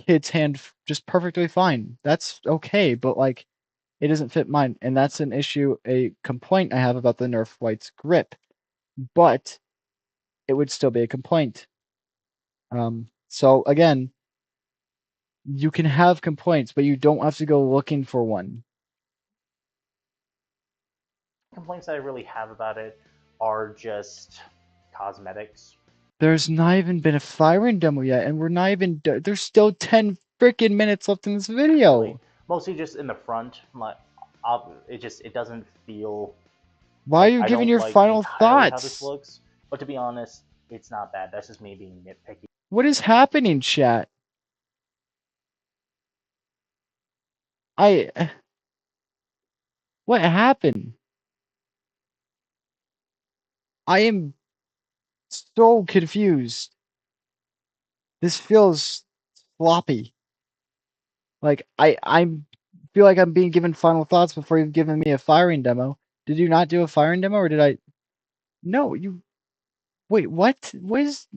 Speaker 2: kid's hand just perfectly fine. That's okay, but like it doesn't fit mine, and that's an issue, a complaint I have about the Nerf Flight's grip. But it would still be a complaint. So again, you can have complaints, but you don't have to go looking for one.
Speaker 4: complaints that I really have about it are just cosmetics.
Speaker 2: There's not even been a firing demo yet, and we're not even. There's still 10 freaking minutes left in this video.
Speaker 4: Really. Mostly just in the front. It doesn't feel.
Speaker 2: Why are you
Speaker 4: I
Speaker 2: giving
Speaker 4: don't
Speaker 2: your
Speaker 4: like
Speaker 2: final
Speaker 4: entirely how this
Speaker 2: thoughts?
Speaker 4: looks, but to be honest, it's not bad. That's just me being nitpicky.
Speaker 2: What is happening, chat? What happened? I am so confused. This feels sloppy. Like I feel like I'm being given final thoughts before you've given me a firing demo. Did you not do a firing demo, or did I? No, you. Wait, what? What is?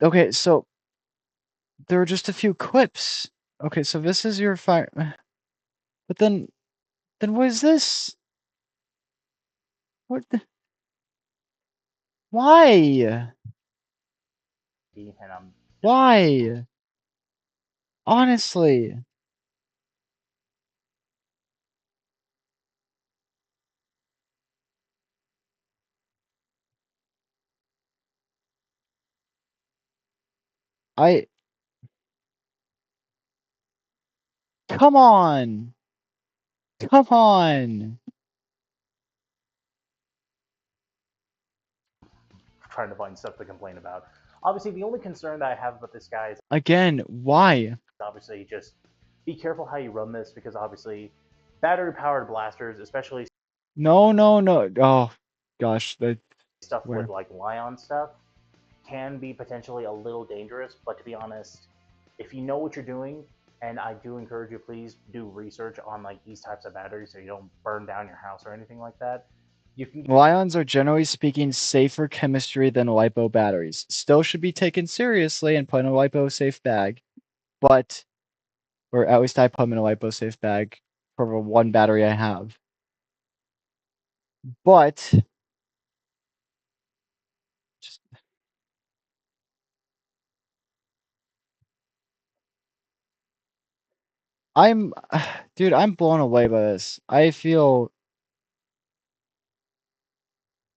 Speaker 2: Okay, so there are just a few clips. Okay, so this is your fire. But then what is this? What? Why?
Speaker 4: And I'm
Speaker 2: Why? Honestly. Come on. Come on.
Speaker 4: trying to find stuff to complain about. Obviously, the only concern that I have about this guy is
Speaker 2: Again, why?
Speaker 4: obviously just be careful how you run this because obviously battery-powered blasters, especially
Speaker 2: No. Oh, gosh.
Speaker 4: stuff
Speaker 2: Where?
Speaker 4: with like Li-ion stuff, can be potentially a little dangerous. But to be honest, if you know what you're doing, and I do encourage you, please do research on like these types of batteries so you don't burn down your house or anything like that. You can
Speaker 2: Li-ions are generally speaking safer chemistry than LiPo batteries. Still should be taken seriously and put in a LiPo safe bag, but, or at least I put them in a LiPo safe bag for the one battery I have. But I'm, dude, I'm blown away by this. I feel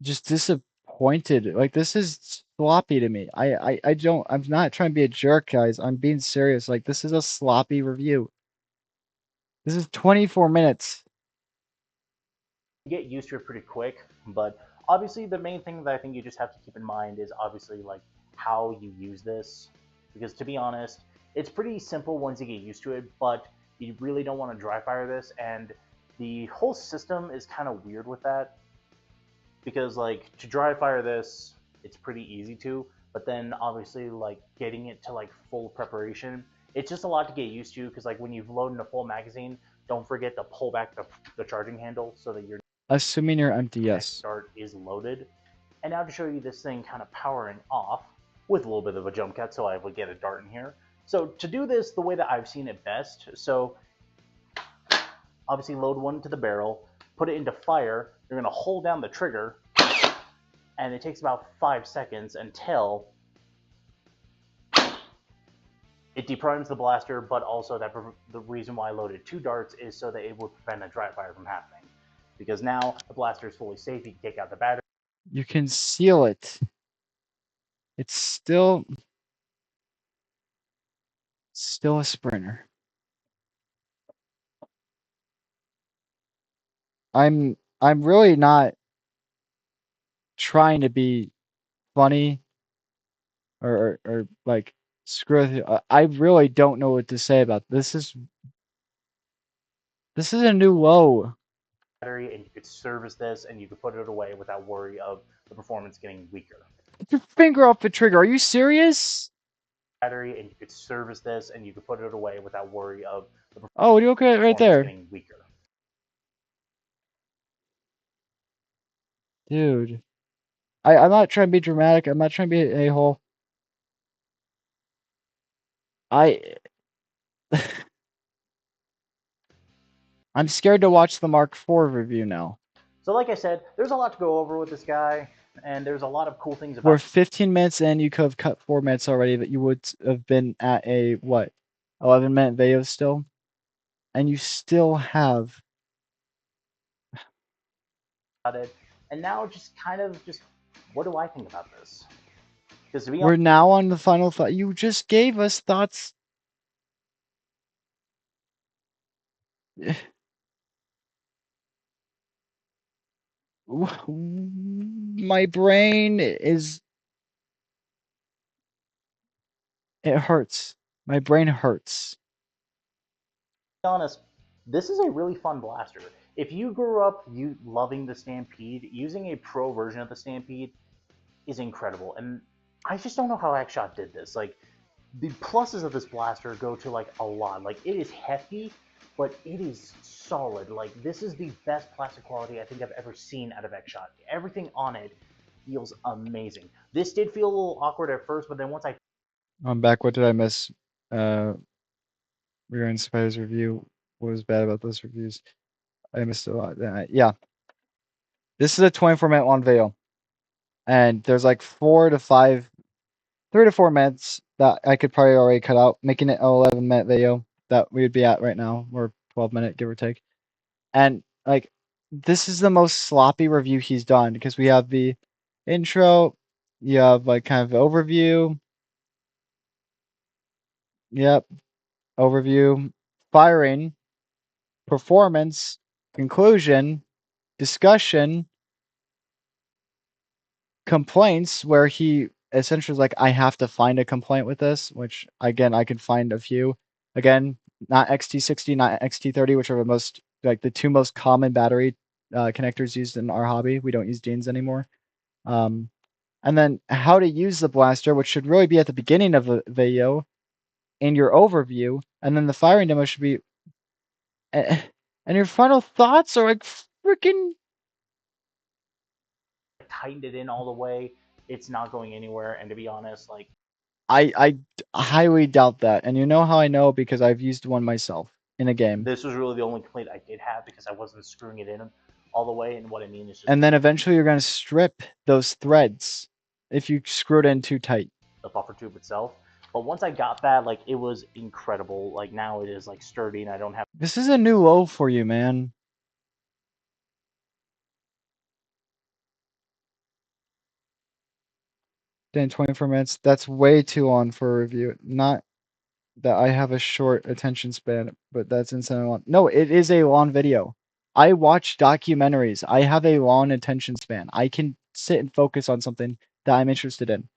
Speaker 2: just disappointed. Like this is sloppy to me. I don't. I'm not trying to be a jerk, guys. I'm being serious. Like this is a sloppy review. This is 24 minutes.
Speaker 4: You get used to it pretty quick, but obviously the main thing that I think you just have to keep in mind is obviously like how you use this, because to be honest, it's pretty simple once you get used to it, but you really don't want to dry fire this, and the whole system is kind of weird with that, because like to dry fire this, it's pretty easy to, but then obviously like getting it to like full preparation, it's just a lot to get used to, because like when you've loaded a full magazine, don't forget to pull back the charging handle so that your
Speaker 2: Assuming you're empty,
Speaker 4: next
Speaker 2: yes.
Speaker 4: start is loaded. And now to show you this thing kind of powering off with a little bit of a jump cut, so I would get a dart in here. So to do this the way that I've seen it best, so obviously load one to the barrel, put it into fire, you're going to hold down the trigger, and it takes about 5 seconds until it deprimes the blaster, but also that the reason why I loaded 2 darts is so that it would prevent a dry fire from happening. Because now the blaster is fully safe, you can take out the battery.
Speaker 2: You can seal it. It's still a sprinter. I'm really not trying to be funny or like screw with you. I really don't know what to say about this. This is a new low.
Speaker 4: Battery, and you could service this, and you could put it away without worry of the performance getting weaker.
Speaker 2: Get your finger off the trigger. Are you serious?
Speaker 4: Battery, and you could service this, and you could put it away without worry of the
Speaker 2: Oh, you look at it right
Speaker 4: performance
Speaker 2: there.
Speaker 4: getting weaker.
Speaker 2: Dude. I'm not trying to be dramatic. I'm not trying to be an a-hole. I'm scared to watch the Mark IV review now.
Speaker 4: So like I said, there's a lot to go over with this guy, and there's a lot of cool things about
Speaker 2: We're 15 minutes in. You could have cut 4 minutes already, but you would have been at a, what, 11-minute video still? And you still have...
Speaker 4: it. And now just kind of just, what do I think about this? Because to be
Speaker 2: We're
Speaker 4: honest,
Speaker 2: now on the final thought. You just gave us thoughts. My brain is... It hurts. My brain hurts.
Speaker 4: to be honest, this is a really fun blaster. If you grew up loving the Stampede, using a pro version of the Stampede is incredible. And I just don't know how X-Shot did this. Like, the pluses of this blaster go to like a lot. Like, it is hefty, but it is solid. Like, this is the best plastic quality I think I've ever seen out of X-Shot. Everything on it feels amazing. This did feel a little awkward at first, but then once I...
Speaker 2: I'm back. What did I miss? Rear-End Spider's review. What was bad about those reviews? I missed a lot. Yeah. This is a 24-minute long video. And there's like 3 to 4 minutes that I could probably already cut out, making it an 11-minute video that we would be at right now, or 12-minute, give or take. And like, this is the most sloppy review he's done, because we have the intro, you have like kind of the overview. Yep. Overview, firing, performance, conclusion, discussion, complaints, where he essentially is like, I have to find a complaint with this, which again, I could find a few. Again, not XT60, not XT30, which are the most, like the 2 most common battery connectors used in our hobby. We don't use Deans anymore. And then how to use the blaster, which should really be at the beginning of the video, in your overview, and then the firing demo should be... And your final thoughts are like freaking...
Speaker 4: tightened it in all the way. It's not going anywhere, and to be honest, like...
Speaker 2: I highly doubt that, and you know how I know, because I've used one myself in a game.
Speaker 4: This was really the only complaint I did have, because I wasn't screwing it in all the way, and what I mean is just...
Speaker 2: And then eventually you're going to strip those threads if you screw it in too tight.
Speaker 4: the buffer tube itself. But once I got that, like, it was incredible. Like, now it is, like, sturdy, and I don't have...
Speaker 2: This is a new low for you, man. Then 24 minutes. That's way too long for a review. Not that I have a short attention span, but that's insanely long. No, it is a long video. I watch documentaries. I have a long attention span. I can sit and focus on something that I'm interested in.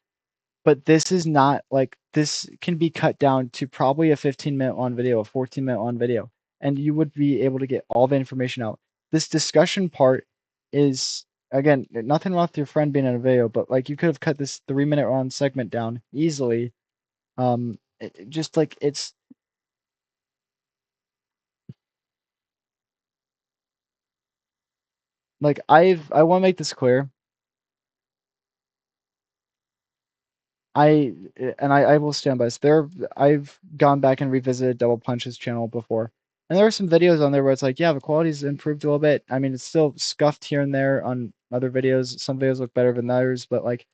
Speaker 2: But this is not like this can be cut down to probably a 15-minute long video, a 14-minute long video, and you would be able to get all the information out. This discussion part is again nothing wrong with your friend being in a video, but like you could have cut this 3-minute long segment down easily. Just like it's like I want to make this clear. I will stand by this. I've gone back and revisited Double Punch's channel before, and there are some videos on there where it's like, yeah, the quality's improved a little bit. I mean, it's still scuffed here and there on other videos. Some videos look better than others, but like,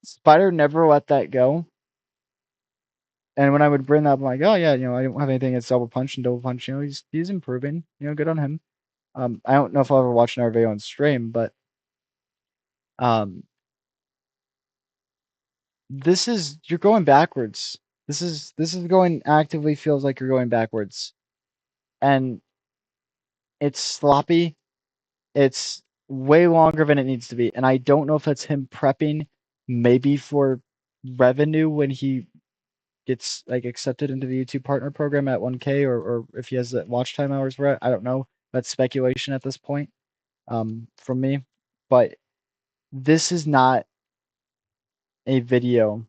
Speaker 2: Spider never let that go. And when I would bring that up, I'm like, oh yeah, I don't have anything against Double Punch, and Double Punch, he's improving. Good on him. I don't know if I'll ever watch another video on stream, but you're going backwards. This is going actively feels like you're going backwards. And it's sloppy. It's way longer than it needs to be. And I don't know if that's him prepping maybe for revenue when he gets like accepted into the YouTube partner program at 1K or if he has the watch time hours for it. I don't know. That's speculation at this point from me. But this is not a video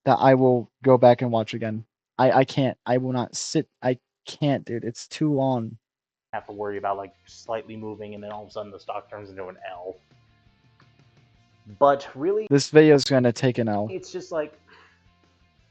Speaker 2: that I will go back and watch again. I can't. I will not sit. I can't, dude. It's too long.
Speaker 4: have to worry about, like, slightly moving, and then all of a sudden the stock turns into an L. But really,
Speaker 2: this video is going to take an L.
Speaker 4: It's just like,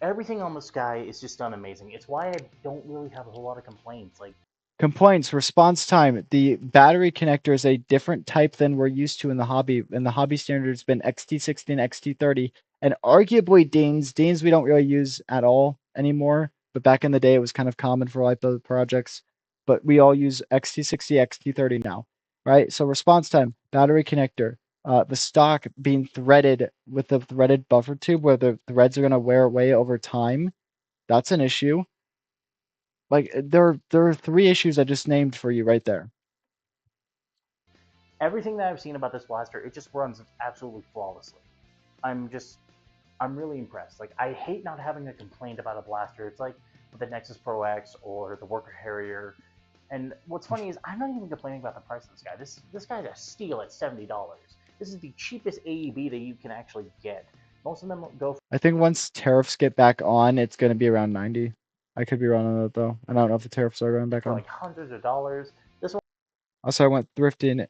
Speaker 4: everything on the Sky is just done amazing. It's why I don't really have a whole lot of complaints. Like,
Speaker 2: complaints, response time. The battery connector is a different type than we're used to in the hobby. In the hobby standard, it's been XT60 and XT30. And arguably Deans we don't really use at all anymore. But back in the day, it was kind of common for LiPo projects. But we all use XT60, XT30 now, right? So response time, battery connector, the stock being threaded with the threaded buffer tube where the threads are going to wear away over time. That's an issue. Like there are 3 issues I just named for you right there.
Speaker 4: Everything that I've seen about this blaster, it just runs absolutely flawlessly. I'm really impressed. Like, I hate not having a complaint about a blaster. It's like with the Nexus Pro X or the Worker Harrier. And what's funny is I'm not even complaining about the price of this guy. This guy's a steal at $70. This is the cheapest AEB that you can actually get. Most of them go for...
Speaker 2: I think once tariffs get back on, it's going to be around 90. I could be wrong on that though. I don't know if the tariffs are going back on.
Speaker 4: Like hundreds of dollars. This one.
Speaker 2: Also, I went thrifting,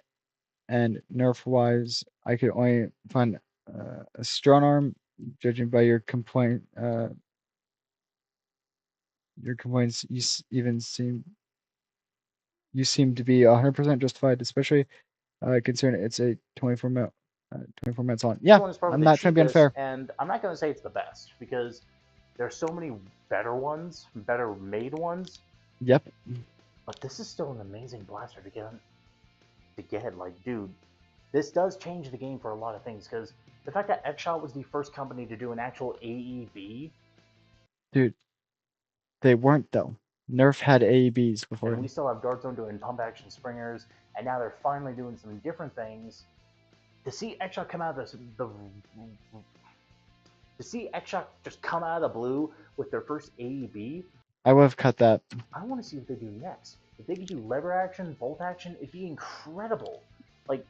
Speaker 2: and nerf-wise, I could only find a strong arm. Judging by your complaint, your complaints, you seem to be 100% justified, especially considering it's a 24 minutes on. Yeah, I'm not trying to be unfair.
Speaker 4: And I'm not going to say it's the best because there's so many better ones, better made ones.
Speaker 2: Yep.
Speaker 4: But this is still an amazing blaster to get. Like, dude, this does change the game for a lot of things because the fact that X-Shot was the first company to do an actual AEB.
Speaker 2: Dude, they weren't though. Nerf had AEBs before.
Speaker 4: And we still have Dart Zone doing pump action springers, and now they're finally doing some different things. To see X-Shot come out of to see X-Shot just come out of the blue with their first AEB,
Speaker 2: I would have cut that.
Speaker 4: I want to see what they do next. If they could do lever action, bolt action, it'd be incredible. Like,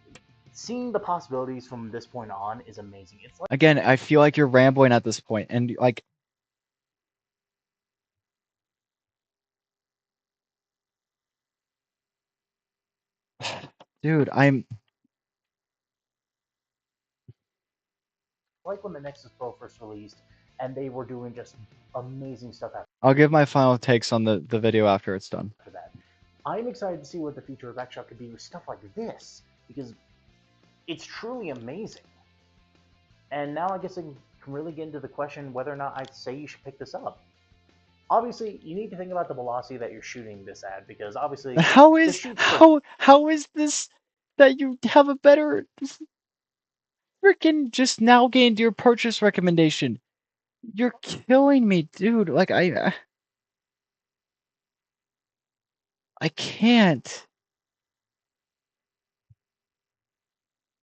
Speaker 4: seeing the possibilities from this point on is amazing. It's like,
Speaker 2: again, I feel like you're rambling at this point, and like, dude,
Speaker 4: like when the Nexus Pro first released, and they were doing just amazing stuff after.
Speaker 2: I'll give my final takes on the video after it's done.
Speaker 4: After that, I'm excited to see what the future of X-Shot could be with stuff like this, because it's truly amazing. And now I guess I can can really get into the question whether or not I'd say you should pick this up. Obviously, you need to think about the velocity that you're shooting this at, because obviously
Speaker 2: How
Speaker 4: the
Speaker 2: is
Speaker 4: shoot's pretty.
Speaker 2: how is this that you have a better freaking just now gained your purchase recommendation? You're killing me, dude. Like I can't.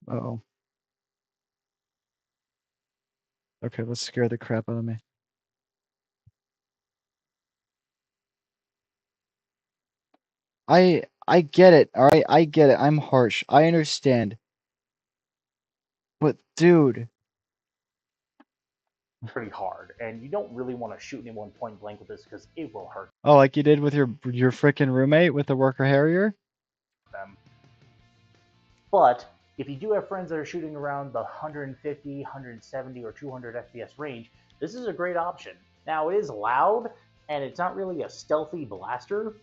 Speaker 2: Oh. Okay, let's scare the crap out of me. I get it, alright? I get it. I'm harsh. I understand. But dude,
Speaker 4: pretty hard, and you don't really want to shoot anyone point blank with this because it will hurt
Speaker 2: oh, like you did with your freaking roommate with the Worker Harrier?
Speaker 4: them. But if you do have friends that are shooting around the 150, 170, or 200 FPS range, this is a great option. Now, it is loud, and it's not really a stealthy blaster,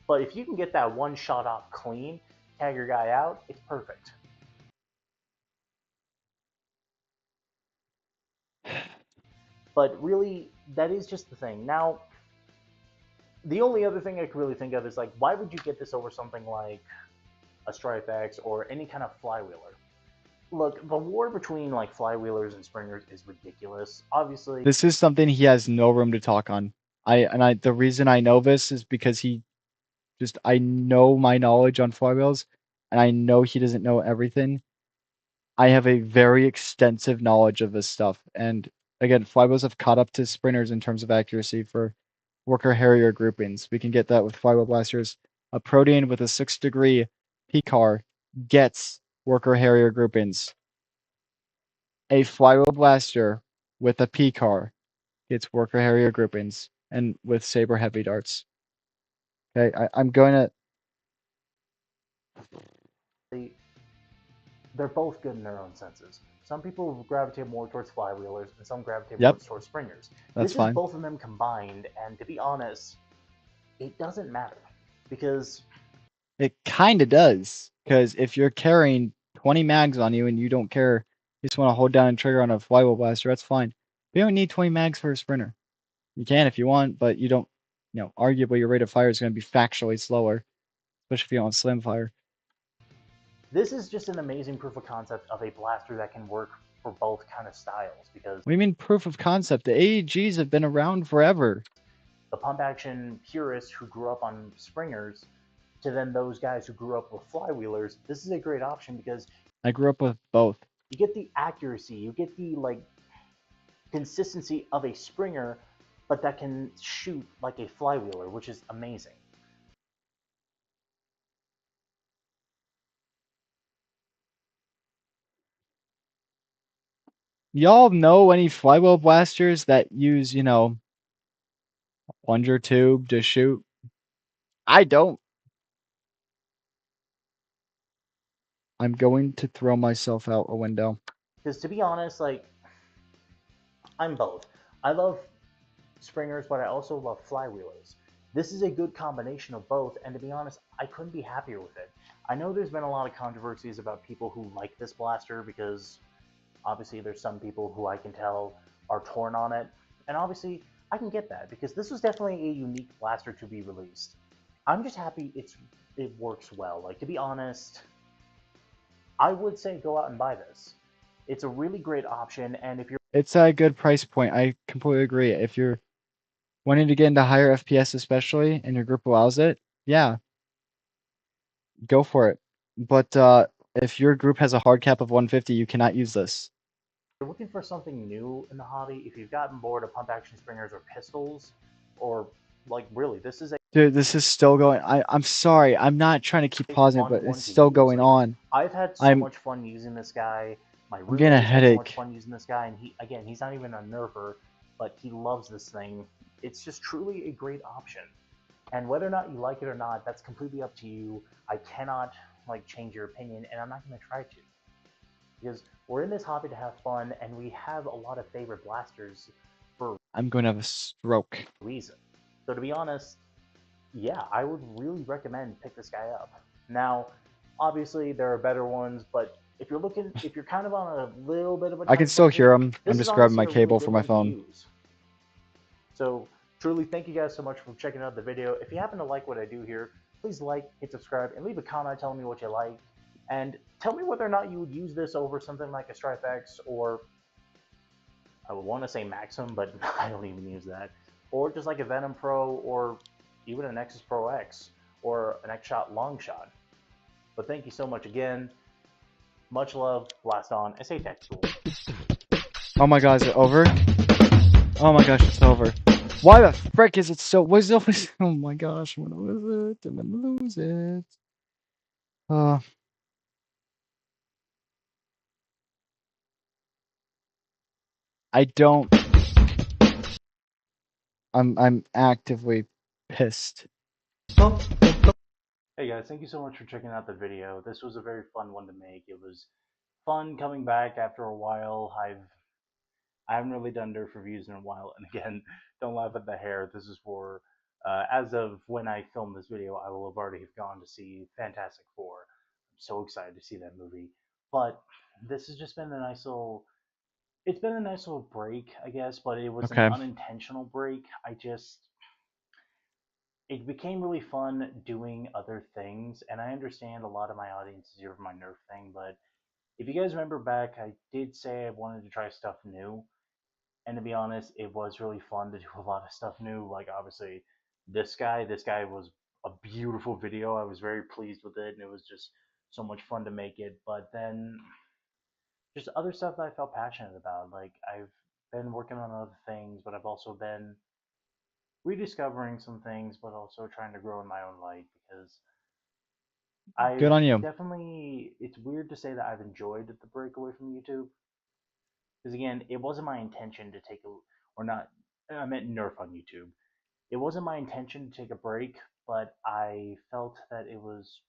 Speaker 4: but if you can get that one shot off clean, tag your guy out, it's perfect. But really, that is just the thing. Now, the only other thing I could really think of is, like, why would you get this over something like a Strife X or any kind of flywheeler? Look, the war between, like, flywheelers and springers is ridiculous. Obviously,
Speaker 2: This is something he has no room to talk on. The reason I know this is because I know my knowledge on flywheels, and I know he doesn't know everything. I have a very extensive knowledge of this stuff, and again, flywheels have caught up to sprinters in terms of accuracy for Worker Harrier groupings. We can get that with flywheel blasters. A Protean with a 6-degree PCAR gets Worker Harrier groupings. A flywheel blaster with a PCAR gets Worker Harrier groupings, and with Saber heavy darts. Okay, I'm going to.
Speaker 4: they're both good in their own senses. Some people gravitate more towards flywheelers, and some gravitate
Speaker 2: Yep.
Speaker 4: more towards springers.
Speaker 2: That's
Speaker 4: This
Speaker 2: fine.
Speaker 4: is both of them combined, and to be honest, it doesn't matter. Because
Speaker 2: It kind of does, because if you're carrying 20 mags on you and you don't care, you just want to hold down and trigger on a flywheel blaster, that's fine. But you don't need 20 mags for a sprinter. You can if you want, but you don't. Arguably your rate of fire is going to be factually slower, especially if you don't slim fire.
Speaker 4: this is just an amazing proof of concept of a blaster that can work for both kind of styles. Because
Speaker 2: What do you mean proof of concept? The AEGs have been around forever.
Speaker 4: the pump action purists who grew up on springers to then those guys who grew up with flywheelers, this is a great option because
Speaker 2: I grew up with both.
Speaker 4: you get the accuracy, you get the consistency of a springer, but that can shoot like a flywheeler, which is amazing.
Speaker 2: Y'all know any flywheel blasters that use, plunger tube to shoot? I don't. I'm going to throw myself out a window.
Speaker 4: Because to be honest, I'm both. I love springers, but I also love flywheelers. This is a good combination of both, and to be honest, I couldn't be happier with it. I know there's been a lot of controversies about people who like this blaster because obviously there's some people who I can tell are torn on it, and obviously I can get that because this was definitely a unique blaster to be released. I'm just happy it works well. Like, to be honest, I would say go out and buy this. It's a really great option, and if you're
Speaker 2: It's a good price point. I completely agree. If you're wanting to get into higher FPS especially, and your group allows it, yeah, go for it. But if your group has a hard cap of 150, you cannot use this.
Speaker 4: looking for something new in the hobby, if you've gotten bored of pump action springers or pistols, or really, this is a
Speaker 2: Dude, this is still going. I'm sorry. I'm not trying to keep pausing it,
Speaker 4: fun
Speaker 2: but
Speaker 4: one
Speaker 2: it's
Speaker 4: to
Speaker 2: still
Speaker 4: use.
Speaker 2: going on.
Speaker 4: I've had so
Speaker 2: I'm-
Speaker 4: much fun using this guy. My
Speaker 2: I'm getting a
Speaker 4: roommate has so
Speaker 2: headache.
Speaker 4: much fun using this guy, and he's not even a nerfer, but he loves this thing. It's just truly a great option. And whether or not you like it or not, that's completely up to you. I cannot change your opinion, and I'm not going to try to. Because we're in this hobby to have fun, and we have a lot of favorite blasters for
Speaker 2: I'm going to have a stroke.
Speaker 4: a reason. So to be honest, yeah, I would really recommend pick this guy up. Now, obviously there are better ones, but if you're kind of on a little bit of a
Speaker 2: I can
Speaker 4: tight
Speaker 2: still
Speaker 4: budget,
Speaker 2: hear him.
Speaker 4: this
Speaker 2: I'm
Speaker 4: is
Speaker 2: just grabbing
Speaker 4: honestly
Speaker 2: my
Speaker 4: a really
Speaker 2: cable
Speaker 4: good
Speaker 2: for my
Speaker 4: one to
Speaker 2: phone.
Speaker 4: use. So truly, thank you guys so much for checking out the video. If you happen to like what I do here, please like, hit subscribe, and leave a comment telling me what you like. And tell me whether or not you would use this over something like a Strife X, or I would want to say Maxim, but I don't even use that. Or just like a Venom Pro, or even a Nexus Pro X, or an X-Shot Long Shot. But thank you so much again. Much love, blast on, and stay tactical.
Speaker 2: Oh my god, is it over? Oh my gosh, it's over. Why the frick is it so... Was always... Oh my gosh, I'm gonna lose it. I'm gonna lose it. I don't... I'm actively pissed.
Speaker 4: Hey guys, thank you so much for checking out the video. This was a very fun one to make. It was fun coming back after a while. I haven't really done Nerf reviews in a while, and again, don't laugh at the hair. This is for as of when I film this video, I will have already have gone to see Fantastic Four. I'm so excited to see that movie. But this has just been a nice little. It's been a nice little break, I guess, but it was an
Speaker 2: Okay.
Speaker 4: unintentional break. It became really fun doing other things, and I understand a lot of my audience is here for my Nerf thing, but if you guys remember back, I did say I wanted to try stuff new, and to be honest, it was really fun to do a lot of stuff new. Like obviously, this guy was a beautiful video. I was very pleased with it, and it was just so much fun to make it. But then, just other stuff that I felt passionate about. Like I've been working on other things, but I've also been rediscovering some things, but also trying to grow in my own light because
Speaker 2: Good on you.
Speaker 4: definitely, it's weird to say that I've enjoyed the break away from YouTube. Because again, it wasn't my intention to take a, or not, I meant Nerf on YouTube. It wasn't my intention to take a break, but I felt that it was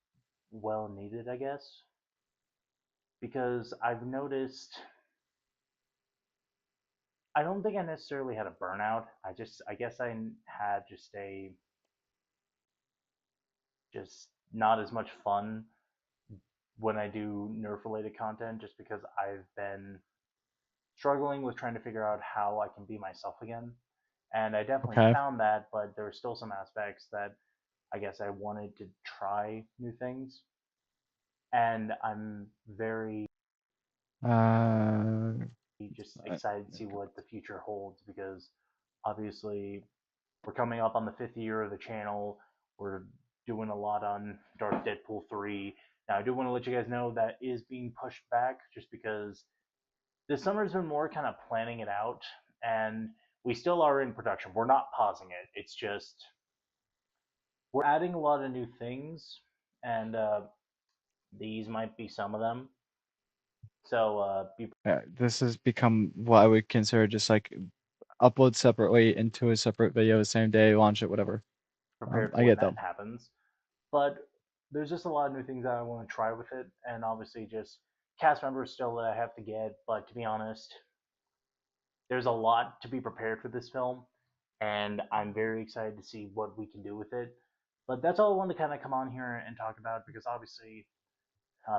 Speaker 4: well needed, I guess. Because I've noticed, I don't think I necessarily had a burnout. I guess I had just not as much fun when I do Nerf related content, just because I've been struggling with trying to figure out how I can be myself again. And I definitely
Speaker 2: Okay.
Speaker 4: found that, but there are still some aspects that I guess I wanted to try new things. And I'm very just excited to see what the future holds because obviously we're coming up on the 5th year of the channel. We're doing a lot on Dark Deadpool 3. Now, I do want to let you guys know that is being pushed back just because this summer's been more kind of planning it out, and we still are in production. We're not pausing it. It's just we're adding a lot of new things, and these might be some of them. So be
Speaker 2: This has become what I would consider just like upload separately into a separate video the same day, launch it, whatever.
Speaker 4: prepared for
Speaker 2: I
Speaker 4: when
Speaker 2: get
Speaker 4: that
Speaker 2: that.
Speaker 4: happens. But there's just a lot of new things that I want to try with it, and obviously just cast members still that I have to get. But to be honest, there's a lot to be prepared for this film, and I'm very excited to see what we can do with it. But that's all I wanted to kind of come on here and talk about because obviously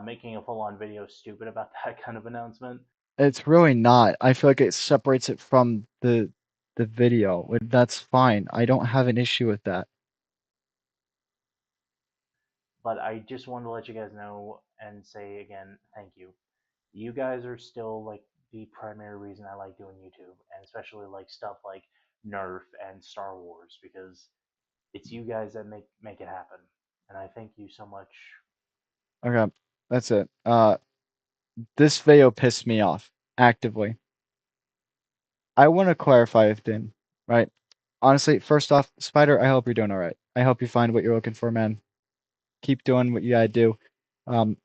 Speaker 4: making a full-on video is stupid about that kind of announcement.
Speaker 2: It's really not. I feel like it separates it from the video. That's fine. I don't have an issue with that.
Speaker 4: But I just wanted to let you guys know and say again, thank you. You guys are still like the primary reason I like doing YouTube, and especially like stuff like Nerf and Star Wars because it's you guys that make it happen. And I thank you so much.
Speaker 2: Okay, that's it. This video pissed me off actively. I want to clarify a thing, right? Honestly, first off, Spider, I hope you're doing all right. I hope you find what you're looking for, man. Keep doing what you gotta do. I'm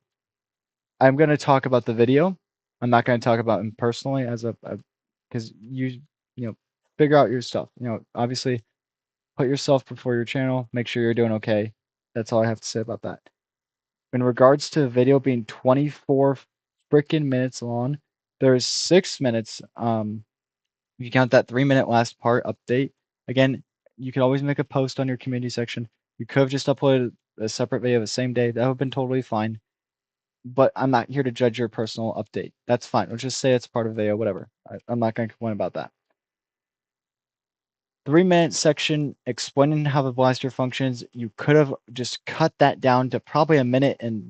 Speaker 2: gonna talk about the video. I'm not gonna talk about him personally as because you know, figure out your stuff. You know, obviously, put yourself before your channel. Make sure you're doing okay. That's all I have to say about that. In regards to the video being 24 freaking minutes long, there's 6 minutes. If you count that 3-minute last part update. Again, you can always make a post on your community section. You could have just uploaded a separate video the same day. That would have been totally fine. but I'm not here to judge your personal update. That's fine. Let's just say it's part of the video, whatever. I'm not going to complain about that. 3-minute section explaining how the blaster functions. You could have just cut that down to probably a minute and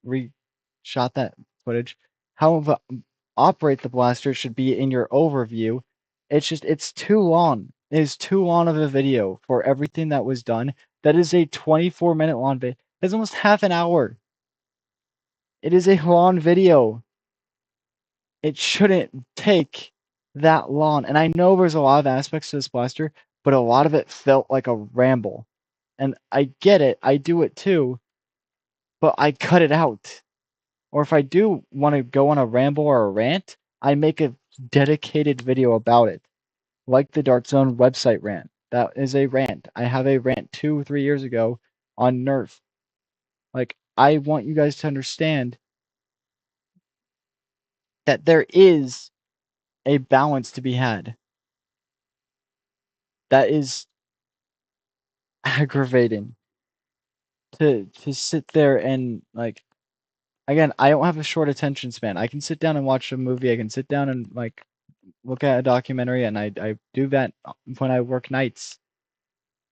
Speaker 2: re-shot that footage. How to operate the blaster should be in your overview. It's too long. It is too long of a video for everything that was done. That is a 24-minute long video. It's almost half an hour. It is a long video. It shouldn't take that long. And I know there's a lot of aspects to this blaster, but a lot of it felt like a ramble. And I get it. I do it too. But I cut it out. Or if I do want to go on a ramble or a rant, I make a dedicated video about it. Like the Dark Zone website rant. That is a rant. I have a rant 2 or 3 years ago on Nerf. Like, I want you guys to understand that there is a balance to be had. That is aggravating to sit there and like, again, I don't have a short attention span. I can sit down and watch a movie. I can sit down and like look at a documentary, and I do that when I work nights.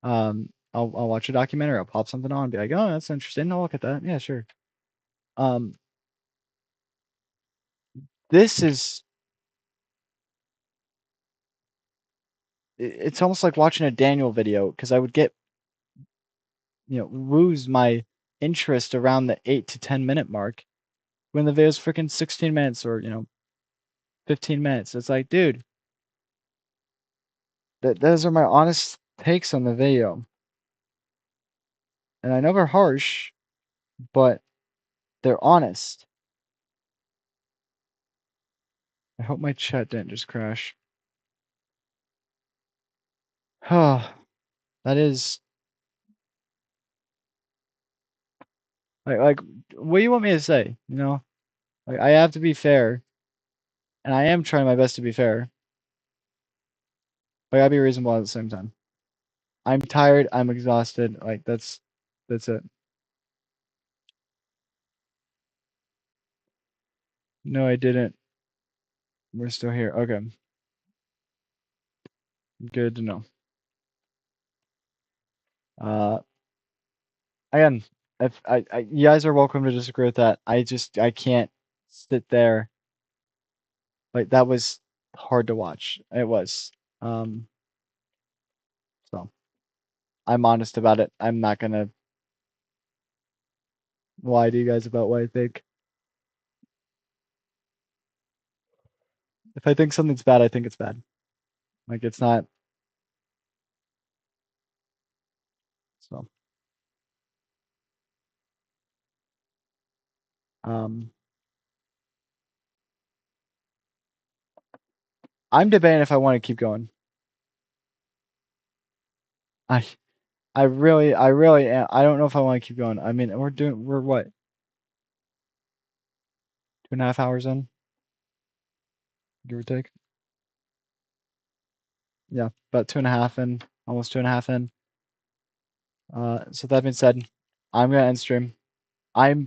Speaker 2: I'll watch a documentary. I'll pop something on and be like, oh, that's interesting. I'll look at that. Yeah, sure. This is it's almost like watching a Daniel video, because I would get, lose my interest around the 8 to 10 minute mark when the video's freaking 16 minutes or 15 minutes. It's like, dude, those are my honest takes on the video, and I know they're harsh, but they're honest. I hope my chat didn't just crash. Oh, that is like what do you want me to say? Like, I have to be fair, and I am trying my best to be fair, but I gotta be reasonable at the same time. I'm tired. I'm exhausted. Like, that's it. No, I didn't. We're still here. Okay. Good to know. Again, if you guys are welcome to disagree with that. I can't sit there. Like, that was hard to watch. It was. So I'm honest about it. I'm not gonna lie to you guys about what I think. If I think something's bad, I think it's bad. Like, it's not. So I'm debating if I want to keep going. I really am. I don't know if I want to keep going. I mean, we're what? 2.5 hours in? Give or take. Yeah, about 2.5 in, almost 2.5 in. So that being said, I'm gonna end stream. I'm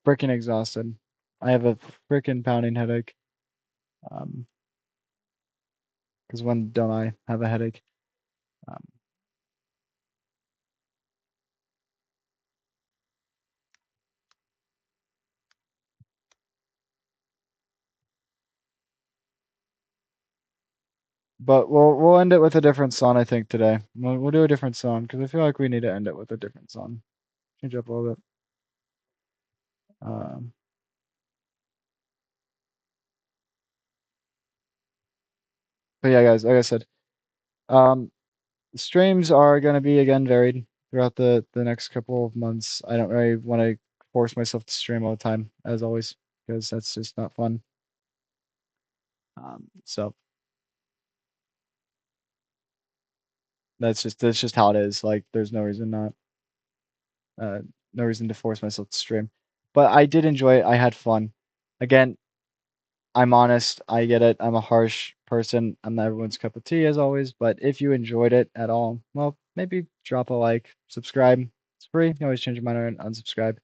Speaker 2: freaking exhausted. I have a freaking pounding headache. Because when don't I have a headache? But we'll end it with a different song, I think, today. We'll do a different song, because I feel like we need to end it with a different song. Change up a little bit. But yeah, guys, like I said, streams are going to be again varied throughout the next couple of months. I don't really want to force myself to stream all the time, as always, because that's just not fun. So that's just how it is. Like, there's no reason no reason to force myself to stream. But I did enjoy it. I had fun. Again, I'm honest. I get it. I'm a harsh person. I'm not everyone's cup of tea, as always. But if you enjoyed it at all, well, maybe drop a like, subscribe. It's free. You can always change your mind and unsubscribe.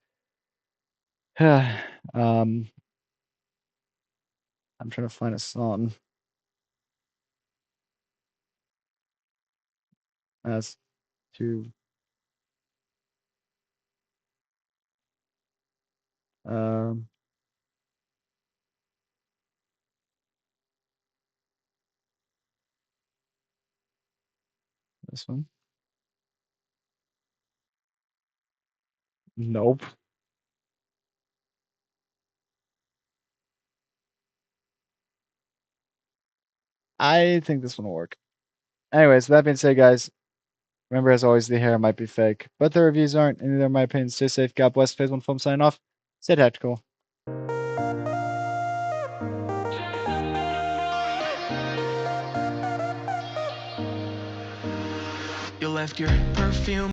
Speaker 2: I'm trying to find a song. That's too. Um, this one. Nope. I think this one will work. Anyways, that being said, guys, remember as always, the hair might be fake, but the reviews aren't, and neither are my opinions. Stay safe. God bless. Phase One Film signing off. Stay tactical.
Speaker 8: You left your perfume